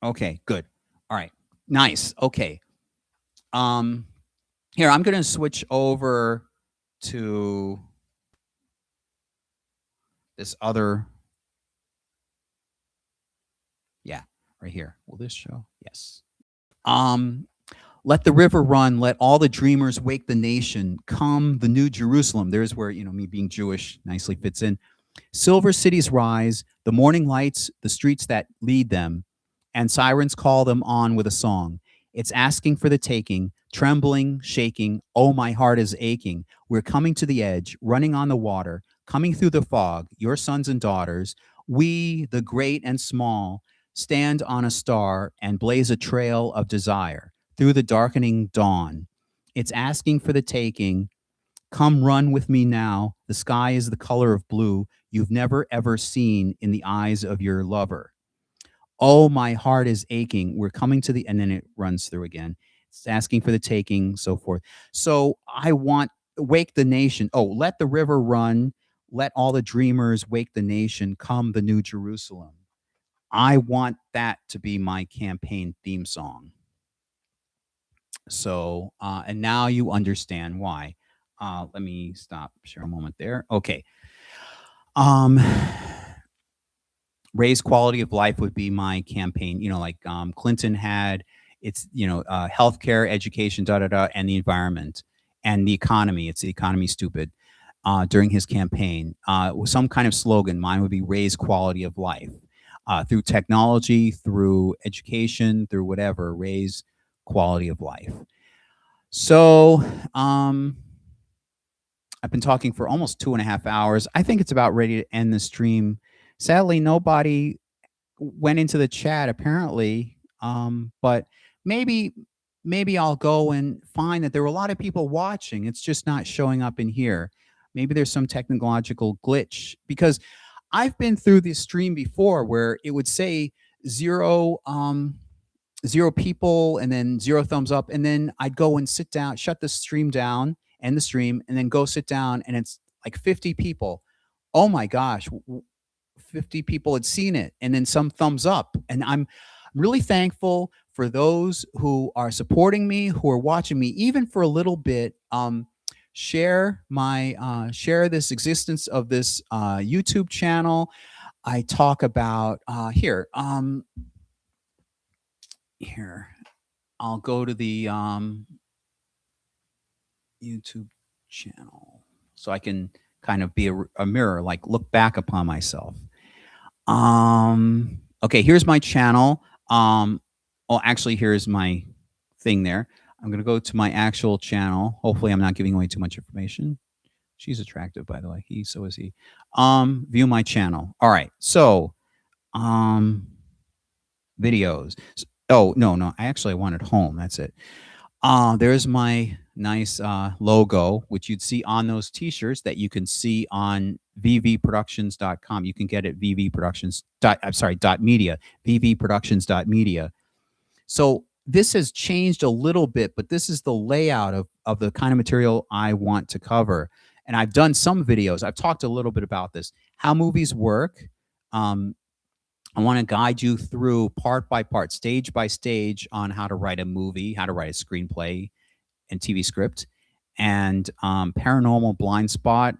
Okay, good. All right. Nice. Okay. Um Here, I'm going to switch over to this other. Yeah, right here. Will this show? Yes. Um Let the river run, let all the dreamers wake the nation. Come the new Jerusalem. There's where, me being Jewish nicely fits in. Silver cities rise, the morning lights, the streets that lead them, and sirens call them on with a song. It's asking for the taking, trembling, shaking. Oh, my heart is aching. We're coming to the edge, running on the water, coming through the fog, your sons and daughters. We, the great and small, stand on a star and blaze a trail of desire through the darkening dawn. It's asking for the taking. Come run with me now. The sky is the color of blue you've never ever seen in the eyes of your lover. Oh, my heart is aching. We're coming to the, and then it runs through again. It's asking for the taking, so forth. So I want wake the nation. Oh, let the river run. Let all the dreamers wake the nation. Come the new Jerusalem. I want that to be my campaign theme song. So, and now you understand why. Let me stop share a moment there. Okay. Um, Raise quality of life would be my campaign. Like Clinton had, it's healthcare, education, da da da, and the environment and the economy. It's the economy, stupid. During his campaign, with some kind of slogan. Mine would be raise quality of life through technology, through education, through whatever. Raise quality of life. So I've been talking for almost 2.5 hours. I think it's about ready to end the stream. Sadly, nobody went into the chat apparently, but maybe maybe I'll go and find that there were a lot of people watching. It's just not showing up in here. Maybe there's some technological glitch, because I've been through this stream before where it would say zero zero people and then zero thumbs up, and then I'd go and sit down, shut the stream down, end the stream, and then go sit down, and it's like 50 people. Oh my gosh, 50 people had seen it, and then some thumbs up. And I'm really thankful for those who are supporting me, who are watching me, even for a little bit. Share this existence of this YouTube channel. I talk about here. I'll go to the YouTube channel so I can kind of be a mirror, like look back upon myself. Okay, here's my channel. Actually, here's my thing there. I'm gonna go to my actual channel. Hopefully, I'm not giving away too much information. She's attractive, by the way. So is he. View my channel. All right. So, videos. Oh no. I actually wanted home. That's it. There's my nice logo, which you'd see on those T-shirts that you can see on vvproductions.com. You can get it .media, vvproductions.media. So this has changed a little bit, but this is the layout of the kind of material I want to cover. And I've done some videos. I've talked a little bit about this, how movies work. I want to guide you through part by part, stage by stage, on how to write a movie, how to write a screenplay and TV script, and paranormal blind spot.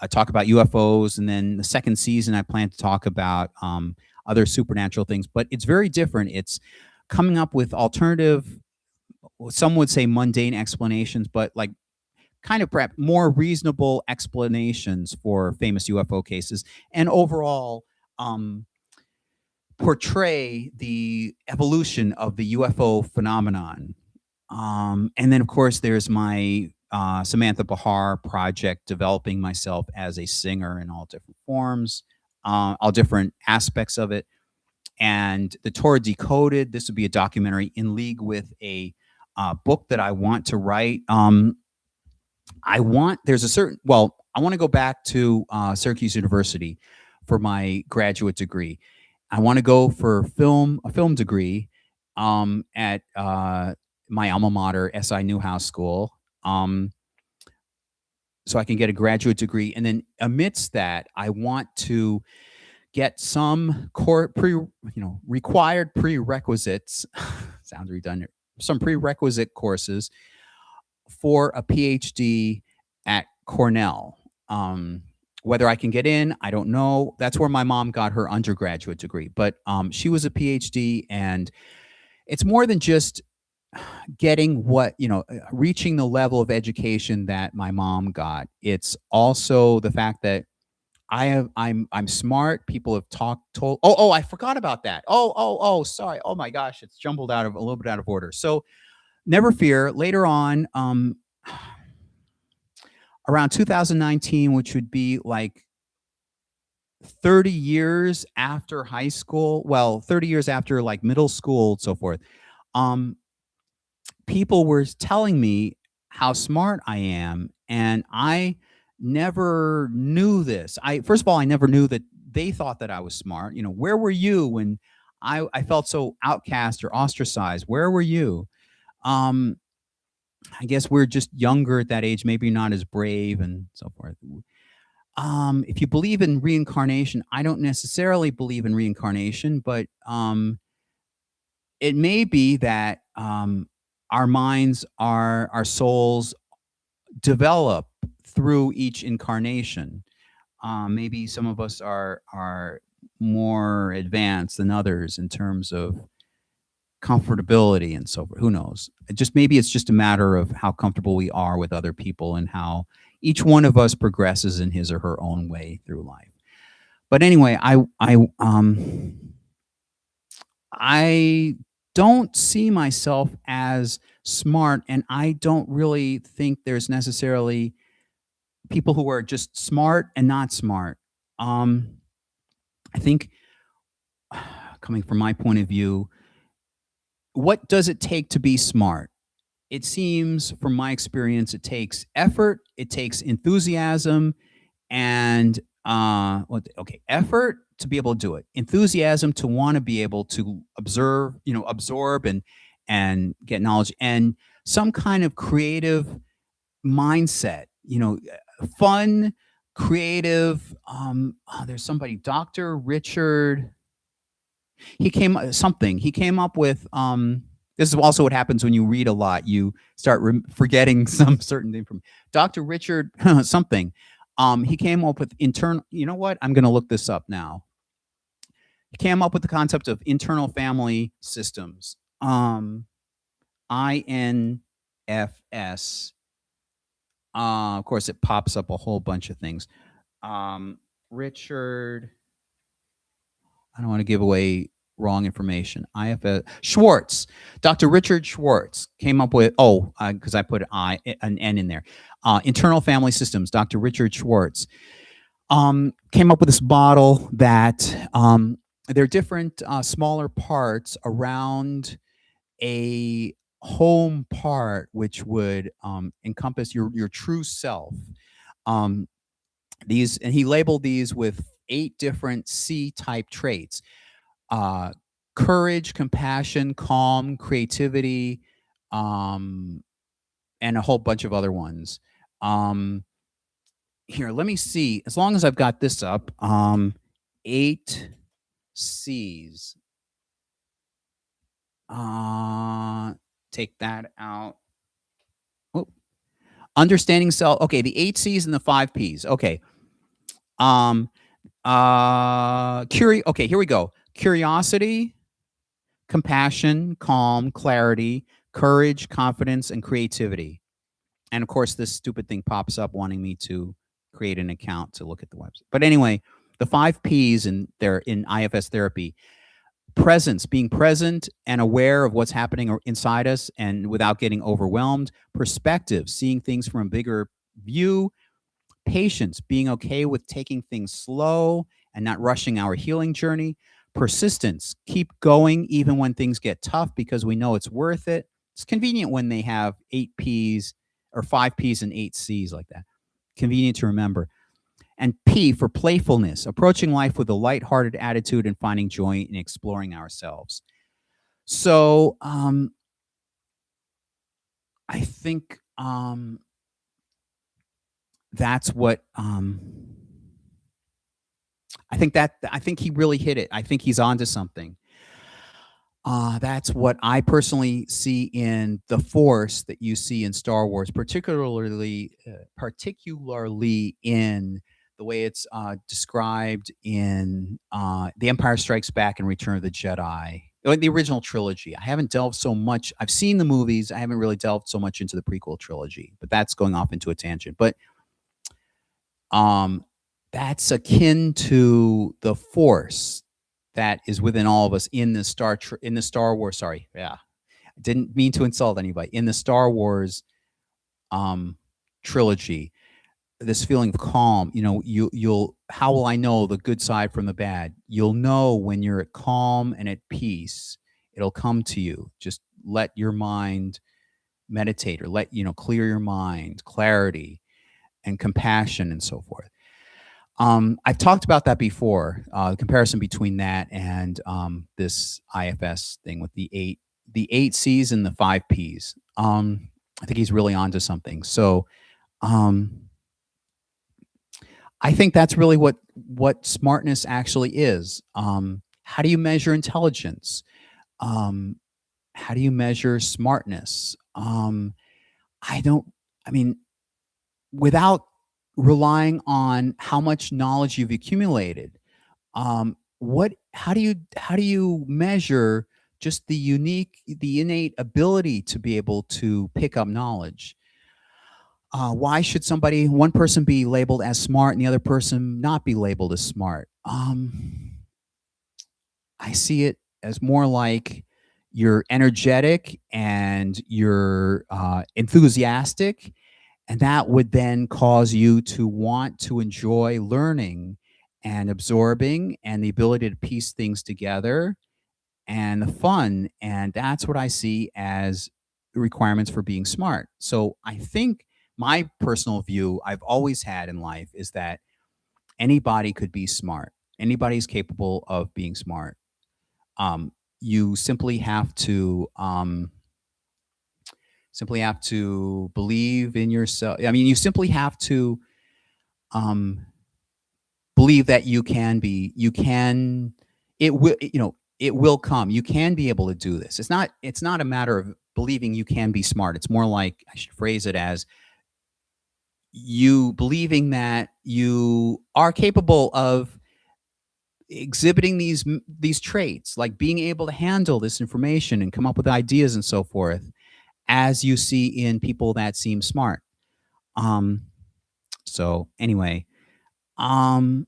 I talk about UFOs, and then the second season I plan to talk about other supernatural things. But it's very different. It's coming up with alternative, some would say mundane explanations, but like kind of perhaps more reasonable explanations for famous UFO cases, and overall portray the evolution of the UFO phenomenon. And then, of course, there's my Samantha Bahar project, developing myself as a singer in all different forms, all different aspects of it. And the Torah Decoded, this would be a documentary in league with a book that I want to write. I want to go back to Syracuse University for my graduate degree. I want to go for a film degree at my alma mater, SI Newhouse School, so I can get a graduate degree. And then amidst that, I want to get some required prerequisites. Sounds redundant. Some prerequisite courses for a PhD at Cornell. Whether I can get in, I don't know. That's where my mom got her undergraduate degree. But she was a PhD, and it's more than just getting reaching the level of education that my mom got. It's also the fact that I'm smart. People have told. Oh, I forgot about that. Oh, sorry. Oh my gosh, it's jumbled a little bit out of order. So never fear. Later on, around 2019, which would be like 30 years after high school, 30 years after like middle school and so forth, people were telling me how smart I am, and I never knew this. First of all, I never knew that they thought that I was smart. Where were you when I felt so outcast or ostracized? Where were you? I guess we're just younger at that age, maybe not as brave and so forth. If you believe in reincarnation, I don't necessarily believe in reincarnation, but it may be that our minds, our souls develop through each incarnation. Maybe some of us are more advanced than others in terms of comfortability and so forth. Who knows? Maybe it's just a matter of how comfortable we are with other people and how each one of us progresses in his or her own way through life. But anyway, I don't see myself as smart, and I don't really think there's necessarily people who are just smart and not smart. Um, I think, coming from my point of view, what does it take to be smart? It seems, from my experience, it takes effort, it takes enthusiasm, and effort to be able to do it, enthusiasm to want to be able to absorb and get knowledge, and some kind of creative mindset, fun, creative. There's somebody, Dr. Richard. He came up with this is also what happens when you read a lot. You start forgetting some certain thing from Dr. Richard something. He came up with internal. You know what? I'm going to look this up now. He came up with the concept of internal family systems. INFS. Of course, it pops up a whole bunch of things. Richard. I don't want to give away wrong information. IFS Schwartz, Dr. Richard Schwartz came up with because I put an N in there. Internal family systems. Dr. Richard Schwartz came up with this model that there are different smaller parts around a home part, which would encompass your true self. And he labeled these with 8 different C type traits: uh, courage, compassion, calm, creativity, um, and a whole bunch of other ones. Here, let me see. As long as I've got this up, 8 C's. Take that out. Oh, understanding self. Okay, the 8 C's and the 5 P's. Okay. Okay, here we go. Curiosity, compassion, calm, clarity, courage, confidence, and creativity. And of course, this stupid thing pops up wanting me to create an account to look at the website. But anyway, the 5 P's in IFS therapy: presence, being present and aware of what's happening inside us and without getting overwhelmed; perspective, seeing things from a bigger view; patience, being okay with taking things slow and not rushing our healing journey; persistence, keep going even when things get tough because we know it's worth it. It's convenient when they have 8 P's or 5 P's and 8 C's like that. Convenient to remember. And P for playfulness, approaching life with a lighthearted attitude and finding joy in exploring ourselves. So I think that's what I think he really hit it. I think he's onto something. That's what I personally see in the Force that you see in Star Wars, particularly in the way it's described in The Empire Strikes Back and Return of the Jedi, like the original trilogy. I haven't delved so much. I've seen the movies. I haven't really delved so much into the prequel trilogy, but that's going off into a tangent. But that's akin to the Force that is within all of us in the Star Wars. Sorry, yeah, I didn't mean to insult anybody. In the Star Wars trilogy, this feeling of calm. You'll. How will I know the good side from the bad? You'll know when you're at calm and at peace. It'll come to you. Just let your mind meditate, or clear your mind, clarity and compassion and so forth. I've talked about that before. The comparison between that and this IFS thing with the eight C's and the 5 P's. I think he's really onto something. So I think that's really what smartness actually is. How do you measure intelligence? How do you measure smartness? I don't. I mean, without relying on how much knowledge you've accumulated. what how do you measure just the innate ability to be able to pick up knowledge? Why should one person be labeled as smart and the other person not be labeled as smart? I see it as more like you're energetic and you're enthusiastic, and that would then cause you to want to enjoy learning and absorbing and the ability to piece things together and the fun. And that's what I see as the requirements for being smart. So I think my personal view I've always had in life is that anybody could be smart. Anybody's capable of being smart. You simply have to believe in yourself. I mean, you simply have to um, believe that you can, it will, it will come. You can be able to do this. It's not a matter of believing you can be smart. It's more like I should phrase it as you believing that you are capable of exhibiting these traits, like being able to handle this information and come up with ideas and so forth, as you see in people that seem smart. Um, so anyway, um,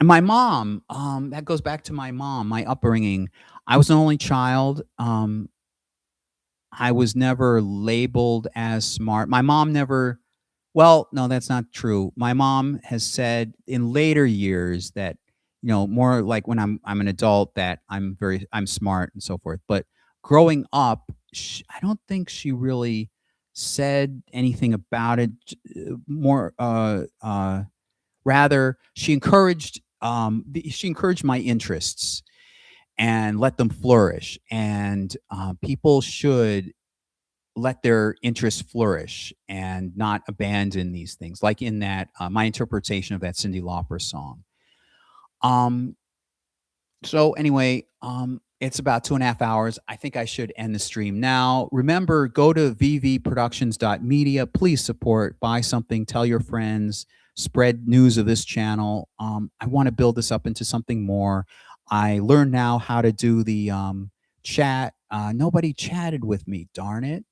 my mom, that goes back to my mom, my upbringing. I was an only child. I was never labeled as smart. My mom never, well, no, that's not true. My mom has said in later years that, more like when I'm an adult, that I'm smart and so forth. But growing up, I don't think she really said anything about it. More rather, she encouraged my interests and let them flourish. And people should let their interests flourish and not abandon these things. Like in that, my interpretation of that Cyndi Lauper song. Um, so anyway, it's about 2.5 hours. I think I should end the stream now. Remember, go to vvproductions.media. Please support, buy something, tell your friends, spread news of this channel. I want to build this up into something more. I learned now how to do the chat. Nobody chatted with me, darn it.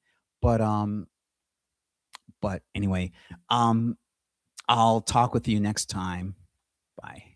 But anyway, um, I'll talk with you next time. Bye.